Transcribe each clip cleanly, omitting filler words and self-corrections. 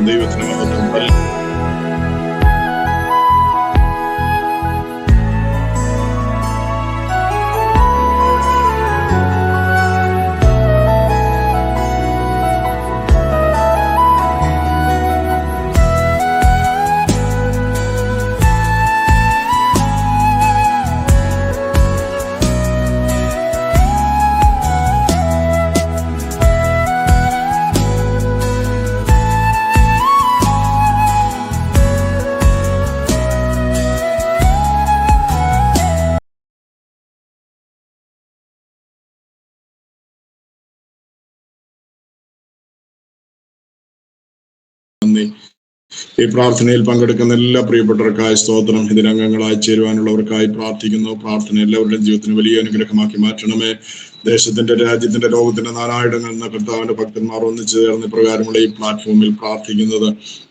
ദൈവത്തിന് മഹത്വം. ഈ പ്രാർത്ഥനയിൽ പങ്കെടുക്കുന്ന എല്ലാ പ്രിയപ്പെട്ടവർക്കായി സ്തോത്രം. ഇതിനംഗങ്ങളായി ചേരുവാനുള്ളവർക്കായി പ്രാർത്ഥിക്കുന്നു. പ്രാർത്ഥന എല്ലാവരുടെയും ജീവിതത്തിന് വലിയ അനുഗ്രഹമാക്കി മാറ്റണമേ. ദേശത്തിന്റെ, രാജ്യത്തിന്റെ, ലോകത്തിന്റെ നാനായിടങ്ങളിൽ നിന്ന് കർത്താവിന്റെ ഭക്തന്മാർ ഒന്നിച്ചു ചേർന്ന് ഇപ്രകാരമുള്ള ഈ പ്ലാറ്റ്ഫോമിൽ പ്രാർത്ഥിക്കുന്നത്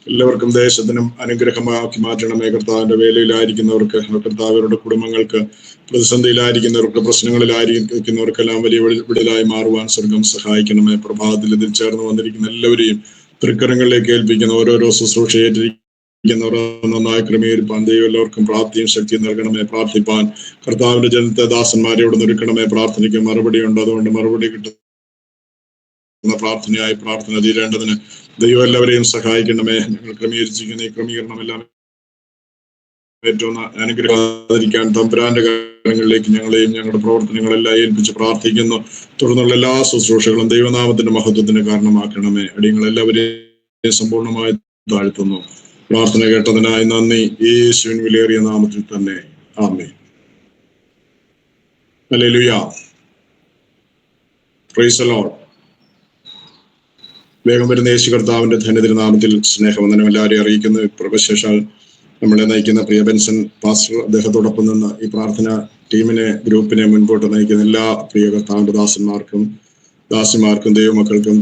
എല്ലാവർക്കും ദേശത്തിനും അനുഗ്രഹമാക്കി മാറ്റണമേ. കർത്താവിന്റെ വേലയിലായിരിക്കുന്നവർക്ക്, കർത്താവരുടെ കുടുംബങ്ങൾക്ക്, പ്രതിസന്ധിയിലായിരിക്കുന്നവർക്ക്, പ്രശ്നങ്ങളിലായിരിക്കുന്നവർക്കെല്ലാം വലിയ വിടുതലായി മാറുവാൻ സ്വർഗം സഹായിക്കണമേ. പ്രഭാതത്തിൽ ഇതിൽ ചേർന്ന് വന്നിരിക്കുന്ന എല്ലാവരെയും തൃക്കരങ്ങളിലേക്ക് ഏൽപ്പിക്കുന്ന ഓരോരോ ശുശ്രൂഷ ഏറ്റിരിക്കുന്നവർ നന്നായി ക്രമീകരിപ്പാൻ ദൈവം എല്ലാവർക്കും പ്രാപ്തിയും ശക്തിയും നൽകണമേ. പ്രാർത്ഥിപ്പാൻ കർത്താവിന്റെ ജനത്തെ, ദാസന്മാരെ ഇവിടെ നിർക്കണമേ. പ്രാർത്ഥനയ്ക്ക് മറുപടി ഉണ്ട്. അതുകൊണ്ട് മറുപടി കിട്ടുന്ന പ്രാർത്ഥനയായി പ്രാർത്ഥന തീരേണ്ടതിന് ദൈവം എല്ലാവരെയും സഹായിക്കണമേ. ഞങ്ങൾ ക്രമീകരിച്ചിരിക്കുന്ന ഈ ക്രമീകരണം എല്ലാം ഏറ്റവും അനുഗ്രഹിക്കാൻ തമ്പുരാന്റെ കാര്യങ്ങളിലേക്ക് ഞങ്ങളെയും ഞങ്ങളുടെ പ്രവർത്തനങ്ങളെല്ലാം ഏൽപ്പിച്ച് പ്രാർത്ഥിക്കുന്നു. തുടർന്നുള്ള എല്ലാ ശുശ്രൂഷകളും ദൈവനാമത്തിന്റെ മഹത്വത്തിന് കാരണമാക്കണമേ. അടിയങ്ങളെല്ലാവരെയും സമ്പൂർണ്ണമായി താഴ്ത്തുന്നു. പ്രാർത്ഥന കേട്ടതിനായി നന്ദി. യേശുവിൻ വിലയേറിയ നാമത്തിൽ തന്നെ ആമേൻ. ഹല്ലേലൂയ. Price the Lord. വേഗം വരുന്ന യേശു കർത്താവിന്റെ ധന്യതിരുനാമത്തിൽ സ്നേഹവന്ദനം എല്ലാവരെയും അറിയിക്കുന്നു. പ്രഭശേഷാൽ നമ്മളെ നയിക്കുന്ന പ്രിയ ബെൻസൺ പാസ്റ്റർ, അദ്ദേഹത്തോടൊപ്പം നിന്ന് ഈ പ്രാർത്ഥന ടീമിനെ, ഗ്രൂപ്പിനെ മുൻപോട്ട് നയിക്കുന്ന എല്ലാ പ്രിയ കർത്താവിന്റെ ദാസിമാർക്കും ദൈവമക്കൾക്കും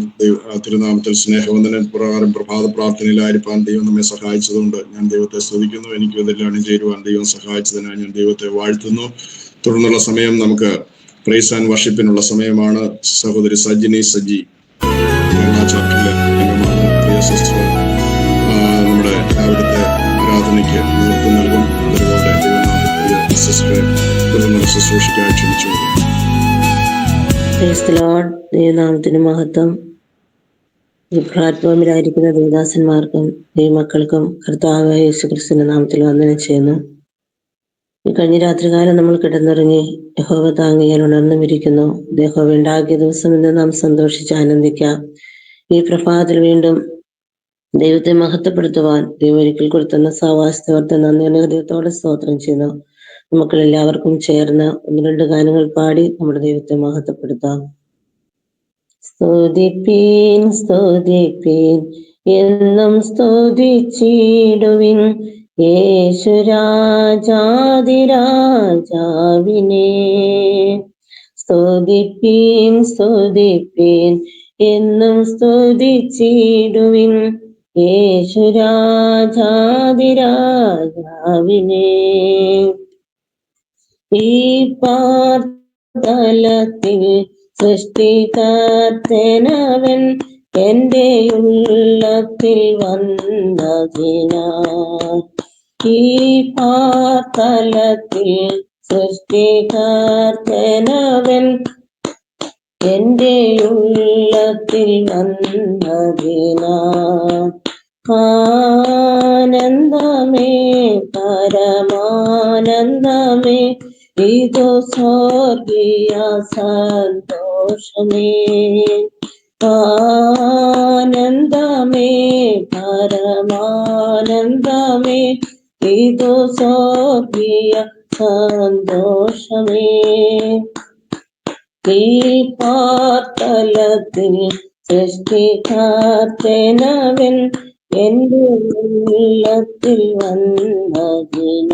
തിരുനാമത്തിൽ സ്നേഹവന്ദന പ്രകാരം പ്രഭാത പ്രാർത്ഥനയിലായിരിക്കാൻ ദൈവം നമ്മെ സഹായിച്ചതുകൊണ്ട് ഞാൻ ദൈവത്തെ സ്തുതിക്കുന്നു. എനിക്ക് ഇതെല്ലാം അണിചേരുവാൻ ദൈവം സഹായിച്ചതിനായി ഞാൻ ദൈവത്തെ വാഴ്ത്തുന്നു. തുടർന്നുള്ള സമയം നമുക്ക് പ്രൈസ് ആൻഡ് വർഷിപ്പിനുള്ള സമയമാണ്. സഹോദരി സജ്ജിനി സജ്ജി ചാപ്റ്ററിലെ അംഗമാണ്. പ്രിയ സിസ്റ്റർ നമ്മുടെ രാവിലത്തെ ആരാധനയ്ക്ക് നേതൃത്വം നൽകും. അതുപോലെ ദൈവനാമത്തിൽ സിസ്റ്ററെ തുടർന്നുള്ള ശുശ്രൂഷയ്ക്കായി ക്ഷണിച്ചു. ദൈവനാമത്തിന് മഹത്വം. ഈ പ്ലാറ്റ്ഫോമിലായിരിക്കുന്ന ദേവദാസന്മാർക്കും ദൈവമക്കൾക്കും കർത്താവായ യേശുക്രിസ്തുവിന്റെ നാമത്തിൽ വന്ദനം ചെയ്യുന്നു. ഈ കഴിഞ്ഞ രാത്രികാലം നമ്മൾ കിടന്നുറങ്ങി യഹോവ താങ്ങിയാൽ ഉണർന്നുമിരിക്കുന്നു. യഹോവ ഉണ്ടാക്കിയ ദിവസം ഇന്ന് നാം സന്തോഷിച്ച് ആനന്ദിക്കാം. ഈ പ്രഭാതത്തിൽ വീണ്ടും ദൈവത്തെ മഹത്വപ്പെടുത്തുവാൻ ദൈവം ഒരിക്കൽ കൊടുത്തുന്ന സാവാസ്തവത്തെ നന്ദിയുടെ ഹൃദയത്തോടെ സ്തോത്രം ചെയ്യുന്നു. നമുക്കെല്ലാവർക്കും ചേർന്ന് 1-2 ഗാനങ്ങൾ പാടി നമ്മുടെ ദൈവത്തെ മഹത്വപ്പെടുത്താം. സ്തുതിപ്പീൻ സ്തുതിപ്പീൻ എന്നും സ്തുതിച്ചിടുവിൻ യേശുരാജാതിരാജാവിനെ. സ്തുതിപ്പീൻ സ്തുതിപ്പീൻ എന്നും സ്തുതിച്ചിടുവിൻ യേശുരാജാതിരാജാവിനെ. ഈ പാർത്തലത്തിൽ സൃഷ്ടികർത്തനവൻ എന്റെ ഉള്ളത്തിൽ വന്നതിനാൽ. ഈ പാർത്തലത്തിൽ സൃഷ്ടികർത്തനവൻ എന്റെ ഉള്ളത്തിൽ വന്നതിനാൽ. ആനന്ദമേ പരമാനന്ദമേ ഇതു സ്വർഗീയ സന്തോഷമേ. ആനന്ദമേ പരമാനന്ദമേ ഇതു സ്വർഗീയ സന്തോഷമേ. ഈ പാർത്തലത്തിൽ സൃഷ്ടികർത്തനവൻ എന്റെ ഉള്ളത്തിൽ വന്നതിനാൽ.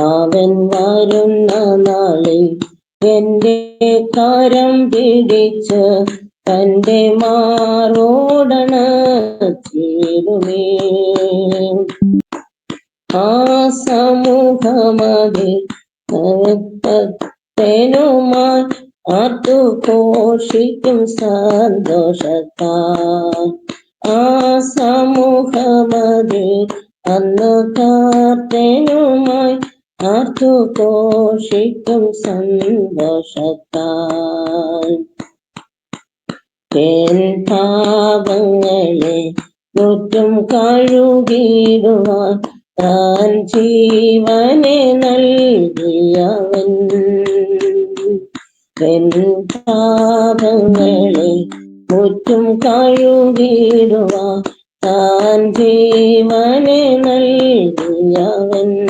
അവൻ വരുന്ന നാളിൽ എന്റെ കരം പിടിച്ച് തന്റെ മാറോടണച്ചിടുമേ. ആ സമൂഹമതിൽ നുമായി ആർത്തു ഘോഷിക്കും സന്തോഷത്താൽ. ആ സമൂഹമതിൽ അന്ന് പ്രാർത്ഥനയുമായി ആർത്തു ഘോഷിക്കും സന്തോഷത്താൽ. പാപങ്ങളെ മുറ്റും കഴുകിടുവാൻ താൻ ജീവനെ നൽകിയവൻ. പാപങ്ങളെ മുറ്റും കഴുകിടുവാൻ താൻ ജീവനെ നൽകിയവൻ.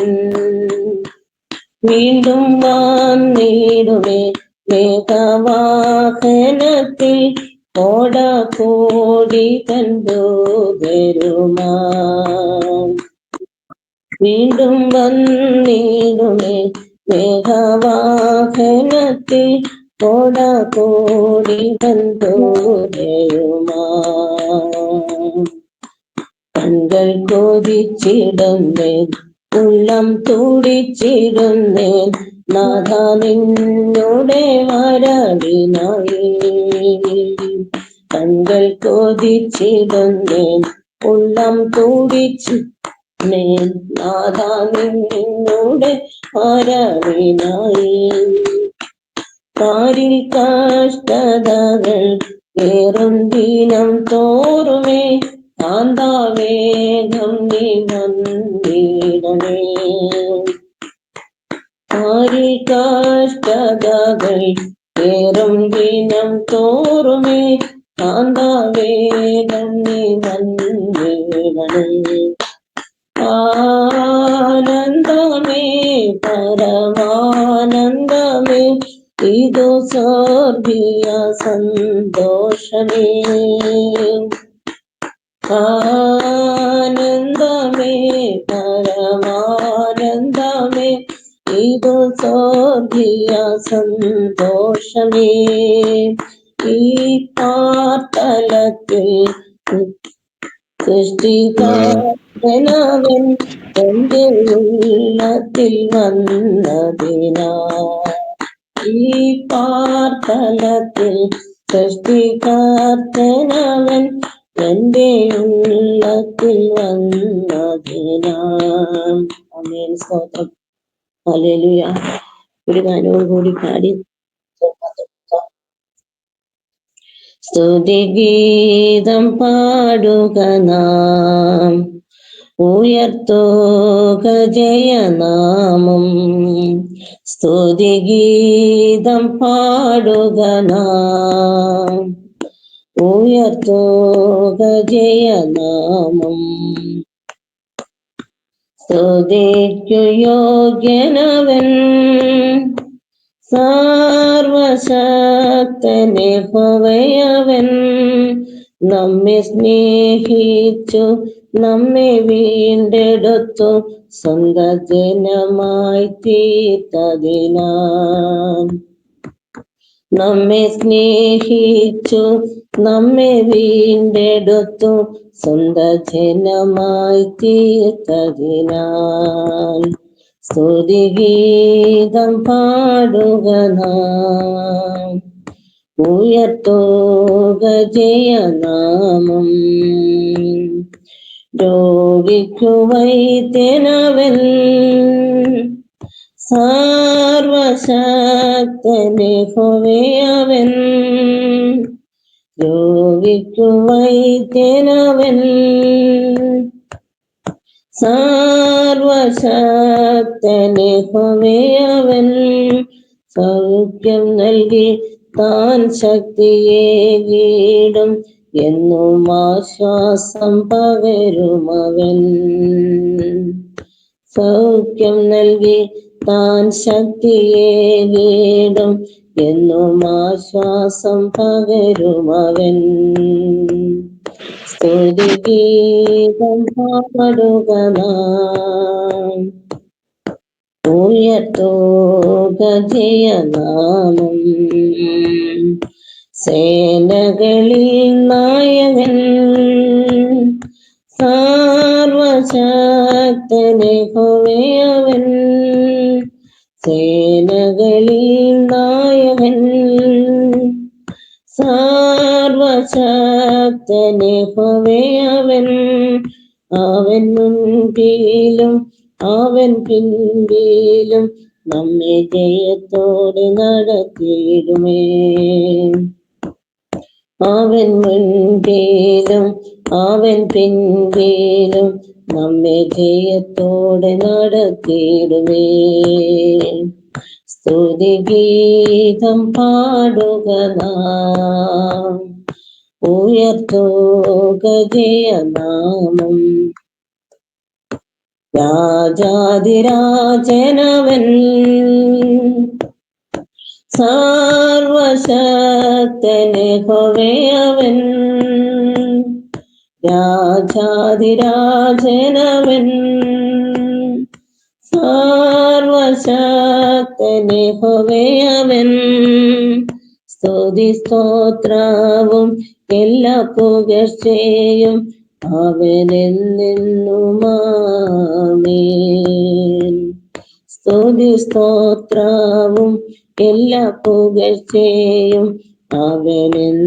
വീണ്ടും വന്നിടുമേ മേഘവാഹനത്തിൽ ഓടക്കൂടി കണ്ടോതരുമാ. വീണ്ടും വന്നിടുമേ മേഘവാഹനത്തിൽ ഓടക്കൂടി കണ്ടോതരുമാ. കண்കൾ കൊതിച്ചിടുന്നേൻ ഉള്ളം തുടിച്ചിടുന്നേൻ നാഥ നിന്നുടെ വരവിനായി. കண்കൾ കൊതിച്ചിടുന്നേൻ ഉള്ളം തുടിച്ചിടുന്നേൻ നാഥ നിന്നുടെ വരവിനായി. പാരിൽ കഷ്ടതകൾ ഏറും ദിനം തോറുമേ കാന്താവേഗം നീ വന്നിടണേ. പാരിൽ കഷ്ടതകൾ ഏറും ദിനം തോറുമേ കാന്താവേഗം നീ വന്നിടണേ. ആനന്ദമേ പരമാനന്ദമേ ഇതു സ്വർഗീയ സന്തോഷമേ. ആനന്ദമേ പരമാനന്ദമേ ഇതു സ്വർഗീയ സന്തോഷമേ. ഈ പാർത്തലത്തിൽ സൃഷ്ടികാരനവൻ എന്റെ ഉള്ളത്തിൽ വന്നതിനാ. ഈ പാർത്തലത്തിൽ സൃഷ്ടികാരനവൻ എന്റെ ഉള്ളത്തിൽ വന്നതിനാ. ആമേൻ. സ്തോത്രം. ഹല്ലേലൂയ. ഒരു ഗാനവും കൂടി പാടി സ്തുതിഗീതം പാടുക നാം, ഉയർത്തുക ജയനാമം. സ്തുതിഗീതം പാടുക നാം, ഉയർത്തുക ജയനാമം. സ്തുതിക്കു യോഗ്യനവൻ സർവശക്തൻ യഹോവയവൻ. നമ്മെ സ്നേഹിച്ചു നമ്മെ വീണ്ടെടുത്തു സ്വന്ത ജനമായി തീർത്തതിനാൽ. നമ്മെ സ്നേഹിച്ചു നമ്മെ വീണ്ടെടുത്തു സ്വന്ത ജനമായി തീർത്തതിനാൽ. സ്തുതിഗീതം പാടുക നാം, ഉയർത്തുക ജയനാമം. രോഗിക്കു വൈദ്യനവൻ സർവശക്തൻ യഹോവയവൻ. രോഗിക്കു വൈദ്യനവൻ സർവശക്തൻ യഹോവയവൻ. സൗഖ്യം നൽകി താൻ ശക്തിയേകിടും എന്നും ആശ്വാസം പകരുമവൻ. സൗഖ്യം നൽകി താൻ ശക്തിയേകിടും എന്നും ആശ്വാസം പകരുമവൻ. സ്തുതിഗീതം പാടുക നാം, ഉയർത്തുക ജയനാമം. സേനകളിൽ നായകൻ സർവശക്തൻ യഹോവയവൻ. സേനകളിൽ നായകൻ സർവശക്തൻ സർവശക്തനെ അവൻ മുൻപിലും അവൻ പിൻപിലും നമ്മെ ജയത്തോടെ നടത്തിയിടുമേ. അവൻ മുൻപിലും അവൻ പിൻപിലും നമ്മെ ജയത്തോടെ നടത്തിയിടുമേ. സ്തുതിഗീതം പാടുക നാം, ഉയർത്തുക ജയനാമം. രാജാധിരാജനവൻ സർവശക്തനെ അവൻ രാജാധിരാജനവൻ സർവശക്തനെ അവൻ. സ്തുതി സ്തോത്രവും എല്ലാ പുകഴ്ചയും അവനെന്നുമാമേൻ. സ്തുതി സ്തോത്രവും എല്ലാ പുകഴ്ചയും അവനെന്നുമാമേൻ.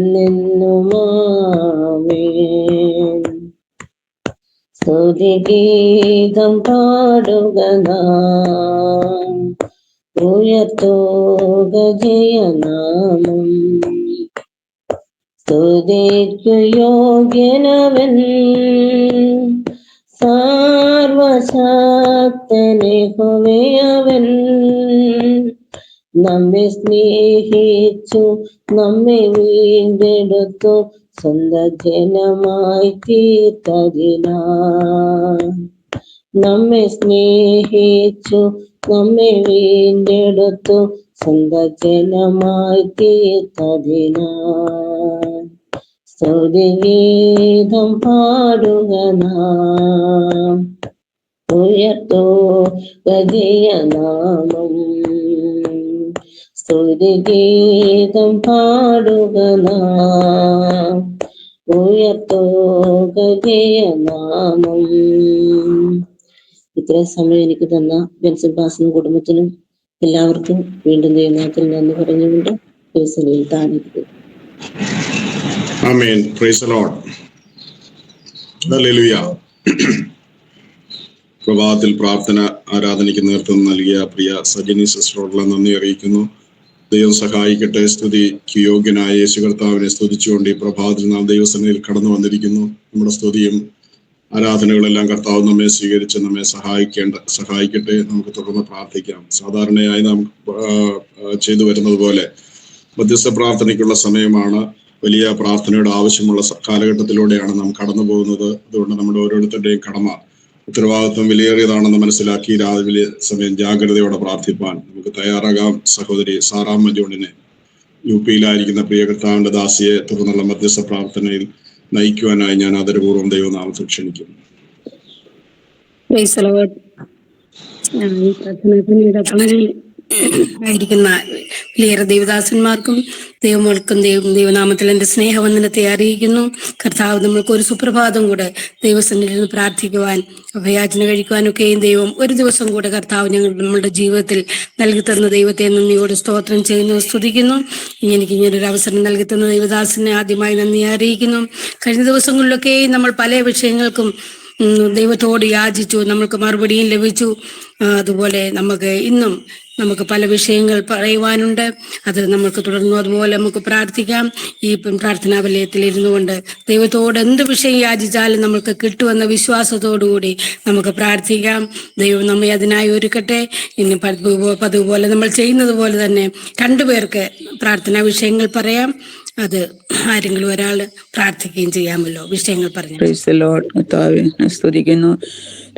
സ്തുതിഗീതം പാടുക നാം, ഉയർത്തുക ജയനാമം. സ്തുതിക്കു യോഗ്യനവൻ സർവശക്തനെ അവൻ. നമ്മെ സ്നേഹിച്ചു നമ്മെ വീണ്ടെടുത്തു സ്വന്ത ജനമായി തീർത്തതിനാൽ. നമ്മെ സ്നേഹിച്ചു നമ്മെ വീണ്ടെടുത്തു സ്വന്ത ജനമായി തീർത്തതിനാൽ. സ്തുതിഗീതം പാടുക നാം, ഉയർത്തുക ജയനാമം. സ്തുതിഗീതം പാടുക നാം, ഉയർത്തുക ജയനാമം. ഇത്രയും സമയം എനിക്ക് തന്ന ബെൻസൺ പാസിനും കുടുംബത്തിനും എല്ലാവർക്കും വീണ്ടും ദൈവനാമത്തിൽ നന്ദി പറഞ്ഞുകൊണ്ട് ദിവസങ്ങളിൽ താഴ്ന്നിരിക്കുന്നു. Amen. Praise the lord. Hallelujah. പ്രഭാതത്തിൽ പ്രാർത്ഥന ആരാധനയ്ക്ക് നേതൃത്വം നൽകിയ പ്രിയ സജിനി സിസ്റ്ററോടുള്ള നന്ദി അറിയിക്കുന്നു. ദൈവം സഹായിക്കട്ടെ. സ്തുതിക്ക് യോഗ്യനായ യേശു കർത്താവിനെ സ്തുതിച്ചുകൊണ്ട് ഈ പ്രഭാതത്തിൽ നാം ദൈവസന്നിധിയിൽ കടന്നു വന്നിരിക്കുന്നു. നമ്മുടെ സ്തുതിയും ആരാധനകളെല്ലാം കർത്താവ് നമ്മെ സ്വീകരിച്ച് നമ്മെ സഹായിക്കട്ടെ. നമുക്ക് തുടർന്ന് പ്രാർത്ഥിക്കാം. സാധാരണയായി നാം ചെയ്തു വരുന്നത് പോലെ മധ്യസ്ഥ പ്രാർത്ഥനയ്ക്കുള്ള സമയമാണ്. വലിയ പ്രാർത്ഥനയുടെ ആവശ്യമുള്ള കാലഘട്ടത്തിലൂടെയാണ് നാം കടന്നു പോകുന്നത്. അതുകൊണ്ട് നമ്മുടെ ഓരോരുത്തരുടെയും കടമ ഉത്തരവാദിത്വം വിലയേറിയതാണെന്ന് മനസ്സിലാക്കി രാവിലെ സമയം ജാഗ്രതയോടെ പ്രാർത്ഥിപ്പാൻ നമുക്ക് തയ്യാറാകാം. സഹോദരി സാറാം മജോണിനെ യുപിയിലായിരിക്കുന്ന പ്രിയ കർത്താവിന്റെ ദാസിയെ തുടർന്നുള്ള മധ്യസ്ഥ പ്രാർത്ഥനയിൽ നയിക്കുവാനായി ഞാൻ ആദരപൂർവ്വം ദൈവനാമത്തിൽ ക്ഷണിക്കുന്നു. ആയിരിക്കുന്ന വലിയേറെ ദൈവദാസന്മാർക്കും ദൈവങ്ങൾക്കും ദൈവനാമത്തിൽ എൻ്റെ സ്നേഹവന്ദനത്തെ അറിയിക്കുന്നു. കർത്താവ് നമ്മൾക്ക് ഒരു സുപ്രഭാതം കൂടെ ദൈവസന്നിധിയിൽ നിന്ന് പ്രാർത്ഥിക്കുവാൻ അഭയാചന കഴിക്കുവാനൊക്കെയും ദൈവം ഒരു ദിവസം കൂടെ കർത്താവ് നമ്മളുടെ ജീവിതത്തിൽ നൽകി തന്ന ദൈവത്തെ നന്ദിയോട് സ്തോത്രം ചെയ്യുന്നു, സ്തുതിക്കുന്നു. എനിക്ക് ഇങ്ങനൊരു അവസരം നൽകി തന്ന ദൈവദാസനെ ആദ്യമായി നന്ദി അറിയിക്കുന്നു. കഴിഞ്ഞ ദിവസങ്ങളിലൊക്കെയും നമ്മൾ പല വിഷയങ്ങൾക്കും ദൈവത്തോട് യാചിച്ചു, നമ്മൾക്ക് മറുപടിയും ലഭിച്ചു. അതുപോലെ ഇന്നും നമുക്ക് പല വിഷയങ്ങൾ പറയുവാനുണ്ട്. അത് നമുക്ക് തുടർന്നു അതുപോലെ നമുക്ക് പ്രാർത്ഥിക്കാം. ഈ പ്രാർത്ഥനാ വലയത്തിൽ ഇരുന്നു കൊണ്ട് ദൈവത്തോട് എന്ത് വിഷയം യാചിച്ചാലും നമുക്ക് കിട്ടുമെന്ന വിശ്വാസത്തോടുകൂടി നമുക്ക് പ്രാർത്ഥിക്കാം. ദൈവം നമ്മെ അതിനായി ഒരുക്കട്ടെ. ഇനി പതിവുപോലെ നമ്മൾ ചെയ്യുന്നത് പോലെ തന്നെ 2 പേർക്ക് പ്രാർത്ഥനാ വിഷയങ്ങൾ പറയാം. അത് ആരെങ്കിലും ഒരാൾ പ്രാർത്ഥിക്കുകയും ചെയ്യാമല്ലോ. വിഷയങ്ങൾ പറഞ്ഞു. സ്തുതിക്കുന്നു.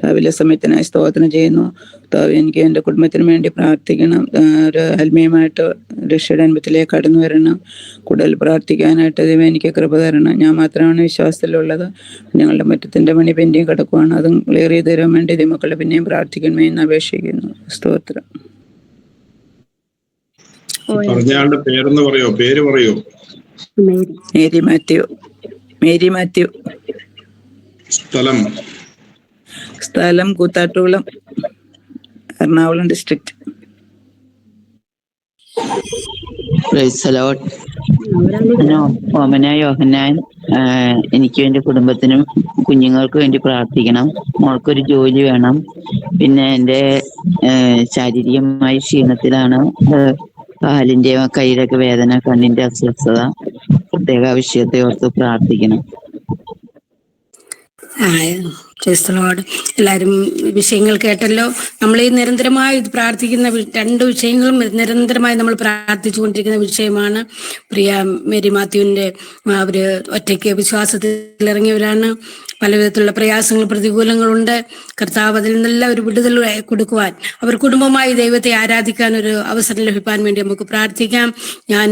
രാവിലെ സമയത്തിനായി സ്തോത്രം ചെയ്യുന്നു. എനിക്ക് എൻ്റെ കുടുംബത്തിന് വേണ്ടി പ്രാർത്ഥിക്കണം. ഒരു ആത്മീയമായിട്ട് രക്ഷയുടെ അനുഭവത്തിലേക്ക് കടന്നു വരണം. കൂടുതൽ പ്രാർത്ഥിക്കാനായിട്ട് ദൈവം എനിക്ക് കൃപ തരണം. ഞാൻ മാത്രമാണ് വിശ്വാസത്തിലുള്ളത്. ഞങ്ങളുടെ മുറ്റത്തിൻ്റെ പണി പിന്നെയും കിടക്കുവാണ്. അതും ക്ലിയർ ചെയ്ത് തരാൻ വേണ്ടി ദൈവമക്കളെ പിന്നെയും പ്രാർത്ഥിക്കണമേ എന്ന് അപേക്ഷിക്കുന്നു. സ്തോത്രം. പറഞ്ഞയാളുടെ പേരെന്ന് പറയോ? പേര് പറയോ? Mary Mathew. സ്ഥലം Koothattukulam, Ernakulam district. Praise the lord. Omana Yohannan, എനിക്കും എൻ്റെ കുടുംബത്തിനും കുഞ്ഞുങ്ങൾക്കും വേണ്ടി പ്രാർത്ഥിക്കണം. മോൾക്കൊരു ജോലി വേണം. പിന്നെ എൻ്റെ ശാരീരികമായി ക്ഷീണത്തിലാണ്. കാലിന്റെ കൈയുടെ ഒക്കെ വേദന, കണ്ണിന്റെ അസ്വസ്ഥത, പ്രത്യേക വിഷയത്തെ ഓർത്ത് പ്രാർത്ഥിക്കണം. എല്ലാവരും വിഷയങ്ങൾ കേട്ടല്ലോ. നമ്മൾ ഈ നിരന്തരമായി പ്രാർത്ഥിക്കുന്ന രണ്ട് വിഷയങ്ങളും നിരന്തരമായി നമ്മൾ പ്രാർത്ഥിച്ചുകൊണ്ടിരിക്കുന്ന വിഷയമാണ്. പ്രിയ മേരി മാത്യുവിന്റെ അവര് ഒറ്റയ്ക്ക് വിശ്വാസത്തിൽ ഇറങ്ങിയവരാണ്. പലവിധത്തിലുള്ള പ്രയാസങ്ങൾ, പ്രതികൂലങ്ങളുണ്ട്. കർത്താവ് അതിൽ നിന്നെല്ലാം ഒരു വിടുതൽ കൊടുക്കുവാൻ, അവർ കുടുംബമായി ദൈവത്തെ ആരാധിക്കാൻ ഒരു അവസരം ലഭിക്കാൻ വേണ്ടി നമുക്ക് പ്രാർത്ഥിക്കാം. ഞാൻ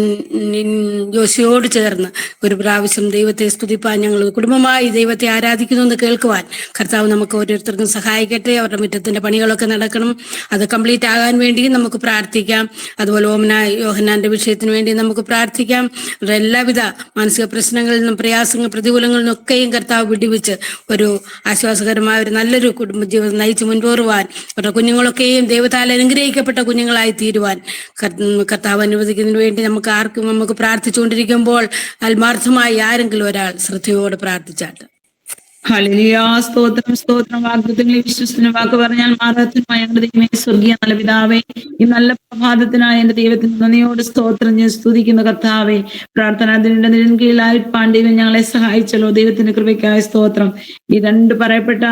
ജോസിയോട് ചേർന്ന് ഒരു പ്രാവശ്യം ദൈവത്തെ സ്തുതിപ്പാൻ, ഞങ്ങൾ കുടുംബമായി ദൈവത്തെ ആരാധിക്കുന്നു എന്ന് കേൾക്കുവാൻ കർത്താവ് നമുക്ക് ഓരോരുത്തർക്കും സഹായിക്കട്ടെ. അവരുടെ മുറ്റത്തിന്റെ പണികളൊക്കെ നടക്കണം, അത് കംപ്ലീറ്റ് ആകാൻ വേണ്ടി നമുക്ക് പ്രാർത്ഥിക്കാം. അതുപോലെ ഓമന യോഹന്നാന്റെ വിഷയത്തിന് വേണ്ടി നമുക്ക് പ്രാർത്ഥിക്കാം. അവരുടെ എല്ലാവിധ മാനസിക പ്രശ്നങ്ങളിൽ നിന്നും പ്രയാസങ്ങൾ, പ്രതികൂലങ്ങളിൽ നിന്നൊക്കെയും കർത്താവ് വിടിവിച്ച് ഒരു ആശ്വാസകരമായ ഒരു നല്ലൊരു കുടുംബജീവിതം നയിച്ച് മുൻപോറുവാൻ, അവരുടെ കുഞ്ഞുങ്ങളൊക്കെയും ദൈവത്താൽ അനുഗ്രഹിക്കപ്പെട്ട കുഞ്ഞുങ്ങളായി തീരുവാൻ കർത്താവ് അനുവദിക്കുന്നതിന് വേണ്ടി നമുക്ക് പ്രാർത്ഥിച്ചുകൊണ്ടിരിക്കുമ്പോൾ ആത്മാർത്ഥമായി ആരെങ്കിലും ഒരാൾ ശ്രദ്ധയോടെ പ്രാർത്ഥിച്ചാട്ട്. ഹല്ലേലൂയ. സ്തോത്രം, സ്തോത്രം. വാഗ്ദത്തങ്ങളെ വിശ്വസിക്കുന്ന വാക്ക് പറഞ്ഞാൽ മാറാത്തതുമായ ഞങ്ങളുടെ ദൈവമേ, സ്വർഗീയ നല്ല പിതാവേ, ഈ നല്ല പ്രഭാതത്തിനായ എന്റെ ദൈവത്തിന് നന്ദിയോട് സ്തോത്രം ഞാൻ സ്തുതിക്കുന്ന കർത്താവേ. പ്രാർത്ഥന അതിന്റെ നിഴൽകീഴിലായി പാണ്ഡ്യവൻ ഞങ്ങളെ സഹായിച്ചല്ലോ. ദൈവത്തിന്റെ കൃപയ്ക്കായ സ്തോത്രം. ഈ രണ്ട് പറയപ്പെട്ട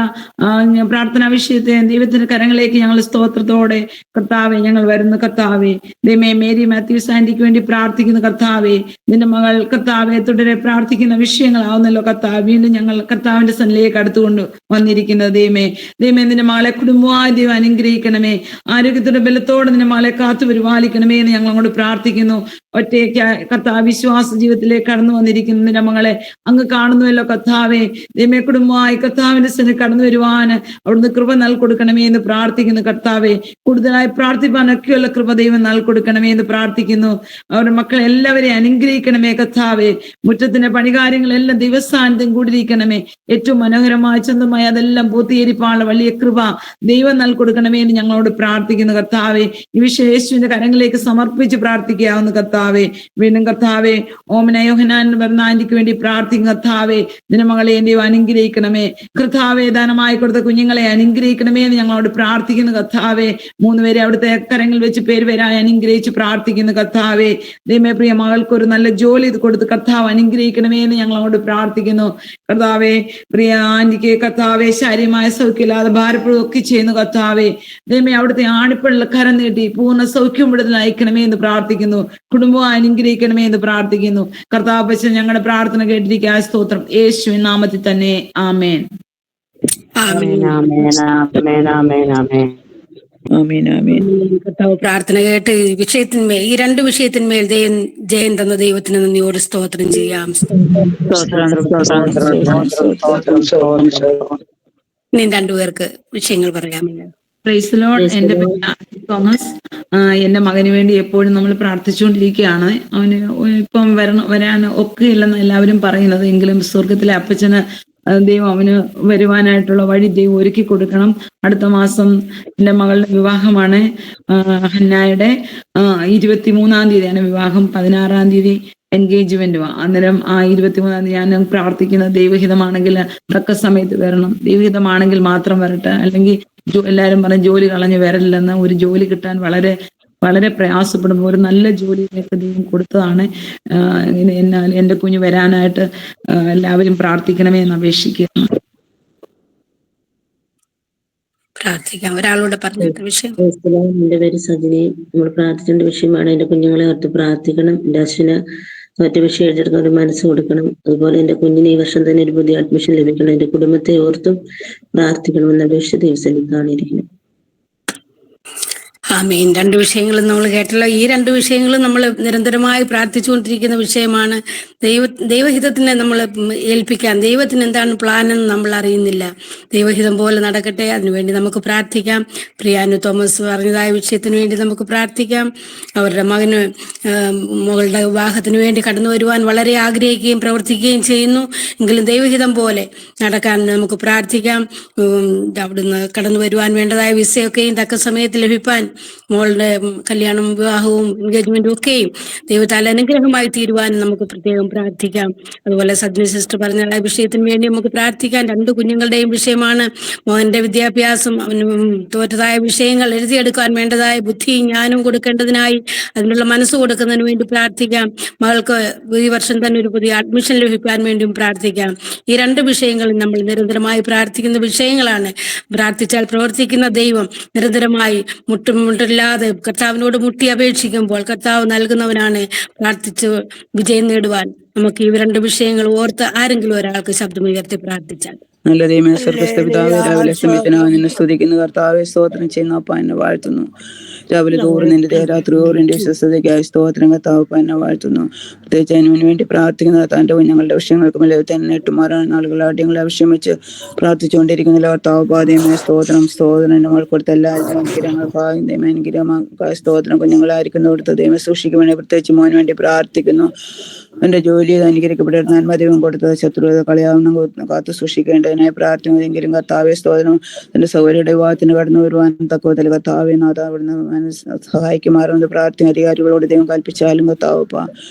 പ്രാർത്ഥനാ വിഷയത്തെ ദൈവത്തിന്റെ കരങ്ങളിലേക്ക് ഞങ്ങൾ സ്തോത്രത്തോടെ കർത്താവെ ഞങ്ങൾ വരുന്നു. കർത്താവെ ദൈവമേ, മേരി മാത്യൂസ് ആന്റിക്ക് വേണ്ടി പ്രാർത്ഥിക്കുന്ന കർത്താവെ, നിന്റെ മകൾ കർത്താവെ തുടരെ പ്രാർത്ഥിക്കുന്ന വിഷയങ്ങളാവുന്നല്ലോ കർത്താവ്. വീണ്ടും ഞങ്ങൾ കർത്താവിന്റെ സന്നിധിയിലേക്ക് അടുത്തുകൊണ്ട് വന്നിരിക്കുന്നത് ദൈവമേ. നിന്റെ മകളെ കുടുംബമായി ദൈവം അനുഗ്രഹിക്കണമേ. ആരോഗ്യത്തോടെ ബലത്തോടെ നിന്റെ മകളെ കാത്തു പരിപാലിക്കണമേ എന്ന് ഞങ്ങൾ അങ്ങോട്ട് പ്രാർത്ഥിക്കുന്നു. ഒറ്റയ്ക്ക് കർത്താവ് വിശ്വാസ ജീവിതത്തിലേക്ക് കടന്നു വന്നിരിക്കുന്ന നിന്റെ മകളെ അങ്ങ് കാണുന്നുവല്ലോ കർത്താവെ. ദൈവമേ, കുടുംബമായി കർത്താവിന്റെ സന്നിധി കടന്നു വരുവാൻ അവിടുന്ന് കൃപ നൽകൊടുക്കണമേ എന്ന് പ്രാർത്ഥിക്കുന്നു കർത്താവെ. കൂടുതലായി പ്രാർത്ഥിപ്പാനൊക്കെയുള്ള കൃപ ദൈവം നൽകൊടുക്കണമേ എന്ന് പ്രാർത്ഥിക്കുന്നു. അവരുടെ മക്കളെ എല്ലാവരെയും അനുഗ്രഹിക്കണമേ കർത്താവെ. മുറ്റത്തിന്റെ പണികാര്യങ്ങളെല്ലാം ദിവസാന്ത്യം കൂടിയിരിക്കണമേ. ഏറ്റവും മനോഹരമായ സ്വന്തമായി അതെല്ലാം പൂർത്തീകരിപ്പാനുള്ള വലിയ കൃപ ദൈവം നൽകൊടുക്കണമേ എന്ന് ഞങ്ങളോട് പ്രാർത്ഥിക്കുന്നു കർത്താവെ. ഈ വിഷയം യേശുവിന്റെ കരങ്ങളിലേക്ക് സമർപ്പിച്ച് പ്രാർത്ഥിക്കാവുന്ന കർത്താവെ. വീണ്ടും കർത്താവെ, ഓമന യോഹന്നാൻ പറഞ്ഞ ആന്റിക്ക് വേണ്ടി പ്രാർത്ഥിക്കും കർത്താവെ. നിന്റെ മകളെ ദൈവം അനുഗ്രഹിക്കണമേ കർത്താവെ. ദാനമായി കൊടുത്ത കുഞ്ഞുങ്ങളെ അനുഗ്രഹിക്കണമേ എന്ന് ഞങ്ങളോട് പ്രാർത്ഥിക്കുന്നു കർത്താവെ. 3 പേരെ അവിടുത്തെ കരങ്ങളിൽ വെച്ച് പേരുപേരായി അനുഗ്രഹിച്ച് പ്രാർത്ഥിക്കുന്നു കർത്താവെ. ദൈവമേ, പ്രിയ മകൾക്ക് ഒരു നല്ല ജോലി കൊടുത്ത് കർത്താവ് അനുഗ്രഹിക്കണമേ എന്ന് ഞങ്ങളോട് പ്രാർത്ഥിക്കുന്നു കർത്താവെ. പ്രിയ ആന്റിക്ക് കർത്താവെ ശാരീരമായ സൗഖ്യമില്ലാതെ ഭാരപ്പെടുകയൊക്കെ ചെയ്യുന്നു കർത്താവെ. ദൈവമേ, അവിടുത്തെ ആണിപ്പുള്ള കരം നീട്ടി പൂർണ്ണ സൗഖ്യം വിടുതൽ അയക്കണമേ എന്ന് പ്രാർത്ഥിക്കുന്നു. കുടുംബം അനുഗ്രഹിക്കണമേ എന്ന് പ്രാർത്ഥിക്കുന്നു കർത്താവ്. പക്ഷെ ഞങ്ങളുടെ പ്രാർത്ഥന കേട്ടിരിക്കുക. സ്തോത്രം യേശുവിൻ നാമത്തിൽ തന്നെ. ആമേൻ. കർത്താവ് പ്രാർത്ഥന കേട്ട് വിഷയത്തിന്മേൽ, ഈ രണ്ട് വിഷയത്തിന്മേൽ ജയം തന്ന ദൈവത്തിന് നന്ദിയോട് സ്തോത്രം ചെയ്യാം. ഇനി രണ്ടുപേർക്ക് വിഷയങ്ങൾ പറയാമില്ല. Price the Lord. എന്റെ പേര് തോമസ്. എന്റെ മകന് വേണ്ടി എപ്പോഴും നമ്മൾ പ്രാർത്ഥിച്ചുകൊണ്ടിരിക്കുകയാണ്. അവന് ഇപ്പം വരാൻ ഒക്കെയില്ലെന്ന് എല്ലാവരും പറയുന്നത്, എങ്കിലും സ്വർഗത്തിലെ അപ്പച്ചന് ദൈവം അവന് വരുവാനായിട്ടുള്ള വഴി ദൈവം ഒരുക്കി കൊടുക്കണം. അടുത്ത മാസം എൻ്റെ മകളുടെ വിവാഹമാണ്. ഹന്നായുടെ 23-ാം തീയതിയാണ് വിവാഹം. 16-ാം തീയതി എൻഗേജ്മെന്റും. അന്നേരം ആ 23-ാം തീയതി ഞാൻ പ്രാർത്ഥിക്കുന്ന ദൈവഹിതമാണെങ്കിൽ തക്ക സമയത്ത് വരണം. ദൈവഹിതമാണെങ്കിൽ മാത്രം വരട്ടെ, അല്ലെങ്കിൽ എല്ലാവരും പറഞ്ഞ ജോലി കളഞ്ഞ് വരലില്ലെന്ന്. ഒരു ജോലി കിട്ടാൻ വളരെ വളരെ പ്രയാസപ്പെടുമ്പോൾ ഒരു നല്ല ജോലിയിലേക്ക് ദൈവം കൊടുത്തതാണ്. എന്നാൽ എൻ്റെ കുഞ്ഞ് വരാനായിട്ട് എല്ലാവരും പ്രാർത്ഥിക്കണമേ എന്ന് അപേക്ഷിക്കുന്നു. പ്രാർത്ഥിക്കാം. ഒരാളോട് പറഞ്ഞ വിഷയം. എന്റെ പേര് സജിനി. നമ്മൾ പ്രാർത്ഥിക്കേണ്ട വിഷയമാണ്. എന്റെ കുഞ്ഞുങ്ങളെ ഓർത്ത് പ്രാർത്ഥിക്കണം. എന്റെ അശ്വിന് മറ്റു വിഷയം എഴുതിയെടുക്കാൻ ഒരു മനസ്സ് കൊടുക്കണം. അതുപോലെ എന്റെ കുഞ്ഞിന് ഈ വർഷം തന്നെ ഒരു പുതിയ അഡ്മിഷൻ ലഭിക്കണം. എന്റെ കുടുംബത്തെ ഓർത്തും പ്രാർത്ഥിക്കണമെന്ന അപേക്ഷ ദിവസം കാണിയിരിക്കണം. ആമേൻ. രണ്ട് വിഷയങ്ങളും നമ്മൾ കേട്ടല്ലോ. ഈ രണ്ട് വിഷയങ്ങളും നമ്മൾ നിരന്തരമായി പ്രാർത്ഥിച്ചുകൊണ്ടിരിക്കുന്ന വിഷയമാണ്. ദൈവഹിതത്തിനെ നമ്മൾ ഏൽപ്പിക്കാൻ. ദൈവത്തിന് എന്താണ് പ്ലാൻ എന്ന് നമ്മൾ അറിയുന്നില്ല. ദൈവഹിതം പോലെ നടക്കട്ടെ, അതിനുവേണ്ടി നമുക്ക് പ്രാർത്ഥിക്കാം. പ്രിയാനു തോമസ് പറഞ്ഞതായ വിഷയത്തിന് വേണ്ടി നമുക്ക് പ്രാർത്ഥിക്കാം. അവരുടെ മകളുടെ വിവാഹത്തിന് വേണ്ടി കടന്നു വരുവാൻ വളരെ ആഗ്രഹിക്കുകയും പ്രവർത്തിക്കുകയും ചെയ്യുന്നു. എങ്കിലും ദൈവഹിതം പോലെ നടക്കാൻ നമുക്ക് പ്രാർത്ഥിക്കാം. അവിടുന്ന് കടന്നു വരുവാൻ വേണ്ടതായ വിസയൊക്കെയും തക്ക സമയത്ത് ലഭിപ്പാൻ മോളുടെ കല്യാണം, വിവാഹവും എൻഗേജ്മെന്റും ഒക്കെയും ദൈവത്താൽ അനുഗ്രഹമായി തീരുവാനും നമുക്ക് പ്രത്യേകം പ്രാർത്ഥിക്കാം. അതുപോലെ സജ്ജന സിസ്റ്റർ പറഞ്ഞ ആ വിഷയത്തിന് വേണ്ടി നമുക്ക് പ്രാർത്ഥിക്കാം. 2 കുഞ്ഞുങ്ങളുടെയും വിഷയമാണ്. മോന്റെ വിദ്യാഭ്യാസം, അവന് തോറ്റതായ വിഷയങ്ങൾ എഴുതിയെടുക്കാൻ വേണ്ടതായ ബുദ്ധിയും ജ്ഞാനവും കൊടുക്കേണ്ടതിനായി അതിനുള്ള മനസ്സ് കൊടുക്കുന്നതിന് വേണ്ടി പ്രാർത്ഥിക്കാം. മകൾക്ക് ഈ വർഷം തന്നെ ഒരു പുതിയ അഡ്മിഷൻ ലഭിക്കാൻ വേണ്ടിയും പ്രാർത്ഥിക്കാം. ഈ 2 വിഷയങ്ങളും നമ്മൾ നിരന്തരമായി പ്രാർത്ഥിക്കുന്ന വിഷയങ്ങളാണ്. പ്രാർത്ഥിച്ചാൽ പ്രവർത്തിക്കുന്ന ദൈവം നിരന്തരമായി മുട്ടില്ലാതെ കർത്താവിനോട് മുട്ടി അപേക്ഷിക്കുമ്പോൾ കർത്താവ് നൽകുന്നവനാണ്. പ്രാർത്ഥിച്ച് വിജയം നേടുവാൻ നമുക്ക് ഈ 2 വിഷയങ്ങൾ ഓർത്ത് ആരെങ്കിലും ഒരാൾക്ക് ശബ്ദമുയർത്തി പ്രാർത്ഥിച്ചാൽ. നല്ല ദൈവമേ, സ്വർഗ്ഗസ്ഥ പിതാവേ, രാവിലെ സമയത്തിനായി നിന്നെ സ്തുതിക്കുന്നു. കർത്താവെ, സ്തോത്രം ചെയ്യുന്ന അപ്പ എന്നെ വാഴ്ത്തുന്നു. രാവിലെ തോറും നിന്റെ ദേഹരാത്രി തോറും എന്റെ വിശ്വസ്തതയ്ക്കായി സ്തോത്രം. കർത്താവ് എന്നെ വാഴ്ത്തുന്നു. പ്രത്യേകിച്ച് അതിനു വേണ്ടി പ്രാർത്ഥിക്കുന്ന തന്റെ കുഞ്ഞുങ്ങളുടെ വിഷയങ്ങൾക്കും തന്നെ 8 നാളുകളായിട്ട് ഞങ്ങളെ വിഷയം വെച്ച് പ്രാർത്ഥിച്ചുകൊണ്ടിരിക്കുന്നില്ല. കർത്താവ് പാതയമേ സ്തോത്രം. നമ്മൾ കൊടുത്ത എല്ലാ അനുഗ്രഹങ്ങൾക്കായും അനുഗ്രഹങ്ങൾക്കായി സ്തോത്രം. കുഞ്ഞുങ്ങളായിരിക്കുന്ന കൊടുത്ത ദൈവം സൂക്ഷിക്കുവാൻ പ്രത്യേകിച്ച് മോന് വേണ്ടി പ്രാർത്ഥിക്കുന്നു. എന്റെ ജോലി അനുഗ്രഹിക്കപ്പെട്ട നന്മദൈവം കൊടുത്തത് ശത്രുത കളയാവുന്ന കാത്തു സൂക്ഷിക്കേണ്ടതിനായി പ്രാർത്ഥിക്കുന്നതെങ്കിലും കർത്താവെ സ്തോത്രം. എന്റെ സൗകര്യയുടെ വിവാഹത്തിന് കടന്നു വരുവാൻ തക്കവത്തിൽ കർത്താവെ നാഥ അവിടുന്ന് സഹായിക്കുമാറുന്നത് പ്രാർത്ഥന അധികാരികളോട് ദൈവം കൽപ്പിച്ചാലും കർത്താവപ്പ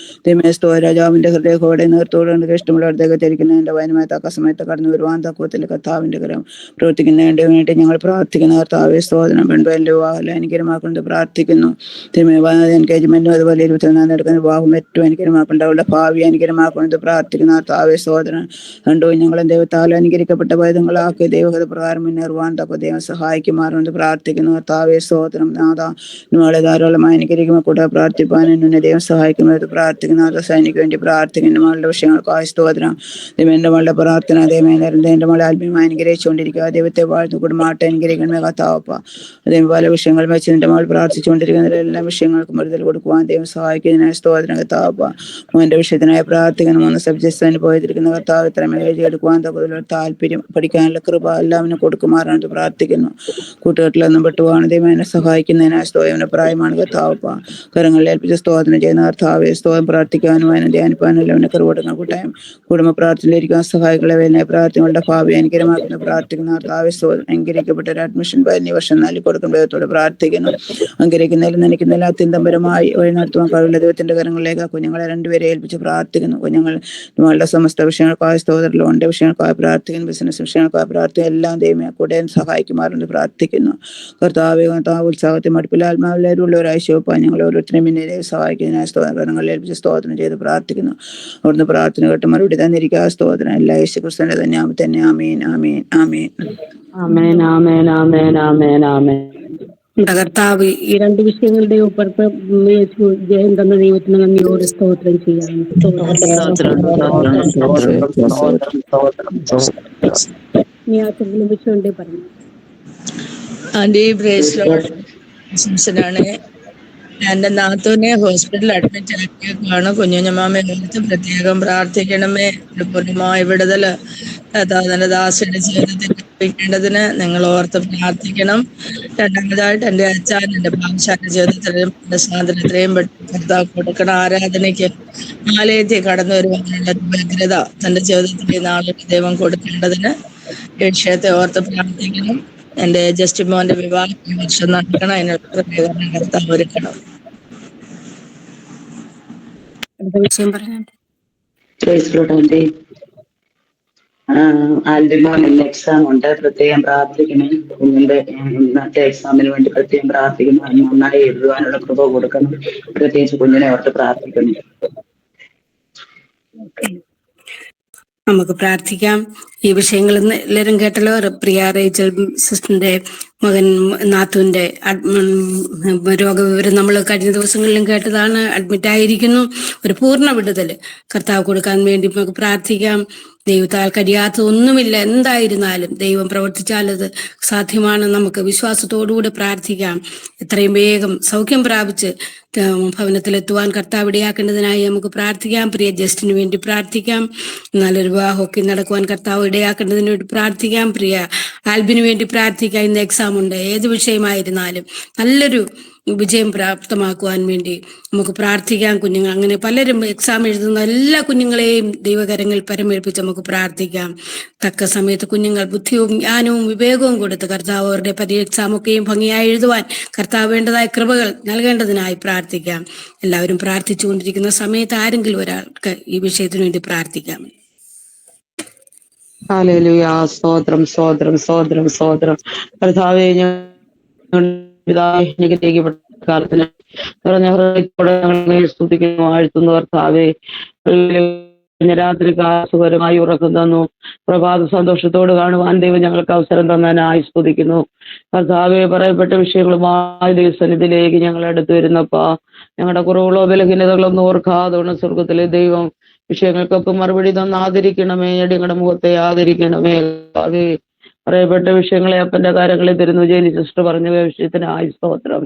ദൈവമേ സ്തോത്ര. രാജാവിന്റെ ഹൃദയത്തോടെ നേർത്തോടെ ഇഷ്ടമുള്ള അടുത്തേക്ക് ധരിക്കുന്ന എന്റെ വയനുമായ തക്ക സമയത്ത് കടന്നു വരുവാൻ തക്കവത്തിൽ കർത്താവിന്റെ കരം പ്രവർത്തിക്കുന്നതിന് വേണ്ടി ഞങ്ങൾ പ്രാർത്ഥിക്കുന്ന കർത്താവെ സ്തോത്രം. പെൺപയലിന്റെ വിവാഹം അനുഗ്രഹമാക്കുന്നത് പ്രാർത്ഥിക്കുന്നു. എൻഗേജ്മെന്റും അതുപോലെ 24 നടക്കുന്ന വിവാഹം ഏറ്റവും അനുഗ്രഹമാക്കേണ്ട അവളുടെ ഭാവി അനുഗ്രഹമാക്കുന്നത് പ്രാർത്ഥിക്കുന്ന കർത്താവെ സ്തോത്രം. കണ്ടു ഞങ്ങളും ദൈവത്താൽ അനുഗ്രഹിക്കപ്പെട്ട പൈതങ്ങളാക്കി ദൈവഹിത പ്രകാരം മുന്നേറുവാൻ തക്ക ദൈവം സഹായിക്കുമാറുണ്ട് പ്രാർത്ഥിക്കുന്നു. കർത്താവെ സ്തോത്രം. നാഥ നമ്മളെ ധാരാളമായി അനുഗ്രഹിക്കുമ്പോൾ കൂടെ പ്രാർത്ഥിപ്പാൻ എന്നെ ദൈവം സഹായിക്കുന്നത് പ്രാർത്ഥിക്കുന്ന സൈനിക്ക് വേണ്ടി പ്രാർത്ഥിക്കുന്ന മകളുടെ വിഷയങ്ങൾക്കായി സ്തോത്രം. ദൈവം എന്റെ മകളുടെ പ്രാർത്ഥന ദൈവം എന്റെ മകളെ ആത്മീയമായി അനുഗ്രഹിച്ചുകൊണ്ടിരിക്കുക. ദൈവത്തെ വാഴ്ന്നു കുടുംബമായിട്ട് അനുഗ്രഹിക്കണമേ കർത്താവപ്പ. ദൈവം പല വിഷയങ്ങൾ വെച്ച് എന്റെ മകൾ പ്രാർത്ഥിച്ചുകൊണ്ടിരിക്കുന്ന എല്ലാ വിഷയങ്ങൾക്കും മറുതൽ കൊടുക്കുവാൻ ദൈവം സഹായിക്കുന്നതിനായി സ്തോത്രം. കർത്താവപ്പ മോന്റെ വിഷയത്തിനായി പ്രാർത്ഥിക്കണം. 3 സബ്ജക്ട്സ് അനുഭവിച്ചിരിക്കുന്ന കർത്താവ് ഇത്രമേൽ എഴുതിയെടുക്കുവാൻ തക്കതിലുള്ള താല്പര്യം പഠിക്കാനുള്ള കൃപ എല്ലാവരും കൊടുക്കുമാറാണ് പ്രാർത്ഥിക്കുന്നു. കൂട്ടുകെട്ടിലൊന്നും പെട്ടുപോകാണ് ദൈവം എന്നെ സഹായിക്കുന്നതിനായി സ്തോയവന്റെ പ്രായമാണ് കർത്താവപ്പ. കരങ്ങളിൽ ഏൽപ്പിച്ച സ്തോത്രം ചെയ്യുന്ന കർത്താവെ സ്തോത്രം. പ്രാർത്ഥിക്കാനും അതിനെ ധ്യാനിപ്പാനും എല്ലാവരും കൃപ കൂട്ടായും കുടുംബ പ്രാർത്ഥനയിലിരിക്കാൻ സഹായികളെ വേദന പ്രാർത്ഥനകളുടെ ഭാവി അനുഗ്രഹമാക്കുന്ന പ്രാർത്ഥിക്കുന്ന കർത്താവെ സ്തോത്രം. അംഗീകരിക്കപ്പെട്ട ഒരു അഡ്മിഷൻ ഈ വർഷം നൽകി കൊടുക്കുന്ന ദൈവത്തോട് പ്രാർത്ഥിക്കുന്നു. അംഗീകരിക്കുന്നതിലും നനയ്ക്കുന്നതിലും അത്യന്തപരമായി വഴി നടത്തുവാൻ കഴിവുള്ള ദൈവത്തിന്റെ കരങ്ങളിലേക്ക് കുഞ്ഞുങ്ങളെ 2 പേരെ ഏൽപ്പിച്ച് പ്രാർത്ഥിക്കുന്നു. കുഞ്ഞുങ്ങളുടെ സമസ്ത വിഷയങ്ങൾക്കായ സ്തോത്രത്തിലും ഉണ്ട് വിഷയങ്ങൾക്കായി പ്രാർത്ഥിക്കുന്നു. ബിസിനസ് വിഷയങ്ങൾക്കായി പ്രാർത്ഥിക്കുന്നു. എല്ലാം ദൈവമേ കൂടെ സഹായിക്കുമാറെന്ന് പ്രാർത്ഥിക്കുന്നു. കർത്താവെ ഉത്സാഹത്തിൽ മടുപ്പിൽ ആത്മാവിലുള്ള ഒരാഴ്ചപ്പാൻ ഞങ്ങൾ ഓരോരുത്തരും പിന്നെ സഹായിക്കുന്നതിനായി സ്തോത്രങ്ങളിൽ ഏൽപ്പിച്ച് സ്തോത്രം ചെയ്ത് പ്രാർത്ഥിക്കുന്നു. അവിടുന്ന് പ്രാർത്ഥന കേട്ട് മറുപടി തന്നിരിക്കുക. സ്തോത്രം എല്ലാ യേശുക്രിസ്തുവിന്റെ തന്നെ ആമീൻ ആമീൻ ആമീൻ ആമേൻ ആമേൻ ആമേൻ ആമേൻ ആമേൻ. കർത്താവ് ഈ 2 വിഷയങ്ങളുടെ ഉപ്പുറത്ത് ജയം തന്ന ദൈവത്തിന് നന്ദിയോട് സ്തോത്രം ചെയ്യാം. വിഷയമുണ്ടേ പറഞ്ഞു. ആന്റി ബ്രേസ്ലാണ്. എന്റെ നാത്തൂനെ ഹോസ്പിറ്റലിൽ അഡ്മിറ്റ് ആക്കിയേക്കാണ്. കുഞ്ഞുഞ്ഞമാമയെ ഓർത്ത് പ്രത്യേകം പ്രാർത്ഥിക്കണമേ. ഒരു പൂർണ്ണമായ വിടുതല് തന്റെ ദാസിയുടെ ജീവിതത്തിൽ ലഭിക്കേണ്ടതിന് നിങ്ങൾ ഓർത്ത് പ്രാർത്ഥിക്കണം. രണ്ടാമതായിട്ട് എന്റെ അച്ഛൻ എന്റെ ഭാഷാന്റെ ജീവിതത്തിലും എന്റെ സ്വാതന്ത്ര്യത്തെയും കർത്താവ് കൊടുക്കണം. ആരാധനയ്ക്ക് ആലയത്തിൽ കടന്നു വരുവാനുള്ള വ്യഗ്രത തന്റെ ജീവിതത്തിൽ നാളെ ദൈവം കൊടുക്കേണ്ടതിന് ഈ വിഷയത്തെ ഓർത്ത് പ്രാർത്ഥിക്കണം. എന്റെ ജസ്റ്റിമോന്റെ വിവാഹം ഈ വർഷം നടക്കണം. അതിനുള്ള ക്രമീകരണം കർത്താവ് ഒരുക്കണം. ആൽബിമോന് എക്സാം ഉണ്ട്, പ്രത്യേകം പ്രാർത്ഥിക്കണം. കുഞ്ഞിന്റെ ഇന്നത്തെ എക്സാമിന് വേണ്ടി പ്രത്യേകം പ്രാർത്ഥിക്കണം. അത് നന്നായി എഴുതുവാനുള്ള കൃപ കൊടുക്കണം. പ്രത്യേകിച്ച് കുഞ്ഞിനെ ഓർത്ത് പ്രാർത്ഥിക്കണം. നമുക്ക് പ്രാർത്ഥിക്കാം. ഈ വിഷയങ്ങൾ എല്ലാവരും കേട്ടല്ലോ. പ്രിയ റേച്ചൽ സിസ്റ്ററിന്റെ മകൻ നാത്തുവിന്റെ രോഗവിവരം നമ്മൾ കഴിഞ്ഞ ദിവസങ്ങളിലും കേട്ടതാണ്. അഡ്മിറ്റ് ആയിരിക്കുന്നു. ഒരു പൂർണ്ണ വിടുതൽ കർത്താവ് കൊടുക്കാൻ വേണ്ടി നമുക്ക് പ്രാർത്ഥിക്കാം. ദൈവത്താൽ കഴിയാത്ത ഒന്നുമില്ല. എന്തായിരുന്നാലും ദൈവം പ്രവർത്തിച്ചാൽ അത് സാധ്യമാണ്. നമുക്ക് വിശ്വാസത്തോടുകൂടി പ്രാർത്ഥിക്കാം. എത്രയും വേഗം സൗഖ്യം പ്രാപിച്ച് ഭവനത്തിലെത്തുവാൻ കർത്താവ് ഇടയാക്കേണ്ടതിനായി നമുക്ക് പ്രാർത്ഥിക്കാം. പ്രിയ ജസ്റ്റിന് വേണ്ടി പ്രാർത്ഥിക്കാം. നല്ലൊരു വിവാഹമൊക്കെ നടക്കുവാൻ കർത്താവ് ഇടയാക്കേണ്ടതിന് വേണ്ടി പ്രാർത്ഥിക്കാം. പ്രിയ ആൽബിന് വേണ്ടി പ്രാർത്ഥിക്കാം. ഇന്ന് എക്സാം ഉണ്ട്. ഏത് വിഷയമായിരുന്നാലും നല്ലൊരു വിജയം പ്രാപ്തമാക്കുവാൻ വേണ്ടി നമുക്ക് പ്രാർത്ഥിക്കാം. കുഞ്ഞുങ്ങൾ അങ്ങനെ പലരും എക്സാം എഴുതുന്ന എല്ലാ കുഞ്ഞുങ്ങളെയും ദൈവകരങ്ങളിൽ പരമേൽപ്പിച്ച് നമുക്ക് പ്രാർത്ഥിക്കാം. തക്ക സമയത്ത് കുഞ്ഞുങ്ങൾ ബുദ്ധിയും ജ്ഞാനവും വിവേകവും കൊടുത്ത് കർത്താവ് അവരുടെ എക്സാമൊക്കെയും ഭംഗിയായി എഴുതുവാൻ കർത്താവ് വേണ്ടതായ കൃപകൾ നൽകേണ്ടതിനായി പ്രാർത്ഥിക്കാം. എല്ലാവരും പ്രാർത്ഥിച്ചുകൊണ്ടിരിക്കുന്ന സമയത്ത് ആരെങ്കിലും ഒരാൾക്ക് ഈ വിഷയത്തിന് വേണ്ടി പ്രാർത്ഥിക്കാം. ഹല്ലേലൂയ. സ്തോത്രം സ്തോത്രം സ്തോത്രം സ്തോത്രം. കർത്താവേ, കാലത്തിന് നിറഞ്ഞ ഹൃദയത്തോടെ ഞങ്ങൾ സ്തുതിക്കുന്നു, വാഴ്ത്തുന്നു. കർത്താവേ, രാത്രി സുഖകരമായി ഉറക്കം തന്നു, പ്രഭാത സന്തോഷത്തോട് കാണുവാൻ ദൈവം ഞങ്ങൾക്ക് അവസരം തന്നതിനായി സ്തുതിക്കുന്നു. കർത്താവേ, പറയപ്പെട്ട വിഷയങ്ങളുമായി ദൈവസന്നിധിയിലേക്ക് ഞങ്ങൾ അടുത്ത് വരുന്നപ്പാ, ഞങ്ങളുടെ കുറവുകളോ ബലഹീനതകളോ ഒന്നും ഓർക്കാതെ സ്വർഗത്തിലെ ദൈവം വിഷയങ്ങൾക്കൊക്കെ മറുപടി തന്ന് ആദരിക്കണമേ. ഞങ്ങളുടെ മുഖത്തെ ആദരിക്കണമേ. അത് പറയപ്പെട്ട വിഷയങ്ങളെ അപ്പന്റെ കാര്യങ്ങളിൽ തരുന്നു. ജെനി സിസ്റ്റർ പറഞ്ഞ വിഷയത്തിന് സ്തോത്രം.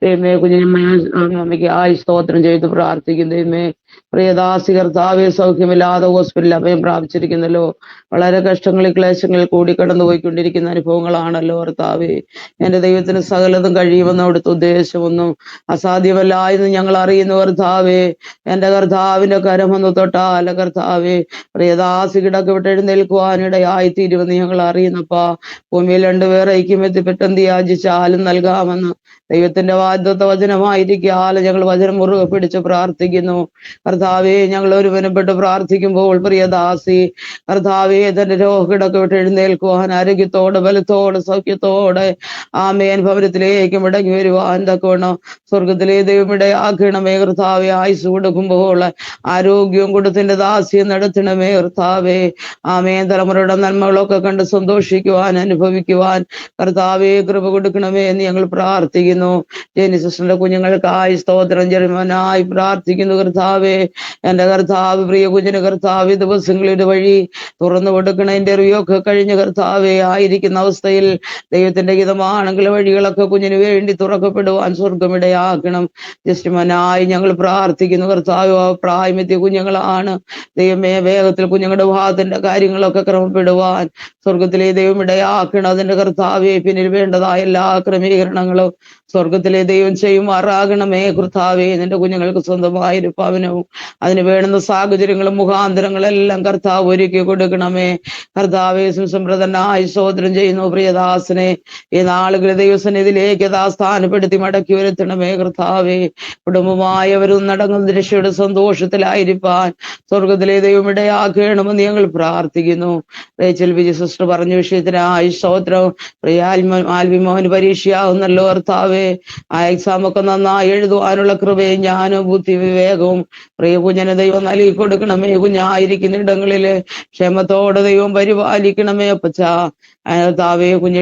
ദൈവമേ, കുഞ്ഞമ്മയ്ക്ക് സ്തോത്രം ചെയ്ത് പ്രാർത്ഥിക്കും. ദൈവമേ, പ്രിയദാസി കർത്താവേ, സൗഖ്യമില്ലാതെ ഹോസ്പിറ്റലിൽ അഭയം പ്രാപിച്ചിരിക്കുന്നല്ലോ. വളരെ കഷ്ടങ്ങളിൽ ക്ലേശങ്ങളിൽ കൂടി കടന്നു പോയിക്കൊണ്ടിരിക്കുന്ന അനുഭവങ്ങളാണല്ലോ കർത്താവേ. എന്റെ ദൈവത്തിന് സകലതും കഴിയുമെന്ന് അവിടുത്തെ ഉദ്ദേശമൊന്നും അസാധ്യമല്ല എന്ന് ഞങ്ങൾ അറിയുന്നു കർത്താവേ. എന്റെ കർത്താവിന്റെ കരമൊന്ന് തൊട്ടാല കർത്താവേ, പ്രിയദാസി കിടക്ക് വിട്ട് എഴുന്നേൽക്കുവാനിടയായി തീരുമെന്ന് ഞങ്ങൾ അറിയുന്നപ്പാ. ഭൂമിയിൽ രണ്ടുപേർ ഐക്യമെത്തിപ്പെട്ടെന്ത് യാചിച്ചാലും നൽകാമെന്ന് ദൈവത്തിന്റെ വാഗ്ദത്ത വചനമായിരിക്കാല് ഞങ്ങൾ വചനം മുറുകെ പിടിച്ച് പ്രാർത്ഥിക്കുന്നു കർത്താവേ. ഞങ്ങൾ ഒരുവനപ്പെട്ട് പ്രാർത്ഥിക്കുമ്പോൾ പ്രിയദാസി കർത്താവേ തന്റെ രോഗിടക്ക് വിട്ട് എഴുന്നേൽക്കുവാൻ ആരോഗ്യത്തോടെ ബലത്തോടെ സൗഖ്യത്തോടെ ആമേൻ ഭവനത്തിലേക്ക് മടങ്ങി വരുവാൻ തക്കവണ്ണം സ്വർഗത്തിലെ ദൈവം ഇടയാക്കണമേ കർത്താവേ. ആയുസ് കൊടുക്കുമ്പോൾ ആരോഗ്യവും കൊടുത്തിന്റെ ദാസ്യം നടത്തണമേ കർത്താവേ. ആമേൻ തലമുറയുടെ നന്മകളൊക്കെ കണ്ട് സന്തോഷിക്കുവാൻ അനുഭവിക്കുവാൻ കർത്താവേ കൃപ കൊടുക്കണമേ എന്ന് ഞങ്ങൾ പ്രാർത്ഥിക്കുന്നു. ജെനി സിസ്റ്ററിന്റെ കുഞ്ഞുങ്ങൾക്കായി സ്തോത്രം ജർമ്മനായി പ്രാർത്ഥിക്കുന്നു കർത്താവേ. എന്റെ കർത്താവ്, പ്രിയ കുഞ്ഞിന് കർത്താവ് ദിവസങ്ങളുടെ വഴി തുറന്നു കൊടുക്കണ ഇന്റർവ്യൂ ഒക്കെ കഴിഞ്ഞ കർത്താവേ ആയിരിക്കുന്ന അവസ്ഥയിൽ ദൈവത്തിന്റെ ഹിതമാണെങ്കിൽ വഴികളൊക്കെ കുഞ്ഞിന് വേണ്ടി തുറക്കപ്പെടുവാൻ സ്വർഗമിടയാക്കണം. ജസ്റ്റിമനായി ഞങ്ങൾ പ്രാർത്ഥിക്കുന്നു കർത്താവ്. പ്രായമെത്തിയ കുഞ്ഞുങ്ങളാണ് ദൈവമേ, വേഗത്തിൽ കുഞ്ഞുങ്ങളുടെ ഭാഗത്തിന്റെ കാര്യങ്ങളൊക്കെ ക്രമപ്പെടുവാൻ സ്വർഗത്തിലെ ദൈവം ഇടയാക്കണം. അതിന്റെ കർത്താവെ പിന്നിൽ വേണ്ടതായ എല്ലാ ക്രമീകരണങ്ങളും സ്വർഗത്തിലെ ദൈവം ചെയ്യുമാറാകണമേ കർത്താവേ. നിന്റെ കുഞ്ഞുങ്ങൾക്ക് സ്വന്തമായൊരു ഭവനവും അതിന് വേണ്ടുന്ന സാഹചര്യങ്ങളും മുഖാന്തരങ്ങളെല്ലാം കർത്താവ് ഒരുക്കി കൊടുക്കണമേ കർത്താവേ. സംപ്രദനായി സ്തോത്രം ചെയ്യുന്നു പ്രിയദാസനെ. ഈ നാളുകളെ ദൈവസന്നിധിയിലേക്ക് സ്ഥാനപ്പെടുത്തി മടക്കി വരുത്തണമേ കർത്താവേ. കുടുംബമായവരും നടങ്ങുന്ന രക്ഷയുടെ സന്തോഷത്തിലായിരിക്കാൻ സ്വർഗത്തിലെ ദൈവം ഇടയാക്കണമെന്ന് ഞങ്ങൾ പ്രാർത്ഥിക്കുന്നു. റേച്ചൽ വിജയ സിസ്റ്റർ പറഞ്ഞ വിഷയത്തിനായി സ്തോത്രം. പ്രിയ ആൽവിമോഹന് പരീക്ഷയാവുന്നല്ലോ കർത്താവേ. ആ എക്സാം ഒക്കെ നന്നായി എഴുതുവാനുള്ള കൃപയും ജ്ഞാനവും ബുദ്ധി വിവേകവും പ്രിയ കുഞ്ഞിനെ ദൈവം നൽകി കൊടുക്കണമേ. കുഞ്ഞായിരിക്കുന്ന ഇടങ്ങളില് ക്ഷേമത്തോടെ ദൈവം പരിപാലിക്കണമേ അപ്പച്ചാ. കർത്താവേ, കുഞ്ഞ്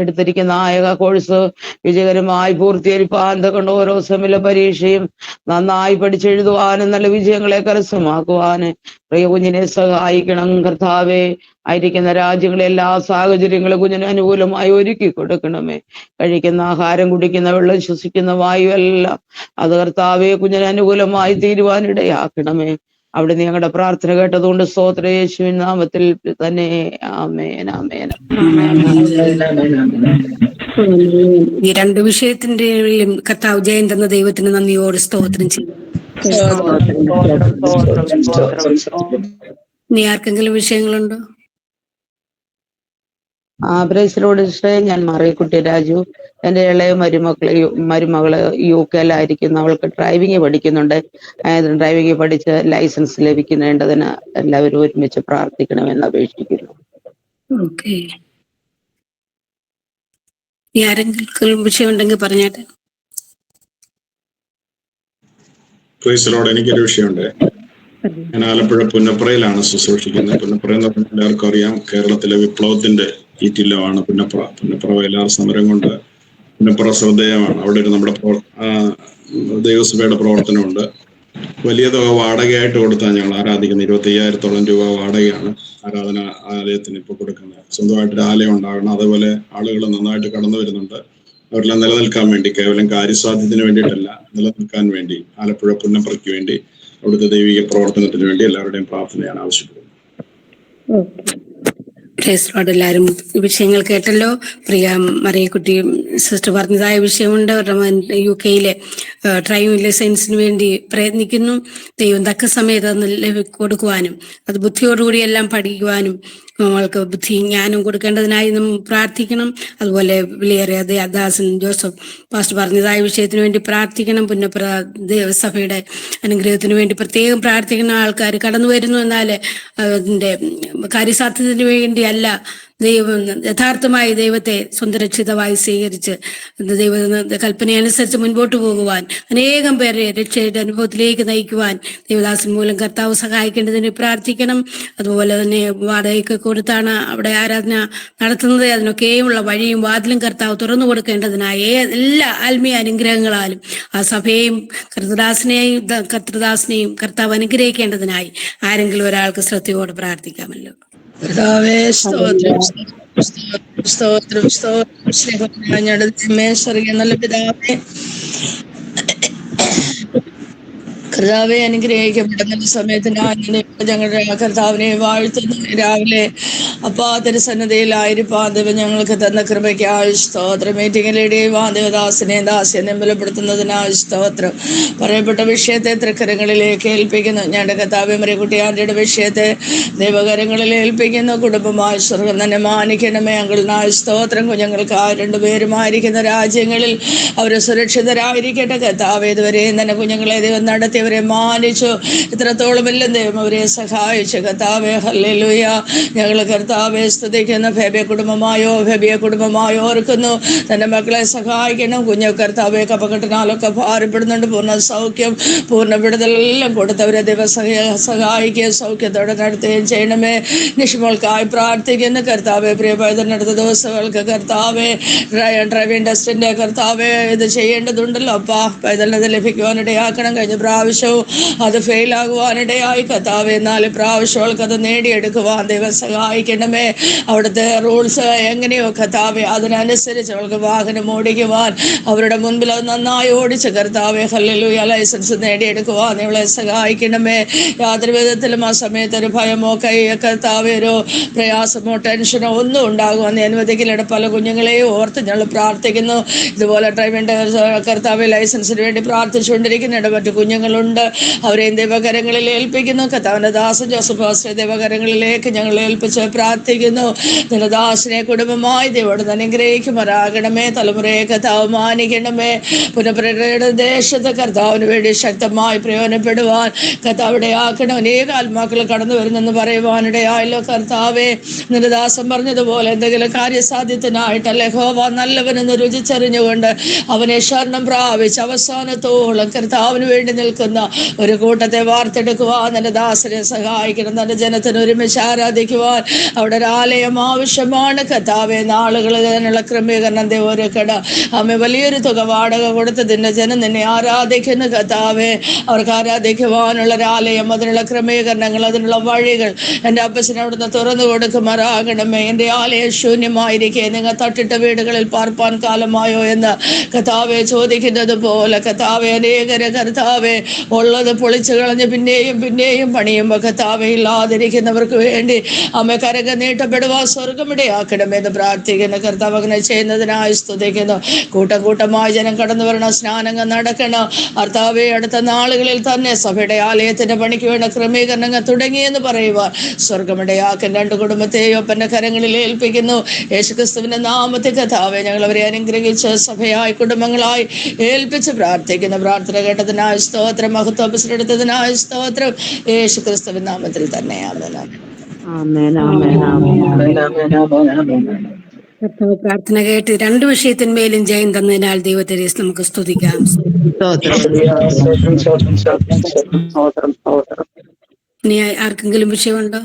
എടുത്തിരിക്കുന്ന നായക കോഴ്സ് വിജയകരമായി പൂർത്തീകരിപ്പാൻ കൊണ്ട് ഓരോ സെമിലെ പരീക്ഷയും നന്നായി പഠിച്ചെഴുതുവാനും നല്ല വിജയങ്ങളെ കരസ്ഥമാക്കുവാന് പ്രിയ കുഞ്ഞിനെ സഹായിക്കണം കർത്താവേ. ആയിരിക്കുന്ന രാജ്യങ്ങളെ എല്ലാ സാഹചര്യങ്ങളും കുഞ്ഞിന് അനുകൂലമായി ഒരുക്കി കൊടുക്കണമേ. കഴിക്കുന്ന ആഹാരം, കുടിക്കുന്ന വെള്ളം, ശ്വസിക്കുന്ന വായു എല്ലാം അത് കർത്താവേ കുഞ്ഞിന് അനുകൂലമായി തീരുവാനിടയാക്കണമേ. അവിടെ ഞങ്ങളുടെ പ്രാർത്ഥന കേട്ടതുകൊണ്ട് സ്തോത്ര യേശുവിൻ നാമത്തിൽ തന്നെ ആമേൻ ആമേൻ. ഈ രണ്ട് വിഷയത്തിന്റെയും കർത്താവ് ജയം തന്ന ദൈവത്തിന് നന്ദിയോട് സ്തോത്രം ചെയ്യും. ഇനി ആർക്കെങ്കിലും വിഷയങ്ങളുണ്ടോ? പ്രൈസിലോട് ഞാൻ മറിയക്കുട്ടി രാജു. എൻ്റെ ഇളയ മരുമകള് UK-ലായിരിക്കുന്നു. അവൾക്ക് ഡ്രൈവിംഗ് പഠിക്കുന്നുണ്ട്. ഡ്രൈവിംഗ് പഠിച്ച് ലൈസൻസ് ലഭിക്കുന്നതിന് എല്ലാവരും ഒരുമിച്ച് പ്രാർത്ഥിക്കണമെന്ന് അപേക്ഷിക്കുന്നു. ഓക്കെ, ആരെങ്കിലും വിഷയം ഉണ്ടെങ്കിൽ പറഞ്ഞാട്ടെ. പ്രൈസിലോട് എനിക്കൊരു വിഷയമുണ്ട്. ഞാൻ ആലപ്പുഴ പുന്നപ്രയിലാണ് ശുശ്രൂഷിക്കുന്നത്. പുന്നപ്ര എന്ന് പറഞ്ഞാൽ എല്ലാവർക്കും അറിയാം, കേരളത്തിലെ വിപ്ലവത്തിന്റെ ഈറ്റില്ലമാണ് പുന്നപ്ര. പുന്നപ്ര വയലാർ സമരം കൊണ്ട് പുന്നപ്ര ശ്രദ്ധേയമാണ്. അവിടെ ഒരു നമ്മുടെ ദൈവസഭയുടെ പ്രവർത്തനമുണ്ട്. വലിയ തുക വാടകയായിട്ട് കൊടുത്താൽ ഞങ്ങൾ ആരാധിക്കുന്നത്. 25,000 രൂപ വാടകയാണ് ആരാധനാലയത്തിന് ഇപ്പോൾ കൊടുക്കുന്നത്. സ്വന്തമായിട്ടൊരു ആലയം ഉണ്ടാകണം. അതേപോലെ ആളുകൾ നന്നായിട്ട് കടന്നു വരുന്നുണ്ട്. അവരെല്ലാം നിലനിൽക്കാൻ വേണ്ടി, കേവലം കാര്യസാധ്യത്തിന് വേണ്ടിയിട്ടല്ല, നിലനിൽക്കാൻ വേണ്ടി ആലപ്പുഴ പുന്നപ്രയ്ക്ക് വേണ്ടി അവിടുത്തെ ദൈവിക പ്രവർത്തനത്തിന് വേണ്ടി എല്ലാവരുടെയും പ്രാർത്ഥനയാണ് ആവശ്യപ്പെടുന്നത്. എല്ലാവരും വിഷയങ്ങൾ കേട്ടല്ലോ. പ്രിയ മറിയക്കുട്ടി സിസ്റ്റർ പറഞ്ഞതായ വിഷയമുണ്ട്. UK ഡ്രൈവിംഗ് ലൈസൻസിന് വേണ്ടി പ്രയത്നിക്കുന്നു. ദൈവം തക്ക സമയത്ത് കൊടുക്കുവാനും അത് ബുദ്ധിയോടുകൂടി എല്ലാം പഠിക്കുവാനും നമ്മൾക്ക് ബുദ്ധിയും ജ്ഞാനം കൊടുക്കേണ്ടതിനായി നമ്മൾ പ്രാർത്ഥിക്കണം. അതുപോലെ വിലയേറിയ ദാസൻ ജോസഫ് പാസ്റ്റർ പറഞ്ഞതായ വിഷയത്തിന് വേണ്ടി പ്രാർത്ഥിക്കണം. പുന്നപ്ര ദേവസഭയുടെ അനുഗ്രഹത്തിന് വേണ്ടി പ്രത്യേകം പ്രാർത്ഥിക്കുന്ന ആൾക്കാർ കടന്നു വരുന്നു. എന്നാൽ അതിൻ്റെ കാര്യസാധ്യതയ്ക്ക് വേണ്ടിയല്ല, ദൈവം യഥാർത്ഥമായി ദൈവത്തെ സ്വന്തരക്ഷിതമായി സ്വീകരിച്ച് ദൈവ കൽപ്പനയനുസരിച്ച് മുൻപോട്ട് പോകുവാൻ, അനേകം പേരെ രക്ഷയുടെ അനുഭവത്തിലേക്ക് നയിക്കുവാൻ ദൈവദാസൻ മൂലം കർത്താവ് സഹായിക്കേണ്ടതിന് പ്രാർത്ഥിക്കണം. അതുപോലെ തന്നെ വാടകയ്ക്ക് കൊടുത്താണ് അവിടെ ആരാധന നടത്തുന്നത്. അതിനൊക്കെയുമുള്ള വഴിയും വാതിലും കർത്താവ് തുറന്നു കൊടുക്കേണ്ടതിനായി എല്ലാ ആത്മീയ അനുഗ്രഹങ്ങളാലും ആ സഭയെയും കർത്തൃദാസനെയും കർത്താവ് അനുഗ്രഹിക്കേണ്ടതിനായി ആരെങ്കിലും ഒരാൾക്ക് ശ്രദ്ധയോടെ പ്രാർത്ഥിക്കാമല്ലോ. കർത്താവേ സ്തോത്രം, സ്തോത്രം, സ്തോത്രം. സ്നേഹം ഞങ്ങളുടെ സ്വർഗീയ നല്ല പിതാവേ, കർത്താവെ അനുഗ്രഹിക്കപ്പെടുന്ന സമയത്ത് ഞങ്ങളുടെ കർത്താവിനെ വാഴ്ത്തുന്നു. രാവിലെ അപ്പാ തിരുസന്നതിയിലായിരിക്കാൻ ദൈവം ഞങ്ങൾക്ക് തന്ന കൃപയ്ക്കായി സ്തോത്രം. മീറ്റിങ്ങിലിടെയും ആ ദേവദാസനെയും ദാസ്യനെയും ബലപ്പെടുത്തുന്നതിനായി സ്തോത്രം. പറയപ്പെട്ട വിഷയത്തെ തൃക്കരങ്ങളിലേക്ക് ഏൽപ്പിക്കുന്നു. ഞങ്ങളുടെ കർത്താവെ മറിയക്കുട്ടിയാൻ്റെ വിഷയത്തെ ദൈവകരങ്ങളിൽ ഏൽപ്പിക്കുന്നു. കുടുംബമായി സ്വർഗം തന്നെ മാനിക്കണമേ. ഞങ്ങളിനായി സ്തോത്രം. കുഞ്ഞുങ്ങൾക്ക് ആ രണ്ടുപേരുമായിരിക്കുന്ന രാജ്യങ്ങളിൽ അവർ സുരക്ഷിതരായിരിക്കട്ടെ. കർത്താവ് ഇതുവരെയും തന്നെ കുഞ്ഞുങ്ങളെ ദൈവം നടത്തി അവരെ മാനിച്ചു. ഇത്രത്തോളം എല്ലാം ദൈവം അവരെ സഹായിച്ചു. കർത്താവേ ഹല്ലേലൂയ. ഞങ്ങൾ കർത്താവെ സ്തുതിക്കുന്ന ഫെബിയ കുടുംബമായോ ഓർക്കുന്നു. തൻ്റെ മക്കളെ സഹായിക്കണം. കുഞ്ഞു കർത്താവെ കപകെട്ടിനാലൊക്കെ ഭാരപ്പെടുന്നുണ്ട്. പൂർണ്ണ സൗഖ്യം, പൂർണ്ണ വിടുതലെല്ലാം കൊടുത്തവരെ ദൈവം സഹായിക്കുകയും സൗഖ്യത്തോടെ നടത്തുകയും ചെയ്യണമേ. നിഷ്മോൾക്കായി പ്രാർത്ഥിക്കുന്ന കർത്താവെ, പ്രിയ പൈതലിനടുത്ത ദിവസങ്ങൾക്ക് കർത്താവെ ഡ്രൈവിംഗ് ടെസ്റ്റിൻ്റെ കർത്താവെ ഇത് ചെയ്യേണ്ടതുണ്ടല്ലോ അപ്പാ. പൈതലിനത് ലഭിക്കുവാനിടയാക്കണം. കഴിഞ്ഞ പ്രാവശ്യവും അത് ഫെയിലാകുവാനിടയായി കർത്താവെ. 4 പ്രാവശ്യങ്ങൾക്ക് അത് നേടിയെടുക്കുവാൻ ദൈവം സഹായിക്കണമേ. അവിടുത്തെ റൂൾസ് എങ്ങനെയോ കർത്താവെ അതിനനുസരിച്ച് അവൾക്ക് വാഹനം ഓടിക്കുവാൻ, അവരുടെ മുൻപിൽ അത് നന്നായി ഓടിച്ച് കർത്താവെ ഹല്ലേലൂയ ലൈസൻസ് നേടിയെടുക്കുവാൻ നിങ്ങളെ സഹായിക്കണമേ. യാതൊരു വിധത്തിലും ആ സമയത്ത് ഒരു ഭയമോ കർത്താവെ ഒരു പ്രയാസമോ ടെൻഷനോ ഒന്നും ഉണ്ടാകുവാൻ അനുവദിക്കലിട. പല കുഞ്ഞുങ്ങളെയും ഓർത്ത് ഞങ്ങൾ പ്രാർത്ഥിക്കുന്നു. ഇതുപോലെ ഡ്രൈവിംഗ് കർത്താവെ ലൈസൻസിന് വേണ്ടി പ്രാർത്ഥിച്ചുകൊണ്ടിരിക്കുന്നുണ്ട്. മറ്റു കുഞ്ഞുങ്ങളുണ്ട്, അവരെയും ദൈവകരങ്ങളിൽ ഏൽപ്പിക്കുന്നു. കർത്താവിൻ്റെ ദാസൻ ജോസഫ് പാസ്റ്റർ ദൈവകരങ്ങളിലേക്ക് ഞങ്ങൾ ഏൽപ്പിച്ച് പ്രാർത്ഥിക്കുന്നു. നിന്റെ ദാസനെ കുടുംബമായി ദൈവോട് അനുഗ്രഹിക്കുമാറാകണമേ. തലമുറയെ കർത്താവ് മാനിക്കണമേ. പുനഃപ്രേരണയുടെ ദേശത്ത് കർത്താവിന് വേണ്ടി ശക്തമായി പ്രയോജനപ്പെടുവാൻ കർത്താവിടെ ആക്കണം. അനേക ആത്മാക്കൾ കടന്നു വരുന്നെന്ന് പറയുവാനിടയായല്ലോ കർത്താവെ. നിന്റെ ദാസൻ പറഞ്ഞതുപോലെ എന്തെങ്കിലും കാര്യസാധ്യത്തിനായിട്ടല്ലേ യഹോവ നല്ലവനെന്ന് രുചിച്ചറിഞ്ഞുകൊണ്ട് അവനെ ശരണം പ്രാപിച്ച് അവസാനത്തോളം കർത്താവിന് വേണ്ടി നിൽക്കുന്ന ഒരു കൂട്ടത്തെ വാർത്തെടുക്കുവാൻ നിന്റെ ദാസനെ സഹായിക്കണം. തന്റെ ജനത്തിന് ഒരുമിച്ച് ആരാധിക്കുവാൻ അവിടെ ഒരു ആലയം ആവശ്യമാണ് കർത്താവെ. നാളുകളിൽ അതിനുള്ള ക്രമീകരണം ഒരുക്കട. അമ്മ വലിയൊരു തുക വാടക കൊടുത്ത് നിന്റെ ജനം നിന്നെ ആരാധിക്കുന്നു കർത്താവെ. അവർക്ക് ആരാധിക്കുവാനുള്ള ഒരു ആലയം, അതിനുള്ള ക്രമീകരണങ്ങൾ, അതിനുള്ള വഴികൾ എൻ്റെ അപ്പച്ചനെ അവിടുന്ന് തുറന്നു കൊടുക്കുമാറാകണമേ. എൻ്റെ ആലയം ശൂന്യമായിരിക്കെ നിങ്ങൾ തട്ടിട്ട വീടുകളിൽ പാർപ്പാൻ കാലമായോ എന്ന് കർത്താവെ ചോദിക്കുന്നത് പോലെ കർത്താവെ അനേകരെ കർത്താവെ ഉള്ളത് പൊളിച്ചു കളഞ്ഞ് പിന്നെയും പണിയുമ്പോൾ കർത്താവെ ഇല്ലാതിരിക്കുന്നവർക്ക് വേണ്ടി അമ്മ കരക നീട്ടപ്പെടുവാൻ സ്വർഗമിടയാക്കണമെന്ന് പ്രാർത്ഥിക്കുന്നു. കർത്താവ് അങ്ങനെ ചെയ്യുന്നതിനായി സ്തുതിക്കുന്നു. കൂട്ടമായി ജനം കടന്നു വരണം, സ്നാനങ്ങൾ നടക്കണം കർത്താവെ. അടുത്ത നാളുകളിൽ തന്നെ സഭയുടെ ആലയത്തിന്റെ പണിക്ക് വേണ്ട ക്രമീകരണങ്ങൾ തുടങ്ങിയെന്ന് പറയുവാൻ സ്വർഗമിടയാക്കാൻ 2 കുടുംബത്തെയും ഒപ്പന്റെ കരങ്ങളിൽ ഏൽപ്പിക്കുന്നു. യേശുക്രിസ്തുവിന്റെ നാമത്തിൽ കർത്താവെ ഞങ്ങൾ അവരെ അനുഗ്രഹിച്ച് സഭയായി കുടുംബങ്ങളായി ഏൽപ്പിച്ച് പ്രാർത്ഥിക്കുന്നു. പ്രാർത്ഥന കേട്ടതിനായി സ്തോത്രം, മഹത്വപ്പെടുത്തതിനായി സ്തോത്രം. യേശുക്രിസ്തുവിന്റെ നാമത്തിൽ തന്നെ കർത്താവ് പ്രാർത്ഥന കേട്ട് 2 വിഷയത്തിന്മേലും ജയം തന്നതിനാൽ ദൈവത്തെ നമുക്ക് സ്തുതിക്കാം. ഇനി ആർക്കെങ്കിലും വിഷയമുണ്ടോ?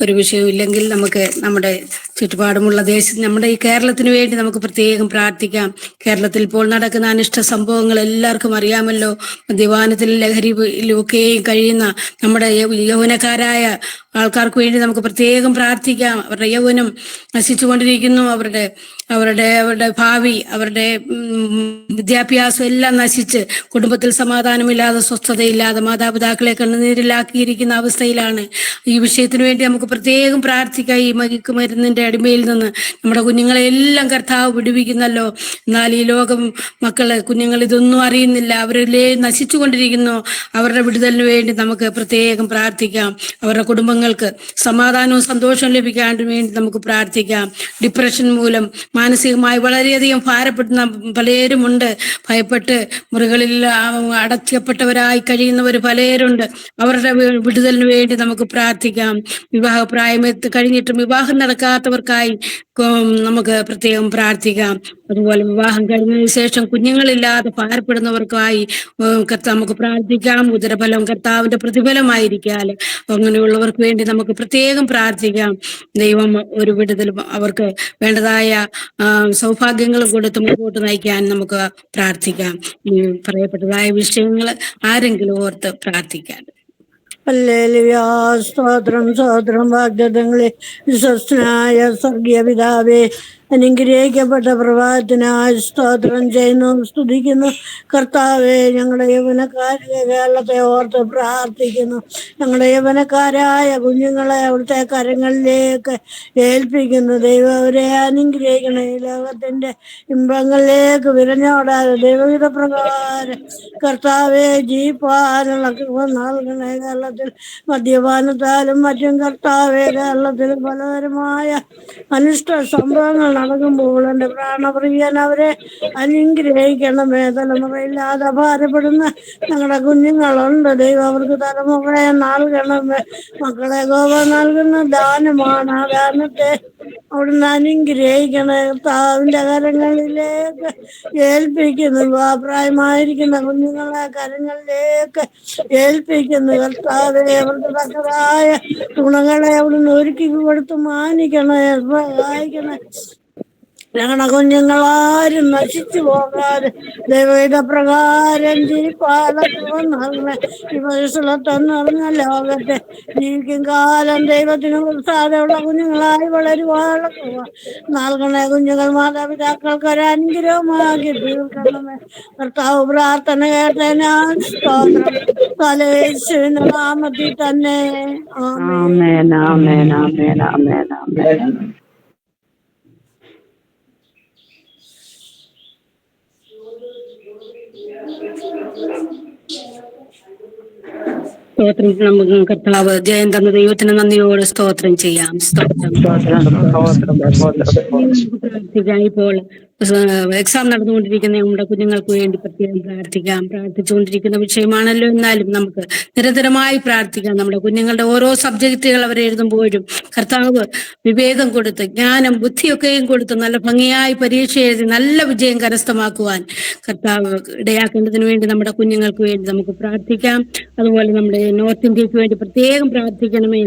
ഒരു വിഷയവും ഇല്ലെങ്കിൽ നമുക്ക് നമ്മുടെ ചുറ്റുപാടുമുള്ള നമ്മുടെ ഈ കേരളത്തിന് വേണ്ടി നമുക്ക് പ്രത്യേകം പ്രാർത്ഥിക്കാം. കേരളത്തിൽ ഇപ്പോൾ നടക്കുന്ന അനിഷ്ട സംഭവങ്ങൾ എല്ലാവർക്കും അറിയാമല്ലോ. മദ്യപാനത്തിലും ലഹരിയിലും ഒക്കെയും കഴിയുന്ന നമ്മുടെ യൗവനക്കാരായ ആൾക്കാർക്ക് വേണ്ടി നമുക്ക് പ്രത്യേകം പ്രാർത്ഥിക്കാം. അവരുടെ യൗവനം നശിച്ചുകൊണ്ടിരിക്കുന്നു. അവരുടെ ഭാവി, അവരുടെ വിദ്യാഭ്യാസം എല്ലാം നശിച്ച് കുടുംബത്തിൽ സമാധാനമില്ലാതെ, സ്വസ്ഥതയില്ലാതെ, മാതാപിതാക്കളെ കണ്ണുനീരിലാക്കിയിരിക്കുന്ന അവസ്ഥയിലാണ്. ഈ വിഷയത്തിന് വേണ്ടി നമുക്ക് പ്രത്യേകം പ്രാർത്ഥിക്കാം. ഈ മയക്കുമരുന്നിന്റെ അടിമയിൽ നിന്ന് നമ്മുടെ കുഞ്ഞുങ്ങളെ എല്ലാം കർത്താവ് വിടുവിക്കുന്നല്ലോ. എന്നാൽ ഈ ലോകം കുഞ്ഞുങ്ങൾ ഇതൊന്നും അറിയുന്നില്ല. അവരിലെ നശിച്ചുകൊണ്ടിരിക്കുന്നു. അവരുടെ വിടുതലിന് വേണ്ടി നമുക്ക് പ്രത്യേകം പ്രാർത്ഥിക്കാം. അവരുടെ കുടുംബങ്ങൾക്ക് സമാധാനവും സന്തോഷവും ലഭിക്കാൻ വേണ്ടി നമുക്ക് പ്രാർത്ഥിക്കാം. ഡിപ്രഷൻ മൂലം മാനസികമായി വളരെയധികം ഭാരപ്പെടുന്ന പലരുമുണ്ട്. ഭയപ്പെട്ട് മുറികളിൽ അടച്ചപ്പെട്ടവരായി കഴിയുന്നവർ പലരുണ്ട്. അവരുടെ വിടുതലിന് വേണ്ടി നമുക്ക് പ്രാർത്ഥിക്കാം. വിവാഹപ്രായം കഴിഞ്ഞിട്ടും വിവാഹം നടക്കാത്തവർക്കായി നമുക്ക് പ്രത്യേകം പ്രാർത്ഥിക്കാം. അതുപോലെ വിവാഹം കഴിഞ്ഞതിന് ശേഷം കുഞ്ഞുങ്ങളില്ലാതെ ഭാരപ്പെടുന്നവർക്കായി നമുക്ക് പ്രാർത്ഥിക്കാം. ഉദരഫലം കർത്താവിന്റെ പ്രതിഫലമായിരിക്കാൽ അങ്ങനെയുള്ളവർക്ക് വേണ്ടി നമുക്ക് പ്രത്യേകം പ്രാർത്ഥിക്കാം. ദൈവം ഒരു വിടുതലും അവർക്ക് വേണ്ടതായ സൗഭാഗ്യങ്ങളും കൊടുത്ത് മുമ്പോട്ട് നയിക്കാൻ നമുക്ക് പ്രാർത്ഥിക്കാം. ഈ പറയപ്പെട്ടതായ വിഷയങ്ങൾ ആരെങ്കിലും ഓർത്ത് പ്രാർത്ഥിക്കാൻ. ഹല്ലേലൂയ. സ്തോത്രം സ്തോത്രം. വാഗ്ദത്തങ്ങളെ വിശ്വസ്തനായ സ്വർഗീയ പിതാവേ, അനുഗ്രഹിക്കപ്പെട്ട പ്രഭാതത്തിനായി സ്തോത്രം ചെയ്യുന്നു, സ്തുതിക്കുന്നു. കർത്താവെ, ഞങ്ങളുടെ യൗവനക്കാരെ കേരളത്തെ ഓർത്ത് പ്രാർത്ഥിക്കുന്നു. ഞങ്ങളുടെ യൗവനക്കാരായ കുഞ്ഞുങ്ങളെ അവിടുത്തെ കരങ്ങളിലേക്ക് ഏൽപ്പിക്കുന്നു. ദൈവം അവരെ അനുഗ്രഹിക്കണേ. ലോകത്തിന്റെ ഇമ്പങ്ങളിലേക്ക് വിരഞ്ഞോടാതെ ദൈവവിധ പ്രകാരം കർത്താവെ ജീവിപ്പാനുള്ള കൃപ നൽകണേ. കേരളത്തിൽ മദ്യപാനത്താലും മറ്റും കർത്താവെ കേരളത്തിൽ പലതരമായ അനിഷ്ട സംഭവങ്ങൾ നടക്കുമ്പോൾ എൻ്റെ പ്രാണപ്രിയൻ അവരെ അനുഗ്രഹിക്കണമേ. തലമുറയില്ലാതെ ഭാരപ്പെടുന്ന ഞങ്ങളുടെ കുഞ്ഞുങ്ങളുണ്ട്. ദൈവം അവർക്ക് തലമുറയെ നൽകണമേ. മക്കളെ ഗോപം നൽകുന്ന ദാനമാണ്. ആ ദാനത്തെ അവിടുന്ന് അനുഗ്രഹിക്കണേ. കർത്താവിന്റെ കരങ്ങളിലേക്ക് ഏൽപ്പിക്കുന്നു. പ്രായമായിരിക്കുന്ന കുഞ്ഞുങ്ങളെ കരങ്ങളിലേക്ക് ഏൽപ്പിക്കുന്നു. കർത്താവെ, അവർക്ക് തക്കതായ ഗുണങ്ങളെ അവിടുന്ന് ഒരുക്കി കൊടുത്ത് മാനിക്കണേ, സഹായിക്കണേ. ഞങ്ങളുടെ കുഞ്ഞുങ്ങളാരും നശിച്ചു പോകാതെ ദൈവയുടെ പ്രകാരം ജീവിപ്പാലേ. ഈ പരിസരത്തെന്ന് പറഞ്ഞ ലോകത്തെ ജീവിക്കും കാലം ദൈവത്തിന് സാധ്യതയുള്ള കുഞ്ഞുങ്ങളായി വളരുവാനുള്ള നൽകണേ. കുഞ്ഞുങ്ങൾ മാതാപിതാക്കൾക്ക് ഒരു അനുഗ്രഹമാക്കി തീർക്കണമേ. കർത്താവ് പ്രാർത്ഥന കേട്ടതിനാൽ സ്തോത്രം. യേശുവിന്റെ നാമത്തിൽ തന്നെ ആമേൻ ആമേൻ ആമേൻ ആമേൻ ആമേൻ. സ്തോത്രം. നമുക്ക് കർത്താവ് ജയം തന്ന ദൈവത്തിന് നന്ദിയോട് സ്തോത്രം ചെയ്യാം. പ്രാർത്ഥിക്കാം. ഇപ്പോൾ എക്സാം നടന്നുകൊണ്ടിരിക്കുന്ന നമ്മുടെ കുഞ്ഞുങ്ങൾക്ക് വേണ്ടി പ്രത്യേകം പ്രാർത്ഥിക്കാം. പ്രാർത്ഥിച്ചുകൊണ്ടിരിക്കുന്ന വിഷയമാണല്ലോ, എന്നാലും നമുക്ക് നിരന്തരമായി പ്രാർത്ഥിക്കാം. നമ്മുടെ കുഞ്ഞുങ്ങളുടെ ഓരോ സബ്ജക്റ്റുകൾ അവർ എഴുതുമ്പോഴും കർത്താവ് വിവേകം കൊടുത്ത് ജ്ഞാനം ബുദ്ധിയൊക്കെയും കൊടുത്ത് നല്ല ഭംഗിയായി പരീക്ഷ എഴുതി നല്ല വിജയം കരസ്ഥമാക്കുവാൻ കർത്താവ് ഇടയാക്കേണ്ടതിന് വേണ്ടി നമ്മുടെ കുഞ്ഞുങ്ങൾക്ക് വേണ്ടി നമുക്ക് പ്രാർത്ഥിക്കാം. അതുപോലെ നമ്മുടെ നോർത്ത് ഇന്ത്യക്ക് വേണ്ടി പ്രത്യേകം പ്രാർത്ഥിക്കണമേ.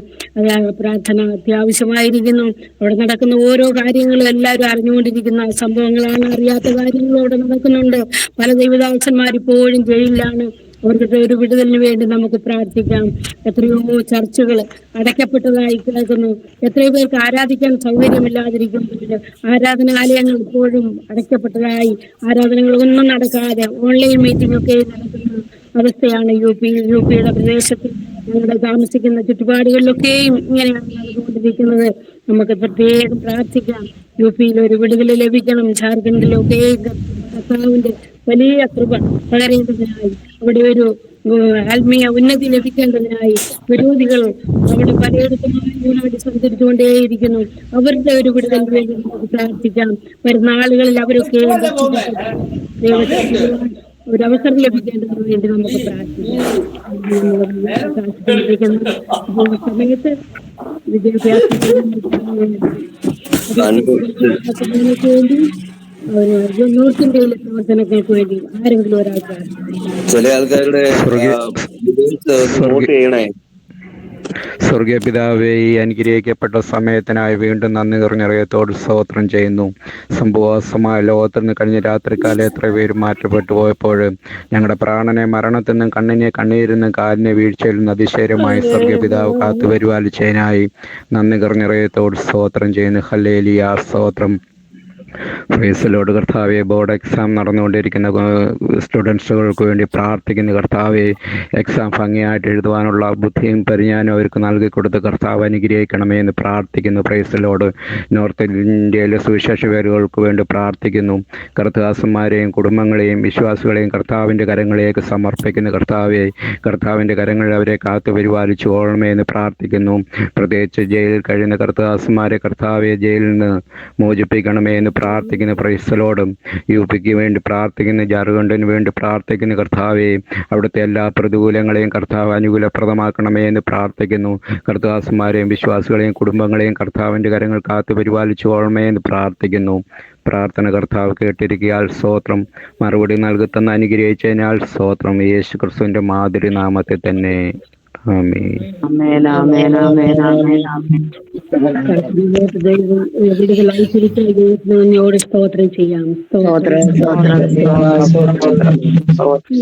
പ്രാർത്ഥന അത്യാവശ്യമായിരിക്കുന്നു. അവിടെ നടക്കുന്ന ഓരോ കാര്യങ്ങളും എല്ലാവരും അറിഞ്ഞുകൊണ്ടിരിക്കുന്ന സംഭവങ്ങളാണ്. അറിയാത്ത കാര്യങ്ങളും അവിടെ നടക്കുന്നുണ്ട്. പല ദൈവദാസന്മാർ ഇപ്പോഴും ജയിലിലാണ്. അവർക്ക് ഒരു വിടുതലിന് വേണ്ടി നമുക്ക് പ്രാർത്ഥിക്കാം. എത്രയോ ചർച്ചുകൾ അടയ്ക്കപ്പെട്ടതായി കേൾക്കുന്നു. എത്രയോ പേർക്ക് ആരാധിക്കാൻ സൗകര്യമില്ലാതിരിക്കുന്നുണ്ട്. ആരാധനാലയങ്ങൾ ഇപ്പോഴും അടയ്ക്കപ്പെട്ടതായി, ആരാധനകളൊന്നും നടക്കാതെ ഓൺലൈൻ മീറ്റിംഗ് ഒക്കെ നടക്കുന്ന അവസ്ഥയാണ് യുപിയുടെ പ്രദേശത്ത് ഞങ്ങളുടെ താമസിക്കുന്ന ചുറ്റുപാടുകളിലൊക്കെയും ഇങ്ങനെയാണ് നടന്നുകൊണ്ടിരിക്കുന്നത്. നമുക്ക് പ്രത്യേകം പ്രാർത്ഥിക്കാം. യുപിയിൽ ഒരു വിടുതൽ ലഭിക്കണം. ജാർഖണ്ഡിലൊക്കെ കർത്താവിന്റെ വലിയ കൃപ പകരേണ്ടതിനായി, അവിടെ ഒരു ആത്മീയ ഉന്നതി ലഭിക്കേണ്ടതിനായി വിരോധികൾ അവിടെ പലയിടത്തുമായി സഞ്ചരിച്ചുകൊണ്ടേയിരിക്കുന്നു. അവരുടെ ഒരു വിടുതലിന് വേണ്ടി നമുക്ക് പ്രാർത്ഥിക്കാം. വരുന്ന ആളുകളിൽ അവരൊക്കെ ഒരവസരം ലഭിക്കേണ്ടതിന് വേണ്ടി നമുക്ക് പ്രാർത്ഥിക്കാം. സമയത്ത് വിദ്യാഭ്യാസത്തിന് വേണ്ടി നോർത്ത് ഇന്ത്യയിലെ പ്രവർത്തനങ്ങൾക്ക് വേണ്ടി ആരെങ്കിലും ഒരാൾ പ്രാർത്ഥിക്കും. ചില ആൾക്കാരുടെ വോട്ട് ചെയ്യണേ. സ്വർഗീയ പിതാവേ, ഈ അനുഗ്രഹിക്കപ്പെട്ട സമയത്തിനായി വീണ്ടും നന്ദി നിറഞ്ഞറിയത്തോട് സ്തോത്രം ചെയ്യുന്നു. സംഭവാസമായ ലോകത്തിൽ നിന്ന് കഴിഞ്ഞ രാത്രിക്കാലം എത്ര പേര് മാറ്റപ്പെട്ടു പോയപ്പോൾ ഞങ്ങളുടെ പ്രാണനെ മരണത്തിൽ നിന്നും കണ്ണിനെ കണ്ണീരിൽ നിന്നും കാലിനെ വീഴ്ചയിൽ നിന്ന് അതിശയരമായി സ്വർഗീയ പിതാവ് കാത്തു പരിപാലിച്ചതിനായി നന്ദി നിറഞ്ഞറിയത്തോട് സ്തോത്രം ചെയ്യുന്നു. ഹല്ലേലൂയ, സ്തോത്രം. പ്രൈസലോട് കർത്താവെ, ബോർഡ് എക്സാം നടന്നുകൊണ്ടിരിക്കുന്ന സ്റ്റുഡൻസുകൾക്ക് വേണ്ടി പ്രാർത്ഥിക്കുന്ന കർത്താവെ, എക്സാം ഭംഗിയായിട്ട് എഴുതുവാനുള്ള ബുദ്ധിയും പരിജ്ഞാനവും അവർക്ക് നൽകി കൊടുത്ത് കർത്താവ് അനുഗ്രഹിക്കണമേ എന്ന് പ്രാർത്ഥിക്കുന്നു. പ്രൈസലോട്. നോർത്ത് ഇന്ത്യയിലെ സുവിശേഷ പേരുകൾക്ക് വേണ്ടി പ്രാർത്ഥിക്കുന്നു. കർത്താസന്മാരെയും കുടുംബങ്ങളെയും വിശ്വാസികളെയും കർത്താവിൻ്റെ കരങ്ങളിലേക്ക് സമർപ്പിക്കുന്ന കർത്താവെ, കർത്താവിൻ്റെ കരങ്ങളിൽ അവരെ കാത്തു പരിപാലിച്ചു കൊള്ളണമേ എന്ന് പ്രാർത്ഥിക്കുന്നു. പ്രത്യേകിച്ച് ജയിലിൽ കഴിയുന്ന കർത്താസന്മാരെ കർത്താവെ ജയിലിൽ നിന്ന് മോചിപ്പിക്കണമേ എന്ന് പ്രാർത്ഥിക്കുന്ന. പ്രൈസലോടും. യു പിക്ക് വേണ്ടി പ്രാർത്ഥിക്കുന്ന, ജാർഖണ്ഡിന് വേണ്ടി പ്രാർത്ഥിക്കുന്ന കർത്താവെ, അവിടുത്തെ എല്ലാ പ്രതികൂലങ്ങളെയും കർത്താവ് അനുകൂലപ്രദമാക്കണമേ എന്ന് പ്രാർത്ഥിക്കുന്നു. കർത്താസ്മാരെയും വിശ്വാസികളെയും കുടുംബങ്ങളെയും കർത്താവിൻ്റെ കരങ്ങൾ കാത്തു പരിപാലിച്ചു കൊള്ളണമേ എന്ന് പ്രാർത്ഥിക്കുന്നു. പ്രാർത്ഥന കർത്താവ് കേട്ടിരിക്കയാൽ സ്തോത്രം. മറുപടി നൽകുന്ന അനുഗ്രഹിച്ചതിനാൽ സ്തോത്രം. യേശു ക്രിസ്തുവിൻ്റെ മാതിരി നാമത്തിൽ തന്നെ. വിടുതലായി സ്തോത്രം ചെയ്യാം.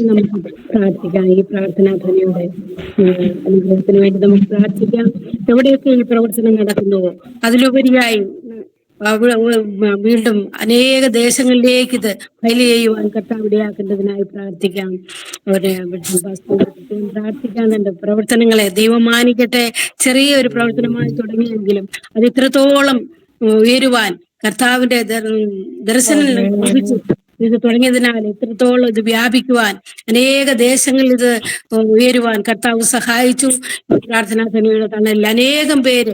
നമുക്ക് പ്രാർത്ഥിക്കാം. ഈ പ്രാർത്ഥനാ ധ്വനിയുടെ അനുഗ്രഹത്തിന് വേണ്ടി നമുക്ക് പ്രാർത്ഥിക്കാം. എവിടെയൊക്കെ ഈ പ്രവർത്തനം നടക്കുന്നുവോ അതിലുപരിയായി വീണ്ടും അനേക ദേശങ്ങളിലേക്ക് ഇത് ഫയൽ ചെയ്യുവാൻ കർത്താവ് ഇടയാക്കേണ്ടതിനായി പ്രാർത്ഥിക്കാം. പ്രാർത്ഥിക്കാൻ തന്റെ പ്രവർത്തനങ്ങളെ ദൈവം മാനിക്കട്ടെ. ചെറിയൊരു പ്രവർത്തനമായി തുടങ്ങിയെങ്കിലും അത് ഇത്രത്തോളം ഉയരുവാൻ കർത്താവിന്റെ ദർശനം ലഭിച്ചു ഇത് തുടങ്ങിയതിനാൽ ഇത്രത്തോളം ഇത് വ്യാപിക്കുവാൻ അനേക ദേശങ്ങളിൽ ഇത് ഉയരുവാൻ കർത്താവ് സഹായിച്ചു. പ്രാർത്ഥനാ ധനിയുടെ തണലിൽ അനേകം പേര്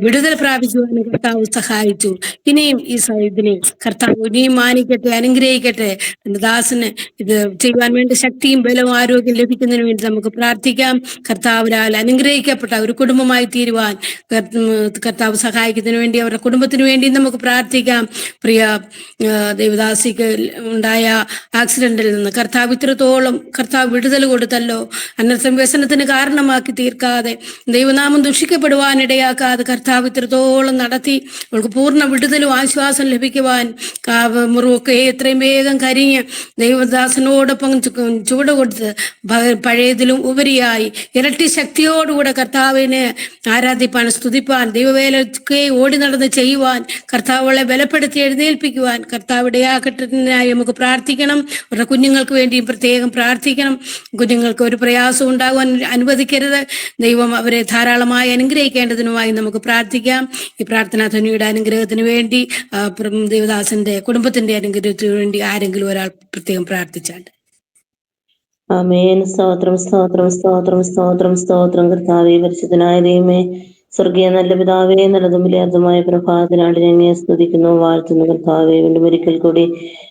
വിടുതൽ പ്രാപിക്കുവാൻ കർത്താവ് സഹായിച്ചു. ഇനിയും ഈ ഇതിനെ കർത്താവ് ഇനിയും മാനിക്കട്ടെ, അനുഗ്രഹിക്കട്ടെ. എന്റെ ദാസന് ഇത് ചെയ്യുവാൻ വേണ്ടി ശക്തിയും ബലവും ആരോഗ്യം ലഭിക്കുന്നതിന് വേണ്ടി നമുക്ക് പ്രാർത്ഥിക്കാം. കർത്താവിനാൽ അനുഗ്രഹിക്കപ്പെട്ട ഒരു കുടുംബമായി തീരുവാൻ കർത്താവ് സഹായിക്കുന്നതിന് വേണ്ടി അവരുടെ കുടുംബത്തിന് വേണ്ടി നമുക്ക് പ്രാർത്ഥിക്കാം. പ്രിയ ദേവദാസിക്ക് ഉണ്ടായ ആക്സിഡന്റിൽ നിന്ന് കർത്താവ് ഇത്രത്തോളം കർത്താവ് വിടുതൽ കൊടുത്തല്ലോ. അനർത്ഥം വ്യസനത്തിന് കാരണമാക്കി തീർക്കാതെ, ദൈവനാമം ദുഷിക്കപ്പെടുവാനിടയാക്കാതെ കർത്താവ് ഇത്രത്തോളം നടത്തി അവൾക്ക് പൂർണ്ണ വിടുതലും ആശ്വാസം ലഭിക്കുവാൻ മുറിവൊക്കെ എത്രയും വേഗം കരിഞ്ഞ് ദൈവദാസനോടൊപ്പം ചുവട് കൊടുത്ത് പഴയതിലും ഉപരിയായി ഇരട്ടി ശക്തിയോടുകൂടെ കർത്താവിനെ ആരാധിപ്പാൻ, സ്തുതിപ്പാൻ, ദൈവവേലയ്ക്ക് ഓടി നടന്ന് ചെയ്യുവാൻ കർത്താവുകളെ ബലപ്പെടുത്തി എഴുന്നേൽപ്പിക്കുവാൻ കർത്താവ് ഇടയാക്കട്ടതിനായി നമുക്ക് പ്രാർത്ഥിക്കണം. അവരുടെ കുഞ്ഞുങ്ങൾക്ക് വേണ്ടിയും പ്രത്യേകം പ്രാർത്ഥിക്കണം. കുഞ്ഞുങ്ങൾക്ക് ഒരു പ്രയാസം ഉണ്ടാകുവാൻ അനുവദിക്കരുത്. ദൈവം അവരെ ധാരാളമായി അനുഗ്രഹിക്കേണ്ടതിനുമായി നമുക്ക് പ്രാർത്ഥിക്കാം. ഈ പ്രാർത്ഥനാ ധ്വനിയുടെ അനുഗ്രഹത്തിന് വേണ്ടി ദേവദാസന്റെ കുടുംബത്തിന്റെ അനുഗ്രഹത്തിന് വേണ്ടി ആരെങ്കിലും ഒരാൾ പ്രത്യേകം പ്രാർത്ഥിച്ചാൽ. ആമേൻ. സ്തോത്രം, സ്തോത്രം, സ്തോത്രം, സ്തോത്രം, സ്തോത്രം. കർത്താവേ, പരിശുദ്ധനായ ദൈവമേ, സ്വർഗീയ നല്ല പിതാവേ, നല്ലതും വിലയേതുമായ പ്രഭാതത്തിനാണ്ട് ഞങ്ങളെ സ്തുതിക്കുന്നു, വാഴ്ത്തുന്നു. കർത്താവേ, വീണ്ടും ഒരിക്കൽ കൂടി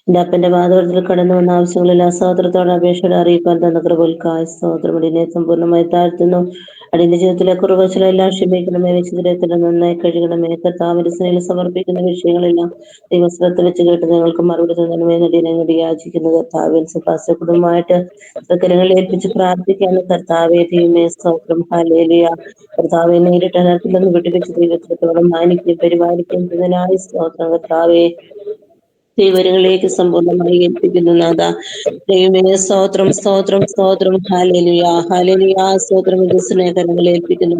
എന്റെ അപ്പന്റെ പാദവരത്തിൽ കടന്നു വന്ന ആവശ്യങ്ങളെല്ലാം സ്തോത്രത്തോടെ അപേക്ഷയോടെ അറിയിപ്പാൻ തന്ന കൃപകൾക്കായി സ്തോത്രം. അടിയനെ സമ്പൂർണ്ണമായി താഴ്ത്തുന്നു. അടിയന്റെ ജീവിതത്തിലെ കുറവുകളെല്ലാം ക്ഷമിക്കണമേ, വിശുദ്ധത്തിൽ നന്നായി കഴുകണമേ. കർത്താവിന്റെ സ്നേഹം സമർപ്പിക്കുന്ന വിഷയങ്ങളെല്ലാം ദൈവശ്രദ്ധ വെച്ച് കേട്ട് ഞങ്ങൾക്ക് മറുപടി തന്നണമേ നടിയനെ കൂടി യാചിക്കുന്നു. കർത്താവിൻ സുഭാസ കുടുംബമായിട്ട് കരങ്ങളിൽ ഏൽപ്പിച്ച് പ്രാർത്ഥിക്കാനും കർത്താവേ ദൈവമേ സ്തോത്രം. ഹല്ലേലൂയ. കർത്താവെ, നേരിട്ട് അനർത്ഥത്തിലൊന്ന് വിട്ടുവെച്ച് ദൈവത്തോളം മാനിക്കുകയും പരിപാലിക്കുന്നതിനായി സ്തോത്രം. കർത്താവെ, ദൈവങ്ങളിലേക്ക് സമ്പൂർണ്ണമായി ഏൽപ്പിക്കുന്നു നാഥ. ദൈവമേ സ്തോത്രം, സ്തോത്രം, സ്തോത്രം. Hallelujah, hallelujah. സ്തോത്രം. സ്നേഹങ്ങളിൽ ഏൽപ്പിക്കുന്നു.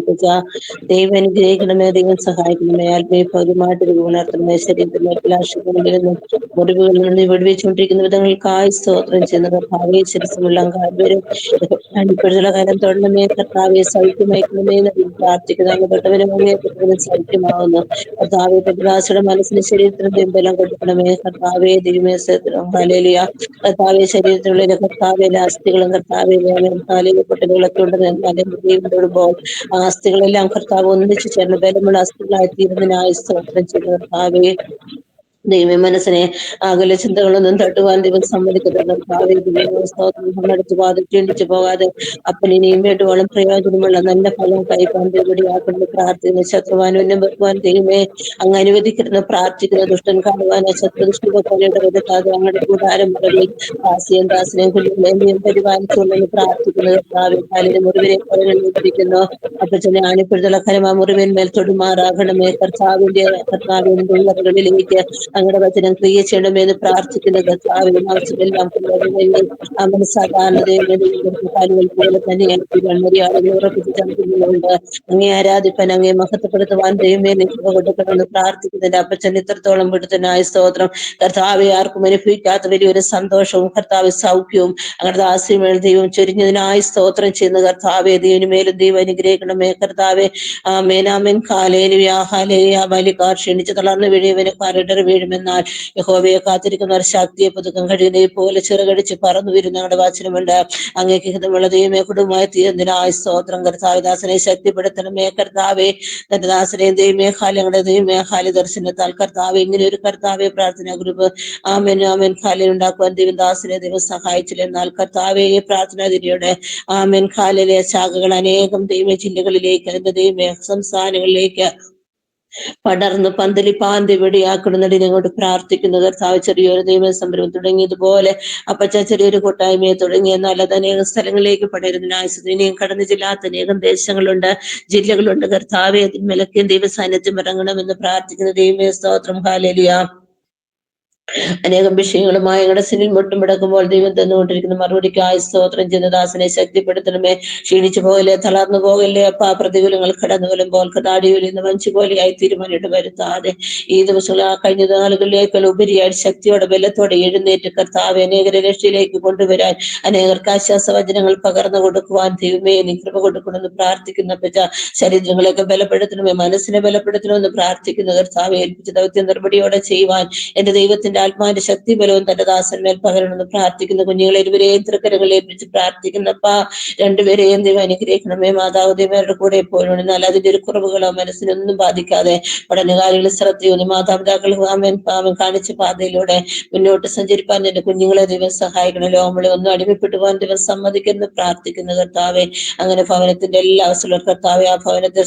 ദൈവം അനുഗ്രഹിക്കണമേ, ദൈവം സഹായിക്കണമേ. ആത്മീയ ഭൗതികമായിട്ട് ഉണർത്തണമേ. ശരീരത്തിലെ അഭിലാഷങ്ങളിൽ നിന്നും മുറിവുകളിൽ നിന്ന് വിടുവിച്ചുകൊണ്ടിരിക്കുന്ന വിധങ്ങൾക്കായി സ്തോത്രം ചെയ്യുന്ന കർത്താവെ, ശിരസുമുള്ള കാര്യം ഇപ്പോഴുള്ള കാലം തൊടണമേ. കർത്താവെ, സൗഖ്യമയക്കണമേ എന്ന് പ്രാർത്ഥിക്കുന്ന തൊട്ടവനും അങ്ങേറ്റവനും സൗഖ്യമാവുന്നു. കർത്താവെ, പ്രതിഭാസയുടെ മനസ്സിന് ശരീരത്തിനും ബലം കൊടുക്കണമേ. കർത്താവെ, ദൈവമേ സ്തോത്രം. ഹല്ലേലൂയ. കർത്താവെ, ശരീരത്തിലുള്ള കർത്താവെ അസ്ഥികളും കർത്താവെ പൊട്ടലുകളൊക്കെ ഉണ്ടെന്ന് തൊടുമ്പോൾ ആ അസ്ഥികളെല്ലാം കർത്താവ് ഒന്നിച്ചു ചേർന്ന് ബലമുള്ള അസ്ഥികളായി തീരുന്നതിനായി സ്തോത്രം ചെയ്യുന്ന കർത്താവെ, ദൈവ മനസ്സിനെ ആകുല ചിന്തകളൊന്നും തട്ടുവാൻ ദൈവം സമ്മതിക്കത്തില്ല. നടത്തി പോകാതെ ക്ഷീണിച്ചു പോകാതെ അപ്പനിനെയും വേണ്ടുവോളം പ്രയോജനമുള്ള നല്ല ഫലം കൈപ്പാൻ ദൈവടിയാക്കുന്ന പ്രാർത്ഥന ശത്രുവാനും വെക്കുവാൻ ദൈവമേ അങ്ങ് അനുവദിക്കുന്ന പ്രാർത്ഥിക്കുന്ന ദുഷ്ടൻ കാണുവാനോ ശത്രുദൃഷ്ടി വെക്കാനായിട്ട് കൊടുക്കാതെ അങ്ങയുടെ കൂടാരം മുതലിൽ ദാസിയും ദാസനെയും കുഞ്ഞുങ്ങളെയും പരിപാലിച്ചുകൊണ്ടെന്ന് പ്രാർത്ഥിക്കുന്നത് കാലിന് മുറിവിനെ പറഞ്ഞിരിക്കുന്നു. അപ്പച്ചനെ ആണിപ്പിഴുതുള്ള കരമാ മുറിവിന്മേൽ തൊടുമാറാകണമേ. കർത്താവിന്റെ ഉള്ളവകളിലേക്ക് അങ്ങയുടെ വചനം ക്രിയ ചെയ്യണമെന്ന് പ്രാർത്ഥിക്കുന്ന കർത്താവിനും ആവശ്യമെല്ലാം സാധാരണ പോലെ തന്നെ മര്യാദകൾ ഉറപ്പിച്ച് ചന്ദ്രങ്ങളുണ്ട്. അങ്ങേ ആരാധിപ്പാൻ അങ്ങേ മഹത്വപ്പെടുത്തുവാൻ ദൈവമേ നിൽക്കുക കൊടുക്കണമെന്ന് പ്രാർത്ഥിക്കുന്നതിന്റെ അപ്പച്ചൻ ഇത്രത്തോളം വിടുത്തനായ സ്തോത്രം. കർത്താവെ ആർക്കും അനുഭവിക്കാത്ത വലിയൊരു സന്തോഷവും കർത്താവ് സൗഖ്യവും അങ്ങയുടെ ദാസ്യമേൽ ദൈവം ചൊരിഞ്ഞതിനായി സ്തോത്രം ചെയ്യുന്ന കർത്താവെ ദൈവനുമേലും ദൈവം അനുഗ്രഹിക്കണമേ. കർത്താവെ ആമേനാമേൻ ഹാലേലുയാ ഹാലേലുയാ. ബാല്യക്കാർ ക്ഷീണിച്ച് തളർന്നു വീഴിയവന് കരടറി വീഴുമെന്നാൽ യഹോവയെ കാത്തിരിക്കുന്നവർ ശക്തിയെ പുതുക്കം കഴിയുന്ന പോലെ ചിറകടിച്ച് പറന്നു വരുന്ന ഞങ്ങളുടെ വാചനമുണ്ട്. അങ്ങേക്ക് ഹിതമുള്ള ദൈവമേ കുടുംബമായി തീരുന്നതിനായി സ്തോത്രം. കർത്താവ് ദാസനെ ശക്തിപ്പെടുത്തണമേ. കർത്താവെ തന്റെ ദാസനെയും ദൈവമേ ഞങ്ങളുടെ ദൈവമേ ഹാലി ദർശനത്താൽ കർത്താവ് ഇങ്ങനെ ഒരു കർത്താവെ പ്രാർത്ഥനാ ഗ്രൂപ്പ് ആമേൻ ആമേൻ ഹാലി ഉണ്ടാക്കുവാൻ ദൈവം ദാസനെ ദൈവം സഹായിച്ചില്ല. എന്നാൽ കർത്താവെ ഈ പ്രാർത്ഥനാ ദിനയുടെ ആമേൻ ഹാലിലെ ശാഖകൾ അനേകം ദൈവ ജില്ലകളിലേക്ക് അതിന്റെ ദൈവമേ സംസ്ഥാനങ്ങളിലേക്ക് പടർന്ന് പന്തലിപ്പാൻ വെടിയാക്കിടുന്നതിനെ അങ്ങോട്ട് പ്രാർത്ഥിക്കുന്നു. കർത്താവ് ചെറിയൊരു ദൈവ സംരംഭം തുടങ്ങിയതുപോലെ അപ്പച്ച ചെറിയൊരു കൂട്ടായ്മയെ തുടങ്ങി. എന്നാൽ അത് അനേകം സ്ഥലങ്ങളിലേക്ക് പടരുന്നതിനായി ഇനിയും കടന്നു ചെല്ലാത്ത അനേകം ദേശങ്ങളുണ്ട്, ജില്ലകളുണ്ട്. കർത്താവെ അതിന്മേലൊക്കെയും ദൈവ സാന്നിധ്യം ഇറങ്ങണമെന്ന് പ്രാർത്ഥിക്കുന്ന ദൈവമേ സ്തോത്രം. ഹല്ലേലൂയ. അനേകം വിഷയങ്ങളുമായി ഞങ്ങളുടെ സിനിൽ മുട്ടുമുടക്കുമ്പോൾ ദൈവം തന്നുകൊണ്ടിരിക്കുന്ന മറുപടിക്കായി സ്തോത്രം ചെയ്യുന്ന ദാസനെ ശക്തിപ്പെടുത്തണമേ. ക്ഷീണിച്ചു പോകല്ലേ, തളർന്നു പോകല്ലേ അപ്പ. പ്രതികൂലങ്ങൾ കടന്നു വരുമ്പോൾ കടാടിയൊലിന്ന് മഞ്ചു പോലെയായി തീരുമാനമായിട്ട് വരുത്താതെ ഈ ദിവസങ്ങൾ ആ കഴിഞ്ഞ നാളുകളിലേക്കുള്ള ഉപരിയായി ശക്തിയോടെ ബലത്തോടെ എഴുന്നേറ്റ് കർത്താവ് അനേകരെ രക്ഷയിലേക്ക് കൊണ്ടുവരാൻ അനേകർക്ക് ആശ്വാസവചനങ്ങൾ പകർന്നു കൊടുക്കുവാൻ ദൈവമേ നീ കൃപ കൊടുക്കണമെന്ന് പ്രാർത്ഥിക്കുന്ന പച്ച. ശരീരങ്ങളെയൊക്കെ ബലപ്പെടുത്തണമേ, മനസ്സിനെ ബലപ്പെടുത്തണമെന്ന് പ്രാർത്ഥിക്കുന്ന കർത്താവ് ഏൽപ്പിച്ച ദൗത്യം നിർവടിയോടെ ചെയ്യുവാൻ എന്റെ ദൈവത്തിന്റെ ആത്മാവിന്റെ ശക്തി ബലവും തന്റെ ദാസന്മേൽ പകരണമെന്ന് പ്രാർത്ഥിക്കുന്ന കുഞ്ഞുങ്ങളെ ഇരുവരെയും തൃക്കരങ്ങളിൽ ഏൽപ്പിച്ച് പ്രാർത്ഥിക്കുന്നപ്പ. രണ്ടുപേരെയും ദൈവം അനുഗ്രഹിക്കണമേ. മാതാവ് ദൈവരുടെ കൂടെ എപ്പോഴും. എന്നാൽ അതിന്റെ ഒരു കുറവുകളോ മനസ്സിനൊന്നും ബാധിക്കാതെ പഠനകാരികളിൽ ശ്രദ്ധയൊന്ന് മാതാപിതാക്കൾ ആമേൻ കാണിച്ച പാതയിലൂടെ മുന്നോട്ട് സഞ്ചരിപ്പാൻ എന്റെ കുഞ്ഞുങ്ങളെ ദൈവം സഹായിക്കണം. ലോകങ്ങളെ ഒന്നും അടിമപ്പെട്ടു പോകാൻ ദൈവം സമ്മതിക്കുന്നു പ്രാർത്ഥിക്കുന്ന കർത്താവെ. അങ്ങനെ ഭവനത്തിന്റെ എല്ലാ അവസരവും കർത്താവെ ആ ഭവനത്തെ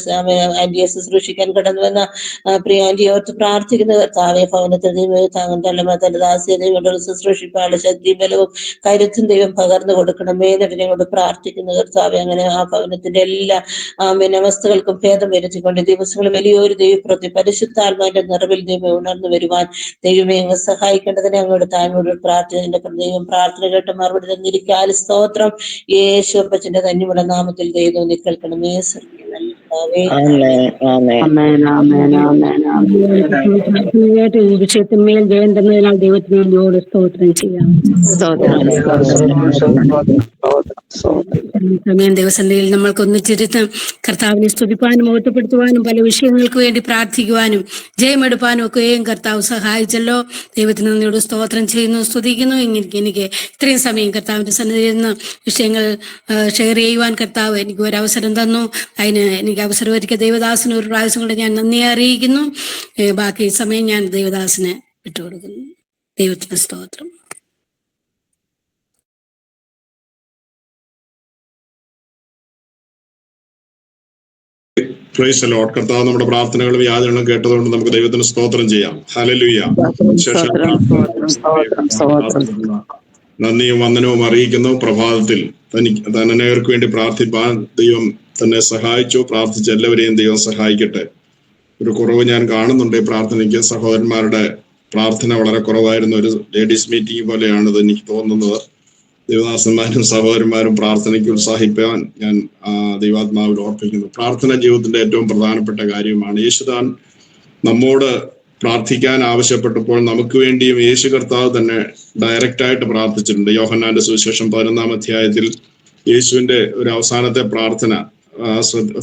ആന്റിയെ ശുശ്രൂഷിക്കാൻ കടന്നു വന്ന പ്രിയ ആന്റിയെ ഓർത്ത് പ്രാർത്ഥിക്കുന്ന കർത്താവെ. ഭവനത്തിൽ താങ്ങും തന്റെ ദാസ്യതയോട് ശുശ്രൂഷിപ്പാനുള്ള ശക്തി ബലവും കരുത്തും ദൈവം പകർന്നു കൊടുക്കണമേ എന്നതിനോട് പ്രാർത്ഥിക്കുന്ന കർത്താവെ. അങ്ങനെ ആ ഭവനത്തിന്റെ എല്ലാ അവസ്ഥകൾക്കും ഭേദം വരുത്തിക്കൊണ്ട് ദിവസങ്ങൾ വലിയൊരു ദൈവപ്രതി പരിശുദ്ധാത്മാവിന്റെ നിറവിൽ ദൈവം ഉണർന്നു വരുവാൻ ദൈവമേ അങ്ങ് സഹായിക്കേണ്ടതിനെ അങ്ങോട്ട് താഴ്മയോട് പ്രാർത്ഥന ദൈവം പ്രാർത്ഥന കേട്ട് മറുപടി തന്നിരിക്കാൻ സ്തോത്രം. യേശു അപ്പച്ചന്റെ കന്നിമുള്ള നാമത്തിൽ ദൈവം കേൾക്കണമേ. വിഷയത്തിന്മേൽ ജയം തന്നതിനാൽ ദൈവത്തിനോട് സ്തോത്രം ചെയ്യാം. സമയം ദിവസത്തിൽ നമ്മൾക്ക് ഒന്നിച്ചിരുന്ന് കർത്താവിനെ സ്തുതിപ്പാനും മഹത്വപ്പെടുത്തുവാനും പല വിഷയങ്ങൾക്ക് വേണ്ടി പ്രാർത്ഥിക്കുവാനും ജയമെടുപ്പാനും ഒക്കെയും കർത്താവ് സഹായിച്ചല്ലോ. ദൈവത്തിന് നന്ദിയോട് സ്തോത്രം ചെയ്യുന്നു, സ്തുതിക്കുന്നു. എനിക്ക് ഇത്രയും സമയം കർത്താവിന്റെ സന്നിധിയിൽ നിന്ന് വിഷയങ്ങൾ ഷെയർ ചെയ്യുവാൻ കർത്താവ് എനിക്ക് ഒരു അവസരം തന്നു. അതിന് എനിക്ക് അവസരം ഒരുക്കിയ ദൈവദാസന് ഒരു പ്രാവശ്യം കൊണ്ട് ഞാൻ നന്ദി അറിയിക്കുന്നു. ബാക്കി സമയം ഞാൻ ദൈവദാസന് വിട്ടുകൊടുക്കുന്നു. ദൈവത്തിന് സ്തോത്രം. Price the Lord. കർത്താവ് നമ്മുടെ പ്രാർത്ഥനകളും യാചനകളും കേട്ടതുകൊണ്ട് നമുക്ക് ദൈവത്തിന് സ്തോത്രം ചെയ്യാം. ഹല്ലേലൂയ. നന്ദിയും വന്ദനവും അറിയിക്കുന്നു. പ്രഭാതത്തിൽ തന്നേർക്ക് വേണ്ടി പ്രാർത്ഥിപ്പാൻ ദൈവം തന്നെ സഹായിച്ചു. പ്രാർത്ഥിച്ച എല്ലാവരെയും ദൈവം സഹായിക്കട്ടെ. ഒരു കുറവ് ഞാൻ കാണുന്നുണ്ട് ഈ പ്രാർത്ഥനയ്ക്ക്. സഹോദരന്മാരുടെ പ്രാർത്ഥന വളരെ കുറവായിരുന്നു. ഒരു ലേഡീസ് മീറ്റിംഗ് പോലെയാണിത് എനിക്ക് തോന്നുന്നത്. ദൈവദാസന്മാരും സഹോദരന്മാരും പ്രാർത്ഥനയ്ക്ക് ഉത്സാഹിപ്പാൻ ഞാൻ ദൈവാത്മാവിൽ ഓർപ്പിക്കുന്നു. പ്രാർത്ഥന ജീവിതത്തിന്റെ ഏറ്റവും പ്രധാനപ്പെട്ട കാര്യമാണ്. യേശുദാൻ നമ്മോട് പ്രാർത്ഥിക്കാൻ ആവശ്യപ്പെട്ടപ്പോൾ നമുക്ക് വേണ്ടിയും യേശു കർത്താവ് തന്നെ ഡയറക്റ്റായിട്ട് പ്രാർത്ഥിച്ചിട്ടുണ്ട്. യോഹന്നാന്റെ സുവിശേഷം 11-ാം അധ്യായത്തിൽ യേശുവിന്റെ ഒരു അവസാനത്തെ പ്രാർത്ഥന,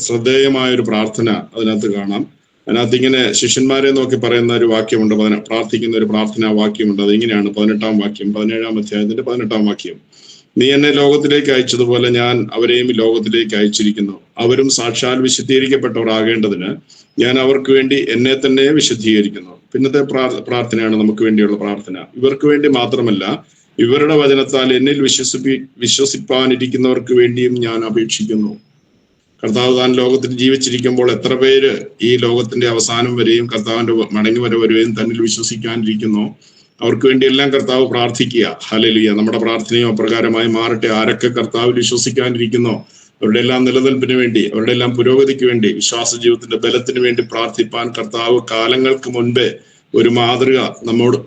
ശ്രദ്ധേയമായ ഒരു പ്രാർത്ഥന അതിനകത്ത് കാണാം. അതിനകത്ത് ഇങ്ങനെ ശിഷ്യന്മാരെ നോക്കി പറയുന്ന ഒരു വാക്യമുണ്ട്, പ്രാർത്ഥിക്കുന്ന ഒരു പ്രാർത്ഥനാ വാക്യമുണ്ട്. അതിങ്ങനെയാണ് 18-ാം വാക്യം, 17-ാം അധ്യായത്തിന്റെ 18-ാം വാക്യം. നീ എന്നെ ലോകത്തിലേക്ക് അയച്ചതുപോലെ ഞാൻ അവരെയും ലോകത്തിലേക്ക് അയച്ചിരിക്കുന്നു. അവരും സാക്ഷാൽ വിശുദ്ധീകരിക്കപ്പെട്ടവരാകേണ്ടതിന് ഞാൻ അവർക്ക് വേണ്ടി എന്നെ തന്നെ വിശുദ്ധീകരിക്കുന്നു. പിന്നത്തെ പ്രാർത്ഥനയാണ് നമുക്ക് വേണ്ടിയുള്ള പ്രാർത്ഥന. ഇവർക്ക് വേണ്ടി മാത്രമല്ല, ഇവരുടെ വചനത്താൽ എന്നിൽ വിശ്വസിപ്പാനിരിക്കുന്നവർക്ക് വേണ്ടിയും ഞാൻ അപേക്ഷിക്കുന്നു. കർത്താവ് താൻ ലോകത്തിൽ ജീവിച്ചിരിക്കുമ്പോൾ എത്ര പേര് ഈ ലോകത്തിന്റെ അവസാനം വരെയും കർത്താവിന്റെ മടങ്ങി വരവരെയും തന്നിൽ വിശ്വസിക്കാനിരിക്കുന്നു, അവർക്ക് വേണ്ടിയെല്ലാം കർത്താവ് പ്രാർത്ഥിക്കുക. ഹല്ലേലൂയ. നമ്മുടെ പ്രാർത്ഥനയും അപ്രകാരമായി മാറട്ടെ. ആരൊക്കെ കർത്താവിൽ വിശ്വസിക്കാനിരിക്കുന്നോ അവരുടെ എല്ലാം നിലനിൽപ്പിന് വേണ്ടി, അവരുടെ എല്ലാം പുരോഗതിക്ക് വേണ്ടി, വിശ്വാസ ജീവിതത്തിന്റെ ബലത്തിന് വേണ്ടി പ്രാർത്ഥിപ്പാൻ കർത്താവ് കാലങ്ങൾക്ക് മുൻപേ ഒരു മാതൃക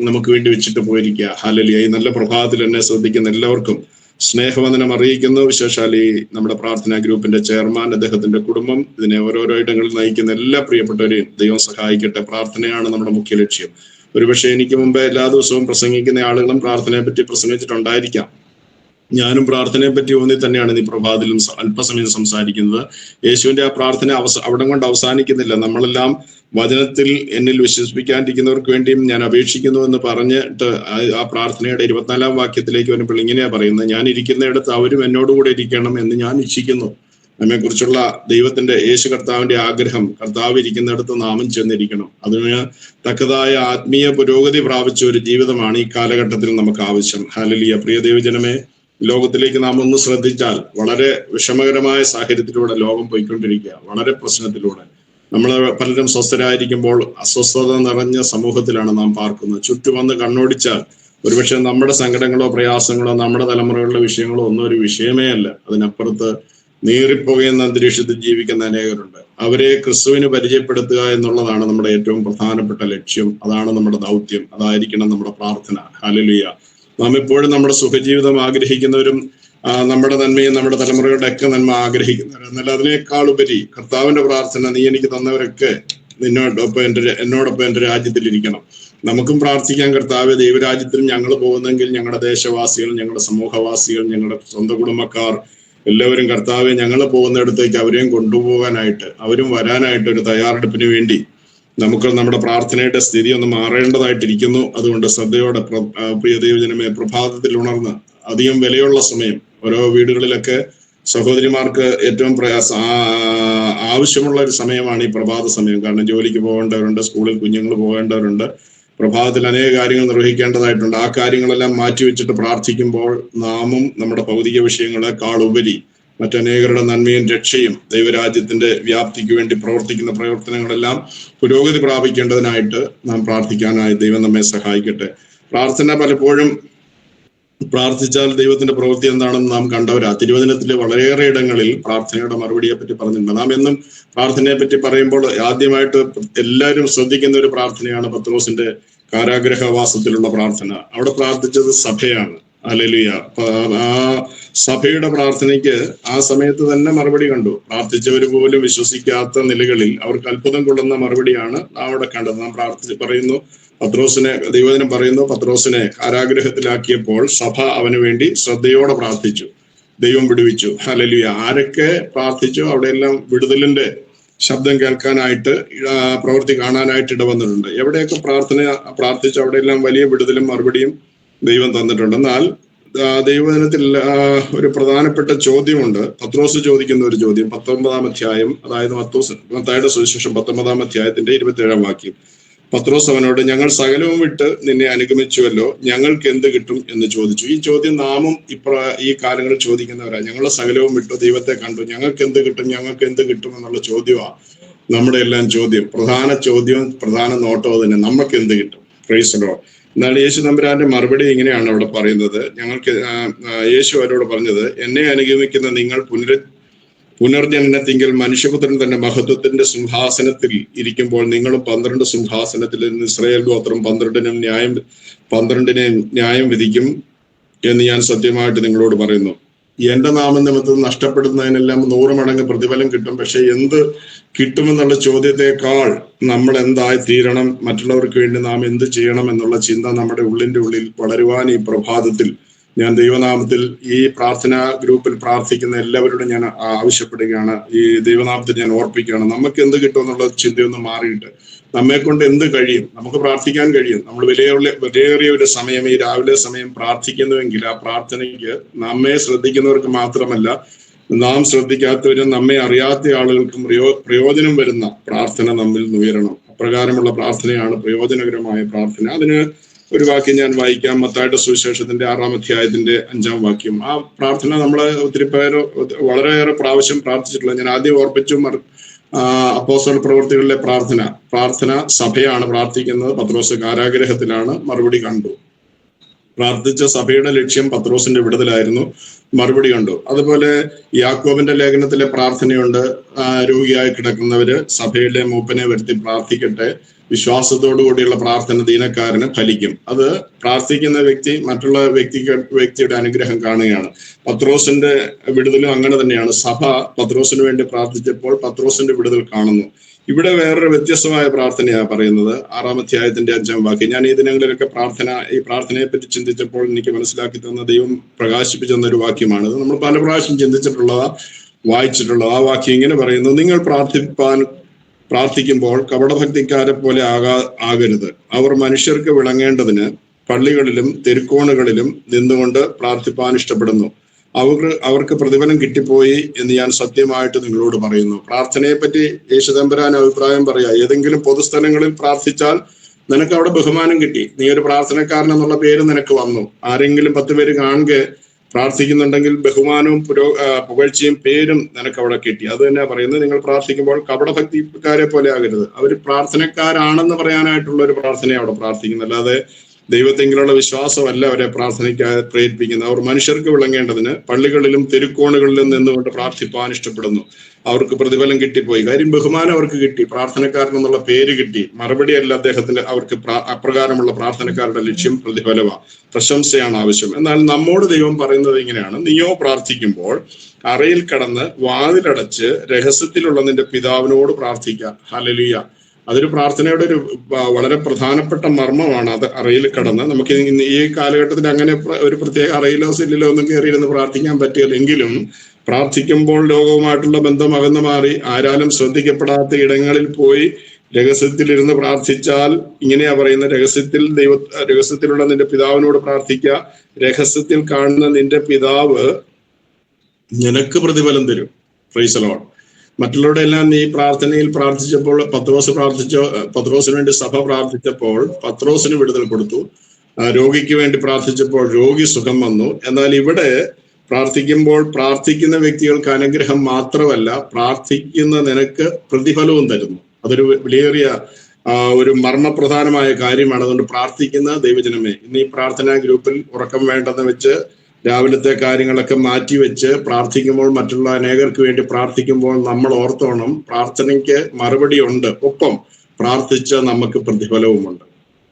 നമുക്ക് വേണ്ടി വെച്ചിട്ട് പോയിരിക്കുക. ഹല്ലേലൂയ. ഈ നല്ല പ്രഭാതത്തിൽ എന്നെ ശ്രദ്ധിക്കുന്ന എല്ലാവർക്കും സ്നേഹവന്ദനം അറിയിക്കുന്നു. വിശേഷാൽ ഈ നമ്മുടെ പ്രാർത്ഥനാ ഗ്രൂപ്പിന്റെ ചെയർമാൻ, അദ്ദേഹത്തിന്റെ കുടുംബം, ഇതിനെ ഓരോരോ ഇടങ്ങളിൽ നയിക്കുന്ന എല്ലാ പ്രിയപ്പെട്ടവരെയും ദൈവം സഹായിക്കട്ടെ. പ്രാർത്ഥനയാണ് നമ്മുടെ മുഖ്യ ലക്ഷ്യം. ഒരുപക്ഷെ എനിക്ക് മുമ്പേ എല്ലാ ദിവസവും പ്രസംഗിക്കുന്ന ആളുകളും പ്രാർത്ഥനയെ പറ്റി പ്രസംഗിച്ചിട്ടുണ്ടായിരിക്കാം. ഞാനും പ്രാർത്ഥനയെ പറ്റി ഊന്നി തന്നെയാണ് ഈ പ്രഭാതത്തിലും അല്പസമയം സംസാരിക്കുന്നത്. യേശുവിന്റെ ആ പ്രാർത്ഥന അവിടം കൊണ്ട് അവസാനിക്കുന്നില്ല. നമ്മളെല്ലാം വചനത്തിൽ എന്നിൽ വിശ്വസിപ്പിക്കാണ്ടിരിക്കുന്നവർക്ക് വേണ്ടിയും ഞാൻ അപേക്ഷിക്കുന്നു എന്ന് പറഞ്ഞിട്ട് ആ പ്രാർത്ഥനയുടെ 24-ാം വാക്യത്തിലേക്ക് വരുമ്പോൾ ഇങ്ങനെയാ പറയുന്നത്: ഞാൻ ഇരിക്കുന്നിടത്ത് അവരും എന്നോടുകൂടെ ഇരിക്കണം എന്ന് ഞാൻ ഇച്ഛിക്കുന്നു. നമ്മെക്കുറിച്ചുള്ള ദൈവത്തിന്റെ യേശു കർത്താവിന്റെ ആഗ്രഹം, കർത്താവ് ഇരിക്കുന്നിടത്ത് നാമും ചെന്നിരിക്കണം. അതിന് തക്കതായ ആത്മീയ പുരോഗതി പ്രാപിച്ച ഒരു ജീവിതമാണ് ഈ കാലഘട്ടത്തിൽ നമുക്ക് ആവശ്യം. ഹല്ലേലൂയ. പ്രിയ ദൈവജനമേ, ലോകത്തിലേക്ക് നാം ഒന്ന് ശ്രദ്ധിച്ചാൽ വളരെ വിഷമകരമായ സാഹചര്യത്തിലൂടെ ലോകം പോയിക്കൊണ്ടിരിക്കുക. വളരെ പ്രശ്നത്തിലൂടെ നമ്മൾ പലരും സ്വസ്ഥരായിരിക്കുമ്പോൾ അസ്വസ്ഥത നിറഞ്ഞ സമൂഹത്തിലാണ് നാം പാർക്കുന്നത്. ചുറ്റും വന്ന് കണ്ണോടിച്ചാൽ ഒരുപക്ഷെ നമ്മുടെ സങ്കടങ്ങളോ പ്രയാസങ്ങളോ നമ്മുടെ തലമുറകളുടെ വിഷയങ്ങളോ ഒന്നും ഒരു വിഷയമേ അല്ല. അതിനപ്പുറത്ത് നീറിപ്പോകുന്ന അന്തരീക്ഷത്തിൽ ജീവിക്കുന്ന അനേകരുണ്ട്. അവരെ ക്രിസ്തുവിന് പരിചയപ്പെടുത്തുക എന്നുള്ളതാണ് നമ്മുടെ ഏറ്റവും പ്രധാനപ്പെട്ട ലക്ഷ്യം. അതാണ് നമ്മുടെ ദൗത്യം. അതായിരിക്കണം നമ്മുടെ പ്രാർത്ഥന. ഹല്ലേലൂയ. നാം എപ്പോഴും നമ്മുടെ സുഖജീവിതം ആഗ്രഹിക്കുന്നവരും നമ്മുടെ നന്മയും നമ്മുടെ തലമുറകളുടെ ഒക്കെ നന്മ ആഗ്രഹിക്കുന്നവരും, എന്നാൽ അതിനേക്കാൾ ഉപരി കർത്താവിന്റെ പ്രാർത്ഥന, നീ എനിക്ക് തന്നവരൊക്കെ എന്നോടൊപ്പം എൻ്റെ രാജ്യത്തിലിരിക്കണം. നമുക്കും പ്രാർത്ഥിക്കാൻ, കർത്താവ് ദൈവരാജ്യത്തിലും ഞങ്ങൾ പോകുന്നെങ്കിൽ ഞങ്ങളുടെ ദേശവാസികൾ, ഞങ്ങളുടെ സമൂഹവാസികൾ, ഞങ്ങളുടെ സ്വന്തം കുടുംബക്കാർ എല്ലാവരും കർത്താവെ ഞങ്ങൾ പോകുന്നിടത്തേക്ക് അവരെയും കൊണ്ടുപോകാനായിട്ട്, അവരും വരാനായിട്ട് ഒരു തയ്യാറെടുപ്പിന് വേണ്ടി നമുക്ക് നമ്മുടെ പ്രാർത്ഥനയുടെ സ്ഥിതി ഒന്ന് മാറേണ്ടതായിട്ടിരിക്കുന്നു. അതുകൊണ്ട് ശ്രദ്ധയോടെ പ്രിയ ദൈവജനമേ, പ്രഭാതത്തിൽ ഉണർന്ന് അധികം വിലയുള്ള സമയം ഓരോ വീടുകളിലൊക്കെ സഹോദരിമാർക്ക് ഏറ്റവും ആവശ്യമുള്ള ഒരു സമയമാണ് ഈ പ്രഭാത സമയം. കാരണം ജോലിക്ക് പോകേണ്ടവരുണ്ട്, സ്കൂളിൽ കുഞ്ഞുങ്ങൾ പോകേണ്ടവരുണ്ട്, പ്രഭാതത്തിൽ അനേക കാര്യങ്ങൾ നിർവഹിക്കേണ്ടതായിട്ടുണ്ട്. ആ കാര്യങ്ങളെല്ലാം മാറ്റിവെച്ചിട്ട് പ്രാർത്ഥിക്കുമ്പോൾ നാമും നമ്മുടെ ഭൗതിക വിഷയങ്ങളെക്കാൾ ഉപരി മറ്റനേകരുടെ നന്മയും രക്ഷയും ദൈവരാജ്യത്തിന്റെ വ്യാപ്തിക്ക് വേണ്ടി പ്രവർത്തിക്കുന്ന പ്രവർത്തനങ്ങളെല്ലാം പുരോഗതി പ്രാപിക്കേണ്ടതിനായിട്ട് നാം പ്രാർത്ഥിക്കാനായി ദൈവം നമ്മെ സഹായിക്കട്ടെ. പ്രാർത്ഥന പലപ്പോഴും പ്രാർത്ഥിച്ചാൽ ദൈവത്തിന്റെ പ്രവൃത്തി എന്താണെന്ന് നാം കണ്ടവരാ. തിരുവചനത്തിലെ വളരെയേറെ ഇടങ്ങളിൽ പ്രാർത്ഥനയുടെ മറുപടിയെ പറ്റി പറഞ്ഞിട്ടുണ്ട്. നാം എന്നും പ്രാർത്ഥനയെ പറ്റി പറയുമ്പോൾ ആദ്യമായിട്ട് എല്ലാവരും ശ്രദ്ധിക്കുന്ന ഒരു പ്രാർത്ഥനയാണ് പത്രോസിന്റെ കാരാഗ്രഹവാസത്തിലുള്ള പ്രാർത്ഥന. അവിടെ പ്രാർത്ഥിച്ചത് സഭയാണ്. ഹല്ലേലൂയ. ആ സഭയുടെ പ്രാർത്ഥനയ്ക്ക് ആ സമയത്ത് തന്നെ മറുപടി കണ്ടു. പ്രാർത്ഥിച്ചവർ പോലും വിശ്വസിക്കാത്ത നിലകളിൽ അവർക്ക് അത്ഭുതം കൊള്ളുന്ന മറുപടിയാണ് നാം അവിടെ കണ്ടത്. നാം പറയുന്നു, ദൈവവചനം പറയുന്നു, പത്രോസിനെ കാരാഗ്രഹത്തിലാക്കിയപ്പോൾ സഭ അവന് വേണ്ടി ശ്രദ്ധയോടെ പ്രാർത്ഥിച്ചു, ദൈവം വിടുവിച്ചു. ഹല്ലേലൂയ. ആരൊക്കെ പ്രാർത്ഥിച്ചു അവിടെയെല്ലാം വിടുതലിന്റെ ശബ്ദം കേൾക്കാനായിട്ട്, പ്രവൃത്തി കാണാനായിട്ട് ഇടവന്നിട്ടുണ്ട്. എവിടെയൊക്കെ പ്രാർത്ഥിച്ചു അവിടെയെല്ലാം വലിയ വിടുതലും മറുപടിയും ദൈവം തന്നിട്ടുണ്ട്. എന്നാൽ ദൈവവചനത്തിൽ ഒരു പ്രധാനപ്പെട്ട ചോദ്യമുണ്ട്. പത്രോസ് ചോദിക്കുന്ന ഒരു ചോദ്യം 19-ാം അധ്യായം, അതായത് മത്തായിയുടെ സുവിശേഷം 19-ാം അധ്യായത്തിന്റെ 27-ാം വാക്യം. പത്രോസ് അവനോട്, ഞങ്ങൾ സകലവും വിട്ട് നിന്നെ അനുഗമിച്ചുവല്ലോ, ഞങ്ങൾക്ക് എന്ത് കിട്ടും എന്ന് ചോദിച്ചു. ഈ ചോദ്യം നാമും ഈ കാലങ്ങളിൽ ചോദിക്കുന്നവരാണ്. ഞങ്ങൾ സകലവും വിട്ടു, ദൈവത്തെ കണ്ടു, ഞങ്ങൾക്ക് എന്ത് കിട്ടും, ഞങ്ങൾക്ക് എന്ത് കിട്ടും എന്നുള്ള ചോദ്യമാണ് നമ്മുടെ എല്ലാം ചോദ്യം. പ്രധാന ചോദ്യവും പ്രധാന നോട്ടവും തന്നെ, നമുക്ക് എന്ത് കിട്ടും. Price the Lord. എന്നാൽ യേശു തമ്പുരാന്റെ മറുപടി ഇങ്ങനെയാണ് അവിടെ പറയുന്നത്. യേശു അവരോട് പറഞ്ഞത്, എന്നെ അനുഗമിക്കുന്ന നിങ്ങൾ പുനർജനനത്തിങ്കിൽ മനുഷ്യപുത്രൻ തന്റെ മഹത്വത്തിന്റെ സിംഹാസനത്തിൽ ഇരിക്കുമ്പോൾ നിങ്ങളും 12 സിംഹാസനത്തിൽ നിന്ന് ഇസ്രായേൽ ഗോത്രം 12 ന്യായം വിധിക്കും എന്ന് ഞാൻ സത്യമായിട്ട് നിങ്ങളോട് പറയുന്നു. എന്റെ നാമനിമിത്തം നഷ്ടപ്പെടുന്നതിനെല്ലാം 100 മടങ്ങ് പ്രതിഫലം കിട്ടും. പക്ഷെ എന്ത് കിട്ടുമെന്നുള്ള ചോദ്യത്തെക്കാൾ നമ്മൾ എന്തായി തീരണം, മറ്റുള്ളവർക്ക് വേണ്ടി നാം എന്ത് ചെയ്യണം എന്നുള്ള ചിന്ത നമ്മുടെ ഉള്ളിന്റെ ഉള്ളിൽ വളരുവാൻ ഈ പ്രഭാതത്തിൽ ഞാൻ ദൈവനാമത്തിൽ ഈ പ്രാർത്ഥനാ ഗ്രൂപ്പിൽ പ്രാർത്ഥിക്കുന്ന എല്ലാവരോടും ഞാൻ ആവശ്യപ്പെടുകയാണ്, ഈ ദൈവനാമത്തിൽ ഞാൻ ഓർപ്പിക്കുകയാണ്, നമുക്ക് എന്ത് കിട്ടുമെന്നുള്ള ചിന്തയൊന്ന് മാറിയിട്ട് നമ്മെ കൊണ്ട് എന്ത് കഴിയും, നമുക്ക് പ്രാർത്ഥിക്കാൻ കഴിയും. നമ്മൾ വിലയേറിയ ഒരു സമയം, ഈ രാവിലെ സമയം പ്രാർത്ഥിക്കുന്നുവെങ്കിൽ ആ പ്രാർത്ഥനയ്ക്ക് നമ്മെ ശ്രദ്ധിക്കുന്നവർക്ക് മാത്രമല്ല, നാം ശ്രദ്ധിക്കാത്തവരും നമ്മെ അറിയാത്ത ആളുകൾക്കും പ്രയോജനം വരുന്ന പ്രാർത്ഥന നമ്മിൽ ഉയരണം. അപ്രകാരമുള്ള പ്രാർത്ഥനയാണ് പ്രയോജനകരമായ പ്രാർത്ഥന. അതിന് ഒരു വാക്യം ഞാൻ വായിക്കാം. മത്തായിയുടെ സുവിശേഷത്തിന്റെ 6-ാം അധ്യായത്തിന്റെ 5-ാം വാക്യം. ആ പ്രാർത്ഥന നമ്മള് ഒത്തിരി പേര് വളരെയേറെ പ്രാവശ്യം പ്രാർത്ഥിച്ചിട്ടുള്ള, ഞാൻ ആദ്യം ഓർപ്പിച്ചു അപ്പോസ്തല പ്രവൃത്തികളിലെ പ്രാർത്ഥന സഭയാണ് പ്രാർത്ഥിക്കുന്നത്. പത്രോസ് കാരാഗ്രഹത്തിലാണ്, മറുപടി കണ്ടു. പ്രാർത്ഥിച്ച സഭയുടെ ലക്ഷ്യം പത്രോസിന്റെ വിടുതലായിരുന്നു, മറുപടി കണ്ടു. അതുപോലെ യാക്കോബിന്റെ ലേഖനത്തിലെ പ്രാർത്ഥനയുണ്ട്, രോഗിയായി കിടക്കുന്നവര് സഭയിലെ മൂപ്പനെ വരുത്തി പ്രാർത്ഥിക്കട്ടെ, വിശ്വാസത്തോടു കൂടിയുള്ള പ്രാർത്ഥന ദീനക്കാരന് ഫലിക്കും. അത് പ്രാർത്ഥിക്കുന്ന വ്യക്തി മറ്റുള്ള വ്യക്തിയുടെ അനുഗ്രഹം കാണുകയാണ്. പത്രോസിന്റെ വിടുതലും അങ്ങനെ തന്നെയാണ്. സഭ പത്രോസിന് വേണ്ടി പ്രാർത്ഥിച്ചപ്പോൾ പത്രോസിന്റെ വിടുതൽ കാണുന്നു. ഇവിടെ വേറൊരു വ്യത്യസ്തമായ പ്രാർത്ഥനയാണ് പറയുന്നത്, 6-ാം അധ്യായത്തിന്റെ 5-ാം വാക്യം. ഞാൻ ഈ ദിനങ്ങളിലൊക്കെ ഈ പ്രാർത്ഥനയെ പറ്റി ചിന്തിച്ചപ്പോൾ എനിക്ക് മനസ്സിലാക്കി തന്ന, ദൈവം പ്രകാശിപ്പിച്ചു തന്ന ഒരു വാക്യമാണിത്. നമ്മൾ പല പ്രാവശ്യം ചിന്തിച്ചിട്ടുള്ളതാ, വായിച്ചിട്ടുള്ളത്. ആ വാക്യം ഇങ്ങനെ പറയുന്നു: നിങ്ങൾ പ്രാർത്ഥിക്കുമ്പോൾ കപടഭക്തിക്കാരെ പോലെ ആകരുത്. അവർ മനുഷ്യർക്ക് വിളങ്ങേണ്ടതിന് പള്ളികളിലും തെരുക്കോണുകളിലും നിന്നുകൊണ്ട് പ്രാർത്ഥിപ്പാൻ ഇഷ്ടപ്പെടുന്നു. അവർക്ക് പ്രതിഫലം കിട്ടിപ്പോയി എന്ന് ഞാൻ സത്യമായിട്ട് നിങ്ങളോട് പറയുന്നു. പ്രാർത്ഥനയെ പറ്റി യേശുദമ്പുരാൻ അഭിപ്രായം പറയാ, ഏതെങ്കിലും പൊതുസ്ഥലങ്ങളിൽ പ്രാർത്ഥിച്ചാൽ നിനക്ക് അവിടെ ബഹുമാനം കിട്ടി, നീ ഒരു പ്രാർത്ഥനക്കാരൻ എന്നുള്ള പേര് നിനക്ക് വന്നു. ആരെങ്കിലും 10 പേര് കാണുക പ്രാർത്ഥിക്കുന്നുണ്ടെങ്കിൽ ബഹുമാനവും പുകഴ്ചയും പേരും നിനക്ക് അവിടെ കിട്ടി. അത് തന്നെ പറയുന്നത്, നിങ്ങൾ പ്രാർത്ഥിക്കുമ്പോൾ കപടഭക്തിക്കാരെ പോലെ ആകരുത്. അവർ പ്രാർത്ഥനക്കാരാണെന്ന് പറയാനായിട്ടുള്ള ഒരു പ്രാർത്ഥനയാണ് അവിടെ പ്രാർത്ഥിക്കുന്നത്, അല്ലാതെ ദൈവത്തെങ്കിലുള്ള വിശ്വാസമല്ല അവരെ പ്രാർത്ഥനയ്ക്കായി പ്രേരിപ്പിക്കുന്നത്. അവർ മനുഷ്യർക്ക് വിളങ്ങേണ്ടതിന് പള്ളികളിലും തെരുക്കോണുകളിലും നിന്നുകൊണ്ട് പ്രാർത്ഥിപ്പാൻ ഇഷ്ടപ്പെടുന്നു. അവർക്ക് പ്രതിഫലം കിട്ടിപ്പോയി. കാര്യം ബഹുമാനം അവർക്ക് കിട്ടി, പ്രാർത്ഥനക്കാരൻ എന്നുള്ള പേര് കിട്ടി. മറുപടിയല്ല അദ്ദേഹത്തിന്. അവർക്ക് അപ്രകാരമുള്ള പ്രാർത്ഥനക്കാരുടെ ലക്ഷ്യം പ്രതിഫലമാണ്, പ്രശംസയാണ് ആവശ്യം. എന്നാൽ നമ്മോട് ദൈവം പറയുന്നത് ഇങ്ങനെയാണ്: നീയോ പ്രാർത്ഥിക്കുമ്പോൾ അറയിൽ കടന്ന് വാതിലടച്ച് രഹസ്യത്തിലുള്ള നിന്റെ പിതാവിനോട് പ്രാർത്ഥിക്കുക. ഹല്ലേലൂയ. അതൊരു പ്രാർത്ഥനയുടെ ഒരു വളരെ പ്രധാനപ്പെട്ട മർമ്മമാണ്. അത് അറയിൽ കടന്ന്, നമുക്ക് ഈ കാലഘട്ടത്തിൽ അങ്ങനെ ഒരു പ്രത്യേക അറയിലോ സെല്ലിലോ ഒന്നും കയറിയിരുന്ന് പ്രാർത്ഥിക്കാൻ പറ്റില്ലെങ്കിലും പ്രാർത്ഥിക്കുമ്പോൾ ലോകവുമായിട്ടുള്ള ബന്ധം അകന്നു മാറി ആരാലും ശ്രദ്ധിക്കപ്പെടാത്ത ഇടങ്ങളിൽ പോയി രഹസ്യത്തിലിരുന്ന് പ്രാർത്ഥിച്ചാൽ ഇങ്ങനെയാ പറയുന്നത്: രഹസ്യത്തിലുള്ള നിന്റെ പിതാവിനോട് പ്രാർത്ഥിക്കുക. രഹസ്യത്തിൽ കാണുന്ന നിന്റെ പിതാവ് നിനക്ക് പ്രതിഫലം തരും. Price the Lord. മറ്റുള്ളവരുടെ എല്ലാം നീ പ്രാർത്ഥനയിൽ പ്രാർത്ഥിച്ചപ്പോൾ, പത്രോസിന് വേണ്ടി സഭ പ്രാർത്ഥിച്ചപ്പോൾ പത്രോസിന് വിടുതൽ കൊടുത്തു. രോഗിക്ക് വേണ്ടി പ്രാർത്ഥിച്ചപ്പോൾ രോഗി സുഖം വന്നു. എന്നാൽ ഇവിടെ പ്രാർത്ഥിക്കുമ്പോൾ പ്രാർത്ഥിക്കുന്ന വ്യക്തികൾക്ക് അനുഗ്രഹം മാത്രമല്ല, പ്രാർത്ഥിക്കുന്ന നിനക്ക് പ്രതിഫലവും തരുന്നു. അതൊരു വിലയേറിയ ഒരു മർമ്മപ്രധാനമായ കാര്യമാണ്. അതുകൊണ്ട് പ്രാർത്ഥിക്കുന്ന ദൈവജനമേ, ഇന്ന് ഈ പ്രാർത്ഥനാ ഗ്രൂപ്പിൽ ഉറക്കം വേണ്ടെന്ന് വെച്ച് രാവിലത്തെ കാര്യങ്ങളൊക്കെ മാറ്റിവെച്ച് പ്രാർത്ഥിക്കുമ്പോൾ, മറ്റുള്ള അനേകർക്ക് വേണ്ടി പ്രാർത്ഥിക്കുമ്പോൾ നമ്മൾ ഓർത്തോണം, പ്രാർത്ഥനയ്ക്ക് മറുപടി ഉണ്ട്, ഒപ്പം പ്രാർത്ഥിച്ച നമുക്ക് പ്രതിഫലവുമുണ്ട്.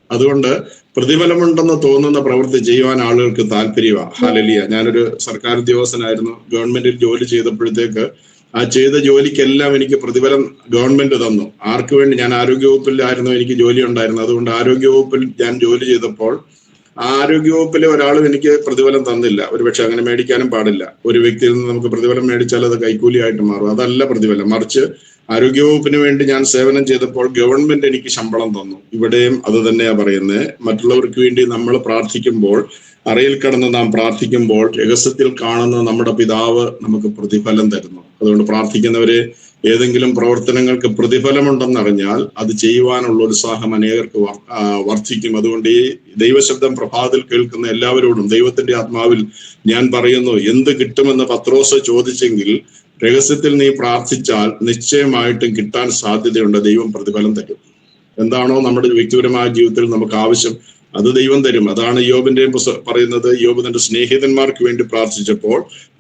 അതുകൊണ്ട് പ്രതിഫലമുണ്ടെന്ന് തോന്നുന്ന പ്രവൃത്തി ചെയ്യുവാൻ ആളുകൾക്ക് താല്പര്യമാണ്. ഹല്ലേലൂയ. ഞാനൊരു സർക്കാർ ഉദ്യോഗസ്ഥനായിരുന്നു. ഗവൺമെന്റിൽ ജോലി ചെയ്തപ്പോഴത്തേക്ക് ആ ചെയ്ത ജോലിക്കെല്ലാം എനിക്ക് പ്രതിഫലം ഗവൺമെന്റ് തന്നു. ആർക്ക് വേണ്ടി? ഞാൻ ആരോഗ്യവകുപ്പിലായിരുന്നു, എനിക്ക് ജോലി ഉണ്ടായിരുന്നു. അതുകൊണ്ട് ആരോഗ്യവകുപ്പിൽ ഞാൻ ജോലി ചെയ്തപ്പോൾ ആരോഗ്യവകുപ്പിലെ ഒരാളും എനിക്ക് പ്രതിഫലം തന്നില്ല. ഒരുപക്ഷെ അങ്ങനെ മേടിക്കാനും പാടില്ല. ഒരു വ്യക്തിയിൽ നിന്ന് നമുക്ക് പ്രതിഫലം മേടിച്ചാൽ അത് കൈക്കൂലിയായിട്ട് മാറും. അതല്ല പ്രതിഫലം. മറിച്ച് ആരോഗ്യവകുപ്പിന് വേണ്ടി ഞാൻ സേവനം ചെയ്തപ്പോൾ ഗവൺമെന്റ് എനിക്ക് ശമ്പളം തന്നു. ഇവിടെയും അത് തന്നെയാ പറയുന്നത്. മറ്റുള്ളവർക്ക് വേണ്ടി നമ്മൾ പ്രാർത്ഥിക്കുമ്പോൾ, അറയിൽ കടന്ന് നാം പ്രാർത്ഥിക്കുമ്പോൾ രഹസ്യത്തിൽ കാണുന്ന നമ്മുടെ പിതാവ് നമുക്ക് പ്രതിഫലം തരുന്നു. അതുകൊണ്ട് പ്രാർത്ഥിക്കുന്നവരെ, ഏതെങ്കിലും പ്രവർത്തനങ്ങൾക്ക് പ്രതിഫലമുണ്ടെന്നറിഞ്ഞാൽ അത് ചെയ്യുവാനുള്ള ഉത്സാഹം അനേകർക്ക് വർദ്ധിക്കും. അതുകൊണ്ട് ഈ ദൈവശബ്ദം പ്രഭാതത്തിൽ കേൾക്കുന്ന എല്ലാവരോടും ദൈവത്തിന്റെ ആത്മാവിൽ ഞാൻ പറയുന്നു, എന്ത് കിട്ടുമെന്ന് പത്രോസ് ചോദിച്ചെങ്കിൽ രഹസ്യത്തിൽ നീ പ്രാർത്ഥിച്ചാൽ നിശ്ചയമായിട്ടും കിട്ടാൻ സാധ്യതയുണ്ട്. ദൈവം പ്രതിഫലം തരും. എന്താണോ നമ്മുടെ വ്യക്തിപരമായ ജീവിതത്തിൽ നമുക്ക് ആവശ്യം, അത് ദൈവം തരും. അതാണ് യോബിന്റെയും പറയുന്നത്. യോബ് തന്റെ സ്നേഹിതന്മാർക്ക് വേണ്ടി പ്രാർത്ഥിച്ചപ്പോൾ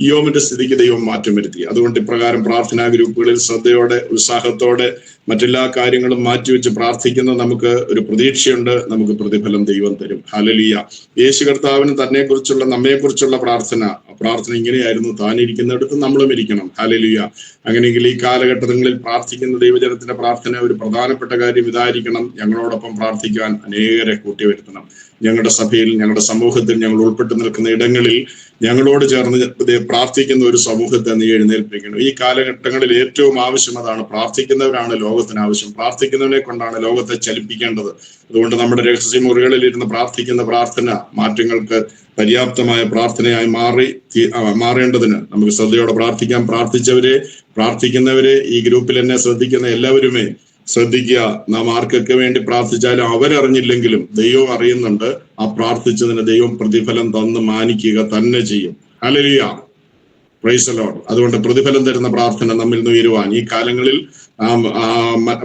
യോബിന്റെ സ്ഥിതിക്ക് ദൈവം മാറ്റം വരുത്തി. അതുകൊണ്ട് ഇപ്രകാരം പ്രാർത്ഥനാ ഗ്രൂപ്പുകളിൽ ശ്രദ്ധയോടെ, ഉത്സാഹത്തോടെ മറ്റെല്ലാ കാര്യങ്ങളും മാറ്റിവെച്ച് പ്രാർത്ഥിക്കുന്ന നമുക്ക് ഒരു പ്രതീക്ഷയുണ്ട്, നമുക്ക് പ്രതിഫലം ദൈവം തരും. ഹല്ലേലൂയ. യേശു കർത്താവിന് തന്നെ കുറിച്ചുള്ള, നമ്മെ കുറിച്ചുള്ള പ്രാർത്ഥന പ്രാർത്ഥന ഇങ്ങനെയായിരുന്നു, താനിരിക്കുന്നിടത്ത് നമ്മളും ഇരിക്കണം. ഹല്ലേലൂയ. അങ്ങനെയെങ്കിൽ ഈ കാലഘട്ടങ്ങളിൽ പ്രാർത്ഥിക്കുന്ന ദൈവജനത്തിന്റെ പ്രാർത്ഥന ഒരു പ്രധാനപ്പെട്ട കാര്യം ഇതായിരിക്കണം: ഞങ്ങളോടൊപ്പം പ്രാർത്ഥിക്കാൻ അനേകരെ കൂട്ടിവരുത്തണം. ഞങ്ങളുടെ സഭയിൽ, ഞങ്ങളുടെ സമൂഹത്തിൽ, ഞങ്ങൾ ഉൾപ്പെട്ടു നിൽക്കുന്ന ഇടങ്ങളിൽ ഞങ്ങളോട് ചേർന്ന് പ്രാർത്ഥിക്കുന്ന ഒരു സമൂഹത്തെ നീ എഴുന്നേൽപ്പിക്കണം. ഈ കാലഘട്ടങ്ങളിൽ ഏറ്റവും ആവശ്യം അതാണ്. പ്രാർത്ഥിക്കുന്നവരാണ് ലോകത്തിന് ആവശ്യം. പ്രാർത്ഥിക്കുന്നവനെ കൊണ്ടാണ് ലോകത്തെ ചലിപ്പിക്കേണ്ടത്. അതുകൊണ്ട് നമ്മുടെ രഹസ്യമുറികളിൽ ഇരുന്ന് പ്രാർത്ഥിക്കുന്ന പ്രാർത്ഥന മാറ്റങ്ങൾക്ക് പര്യാപ്തമായ പ്രാർത്ഥനയായി മാറേണ്ടതിന് നമുക്ക് ശ്രദ്ധയോടെ പ്രാർത്ഥിക്കാം. പ്രാർത്ഥിക്കുന്നവരെ ഈ ഗ്രൂപ്പിൽ എന്നെ ശ്രദ്ധിക്കുന്ന എല്ലാവരുമേ ശ്രദ്ധിക്കുക. നാം ആർക്കൊക്കെ വേണ്ടി പ്രാർത്ഥിച്ചാലും അവരറിഞ്ഞില്ലെങ്കിലും ദൈവം അറിയുന്നുണ്ട്. ആ പ്രാർത്ഥിച്ചതിന് ദൈവം പ്രതിഫലം തന്ന് മാനിക്കുക തന്നെ ചെയ്യും. Hallelujah, price the Lord. അതുകൊണ്ട് പ്രതിഫലം തരുന്ന പ്രാർത്ഥന നമ്മിൽ നിന്ന് ഉയരുവാൻ ഈ കാലങ്ങളിൽ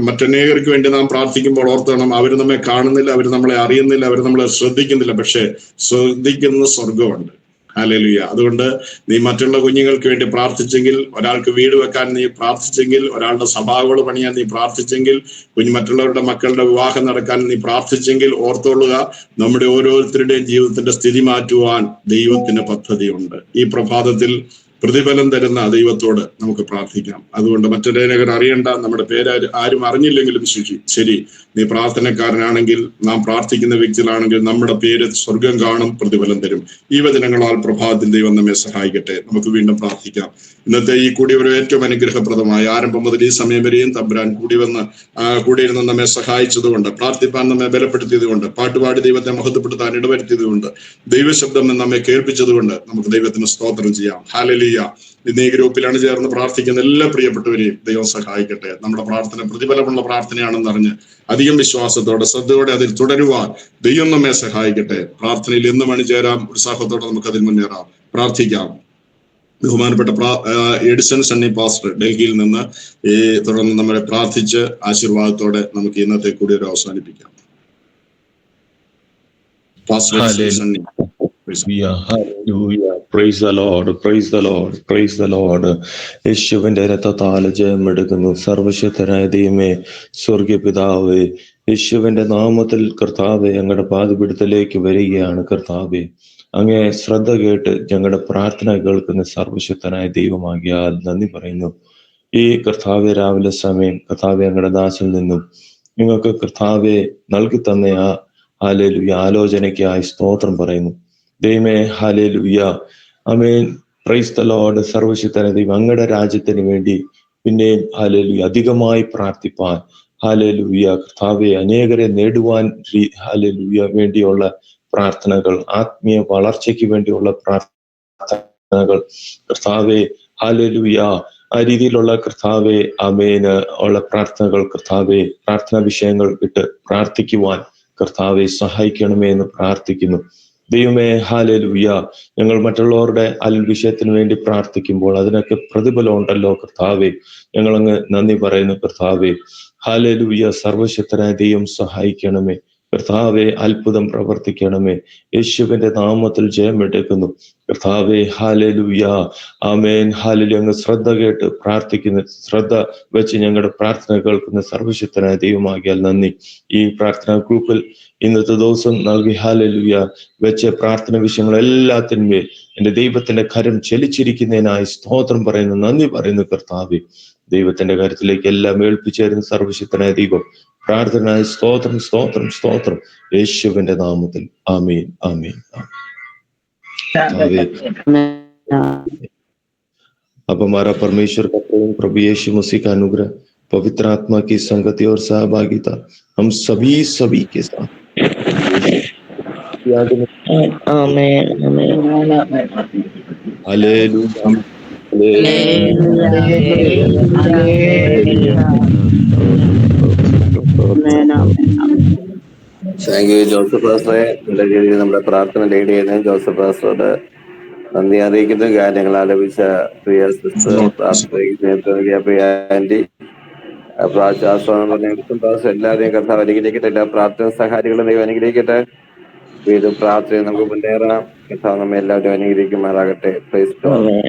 മറ്റനേകർക്ക് വേണ്ടി നാം പ്രാർത്ഥിക്കുമ്പോൾ ഓർത്തണം, അവർ നമ്മെ കാണുന്നില്ല, അവർ നമ്മളെ അറിയുന്നില്ല, അവർ നമ്മളെ ശ്രദ്ധിക്കുന്നില്ല. പക്ഷെ ശ്രദ്ധിക്കുന്ന സ്വർഗമുണ്ട്. ഹല്ലേലൂയ. അതുകൊണ്ട് നീ മറ്റുള്ള കുഞ്ഞുങ്ങൾക്ക് വേണ്ടി പ്രാർത്ഥിച്ചെങ്കിൽ, ഒരാൾക്ക് വീട് വെക്കാൻ നീ പ്രാർത്ഥിച്ചെങ്കിൽ, ഒരാളുടെ സഭാകൾ പണിയാൻ നീ പ്രാർത്ഥിച്ചെങ്കിൽ, മറ്റുള്ളവരുടെ മക്കളുടെ വിവാഹം നടക്കാൻ നീ പ്രാർത്ഥിച്ചെങ്കിൽ, ഓർത്തോളുക, നമ്മുടെ ഓരോരുത്തരുടെയും ജീവിതത്തിന്റെ സ്ഥിതി മാറ്റുവാൻ ദൈവത്തിന് പദ്ധതിയുണ്ട്. ഈ പ്രഭാതത്തിൽ പ്രതിഫലം തരുന്ന ദൈവത്തോട് നമുക്ക് പ്രാർത്ഥിക്കാം. അതുകൊണ്ട് മറ്റൊരേനകർ അറിയണ്ട, നമ്മുടെ പേര് ആരും അറിഞ്ഞില്ലെങ്കിലും ശരി, നീ പ്രാർത്ഥനക്കാരനാണെങ്കിൽ, നാം പ്രാർത്ഥിക്കുന്ന വ്യക്തികളാണെങ്കിൽ നമ്മുടെ പേര് സ്വർഗം കാണും, പ്രതിഫലം തരും. ഈ വചനങ്ങളാൽ പ്രഭാതത്തിൽ ദൈവം നമ്മെ സഹായിക്കട്ടെ. നമുക്ക് വീണ്ടും പ്രാർത്ഥിക്കാം. ഇന്നത്തെ ഈ കൂടിയൊരു ഏറ്റവും അനുഗ്രഹപ്രദമായ ആരംഭം മുതൽ ഈ സമയം വരെയും തമ്പുരാൻ കൂടിയിരുന്ന് നമ്മെ സഹായിച്ചതുകൊണ്ട്, പ്രാർത്ഥിപ്പാൻ നമ്മെ ബലപ്പെടുത്തിയതുകൊണ്ട്, പാട്ടുപാടി ദൈവത്തെ മഹത്വപ്പെടുത്താൻ ഇടവരുത്തിയതുകൊണ്ട്, ദൈവശബ്ദം നമ്മെ കേൾപ്പിച്ചതുകൊണ്ട് നമുക്ക് ദൈവത്തിന് സ്തോത്രം ചെയ്യാം. ഹല്ലേലൂയ. ഇന്ന് ഈ ഗ്രൂപ്പിലാണ് ചേർന്ന് പ്രാർത്ഥിക്കുന്ന എല്ലാ പ്രിയപ്പെട്ടവരെയും ദൈവം സഹായിക്കട്ടെ. നമ്മുടെ പ്രാർത്ഥന പ്രതിഫലമുള്ള പ്രാർത്ഥനയാണെന്നറിഞ്ഞ് അധികം വിശ്വാസത്തോടെ ശ്രദ്ധയോടെ അതിൽ തുടരുവാൻ ദൈവം നമ്മെ സഹായിക്കട്ടെ. പ്രാർത്ഥനയിൽ എന്നും അണിചേരാം. ഉത്സാഹത്തോടെ നമുക്ക് അതിൽ മുന്നേറാം. പ്രാർത്ഥിക്കാം. ബഹുമാനപ്പെട്ട എഡിസൺ സണ്ണി പാസ്റ്റർ ഡൽഹിയിൽ നിന്ന് തുടർന്ന് നമ്മളെ പ്രാർത്ഥിച്ച് ആശീർവാദത്തോടെ നമുക്ക് ഇന്നത്തെ കൂടി ഒരു അവസാനിപ്പിക്കാം. Pastor Sunny. Praise the Lord, praise the Lord, praise the Lord. യേശുവിന്റെ രക്തത്താൽ ജയമെടുക്കുന്നു. സർവശക്തനായ ദൈവമേ, സ്വർഗീയ പിതാവേ, യേശുവിന്റെ നാമത്തിൽ കർത്താവേ, ഞങ്ങളുടെ പാദപീഠത്തിലേക്ക് വരികയാണ്. കർത്താവേ, അങ്ങേ ശ്രദ്ധ കേട്ട് ഞങ്ങളുടെ പ്രാർത്ഥന കേൾക്കുന്ന സർവശക്തനായ ദൈവമാകിയാൽ നന്ദി പറയുന്നു. ഈ കർത്താവെ രാവിലെ സമയം കർത്താവെ ഞങ്ങളുടെ ദാസിൽ നിന്നും നിങ്ങൾക്ക് കർത്താവെ നൽകി തന്ന ഹല്ലേലൂയ ആലോചനയ്ക്കായി സ്തോത്രം പറയുന്നു. ദൈവമേ, hallelujah, amen, praise the Lord. സർവശക്തനായ ദൈവം, അങ്ങയുടെ രാജ്യത്തിന് വേണ്ടി പിന്നെയും ഹല്ലേലൂയ അധികമായി പ്രാർത്ഥിപ്പാൻ, ഹല്ലേലൂയ കർത്താവെ അനേകരെ നേടുവാൻ ഹല്ലേലൂയ വേണ്ടിയുള്ള പ്രാർത്ഥനകൾ, ആത്മീയ വളർച്ചയ്ക്ക് വേണ്ടിയുള്ള പ്രാർത്ഥനകൾ കർത്താവെ, ഹല്ലേലൂയ ആ രീതിയിലുള്ള കർത്താവെ ആമേന് ഉള്ള പ്രാർത്ഥനകൾ കർത്താവെ, പ്രാർത്ഥനാ വിഷയങ്ങൾ ഇട്ട് പ്രാർത്ഥിക്കുവാൻ കർത്താവെ സഹായിക്കണമേ എന്ന് പ്രാർത്ഥിക്കുന്നു. ദൈവമേ, ഹല്ലേലൂയ, ഞങ്ങൾ മറ്റുള്ളവരുടെ വിഷയത്തിന് വേണ്ടി പ്രാർത്ഥിക്കുമ്പോൾ അതിനൊക്കെ പ്രതിഫലം ഉണ്ടല്ലോ കർത്താവെ. ഞങ്ങളങ്ങ് നന്ദി പറയുന്നു കർത്താവെ. ഹല്ലേലൂയ, സർവശക്തനായ ദൈവം സഹായിക്കണമേ കർത്താവെ, അത്ഭുതം പ്രവർത്തിക്കണമേ. യേശുവിന്റെ നാമത്തിൽ ജയമെടുക്കുന്നു കർത്താവെ. ഹല്ലേലൂയ, ആമേൻ, ഹല്ലേലൂയ. അങ്ങ് ശ്രദ്ധ കേട്ട് പ്രാർത്ഥിക്കുന്ന, ശ്രദ്ധ വെച്ച് ഞങ്ങളുടെ പ്രാർത്ഥന കേൾക്കുന്ന സർവശക്തനായ ദൈവമാകിയാൽ നന്ദി. ഈ പ്രാർത്ഥനാ ഗ്രൂപ്പിൽ ഇന്നത്തെ ദിവസം നൽകി ഹല്ലേലൂയ വെച്ച പ്രാർത്ഥന വിഷയങ്ങളെല്ലാത്തിന്മേൽ എന്റെ ദൈവത്തിന്റെ കരം ചലിച്ചിരിക്കുന്നതിനായി സ്തോത്രം പറയുന്നു, നന്ദി പറയുന്നു കർത്താവെ. ദൈവത്തിന്റെ കാര്യത്തിലേക്ക് എല്ലാം ഏൽപ്പിച്ചേരുന്ന സർവശക്തനായ ദൈവം പ്രാർത്ഥനായ സ്തോത്രം, സ്തോത്രം, സ്തോത്രം, യേശുവിന്റെ നാമത്തിൽ. ആമീൻ, ആമീൻ, ആമീൻ. अब हमारा परमेश्वर का प्रेम, प्रभु यीशु मसीह का अनुग्रह, पवित्र आत्मा की संगति और सहभागिता हम सभी के साथ ആമേൻ, ആമേൻ, हालेलुया, താങ്ക് യു ജോസഫ് പാസ്റ്ററെ. നല്ല രീതിയിൽ നമ്മുടെ പ്രാർത്ഥന ലീഡ് ചെയ്യുന്ന ജോസഫ് പാസ്റ്ററോട് നന്ദി അറിയിക്കുന്ന കാര്യങ്ങൾ ആലപിച്ച പ്രിയ സിസ്റ്റർ, പ്രിയ ആന്റി, എല്ലാവരെയും കർത്താവ് അനുഗ്രഹിക്കട്ടെ. എല്ലാ പ്രാർത്ഥന സഹായികളും ദൈവം അനുഗ്രഹിക്കട്ടെ. വീണ്ടും പ്രാർത്ഥന നമുക്ക് മുന്നേറാം. കർത്താവ് നമ്മെ എല്ലാവരും അനുഗ്രഹിക്കുമാറാകട്ടെ. Price the Lord.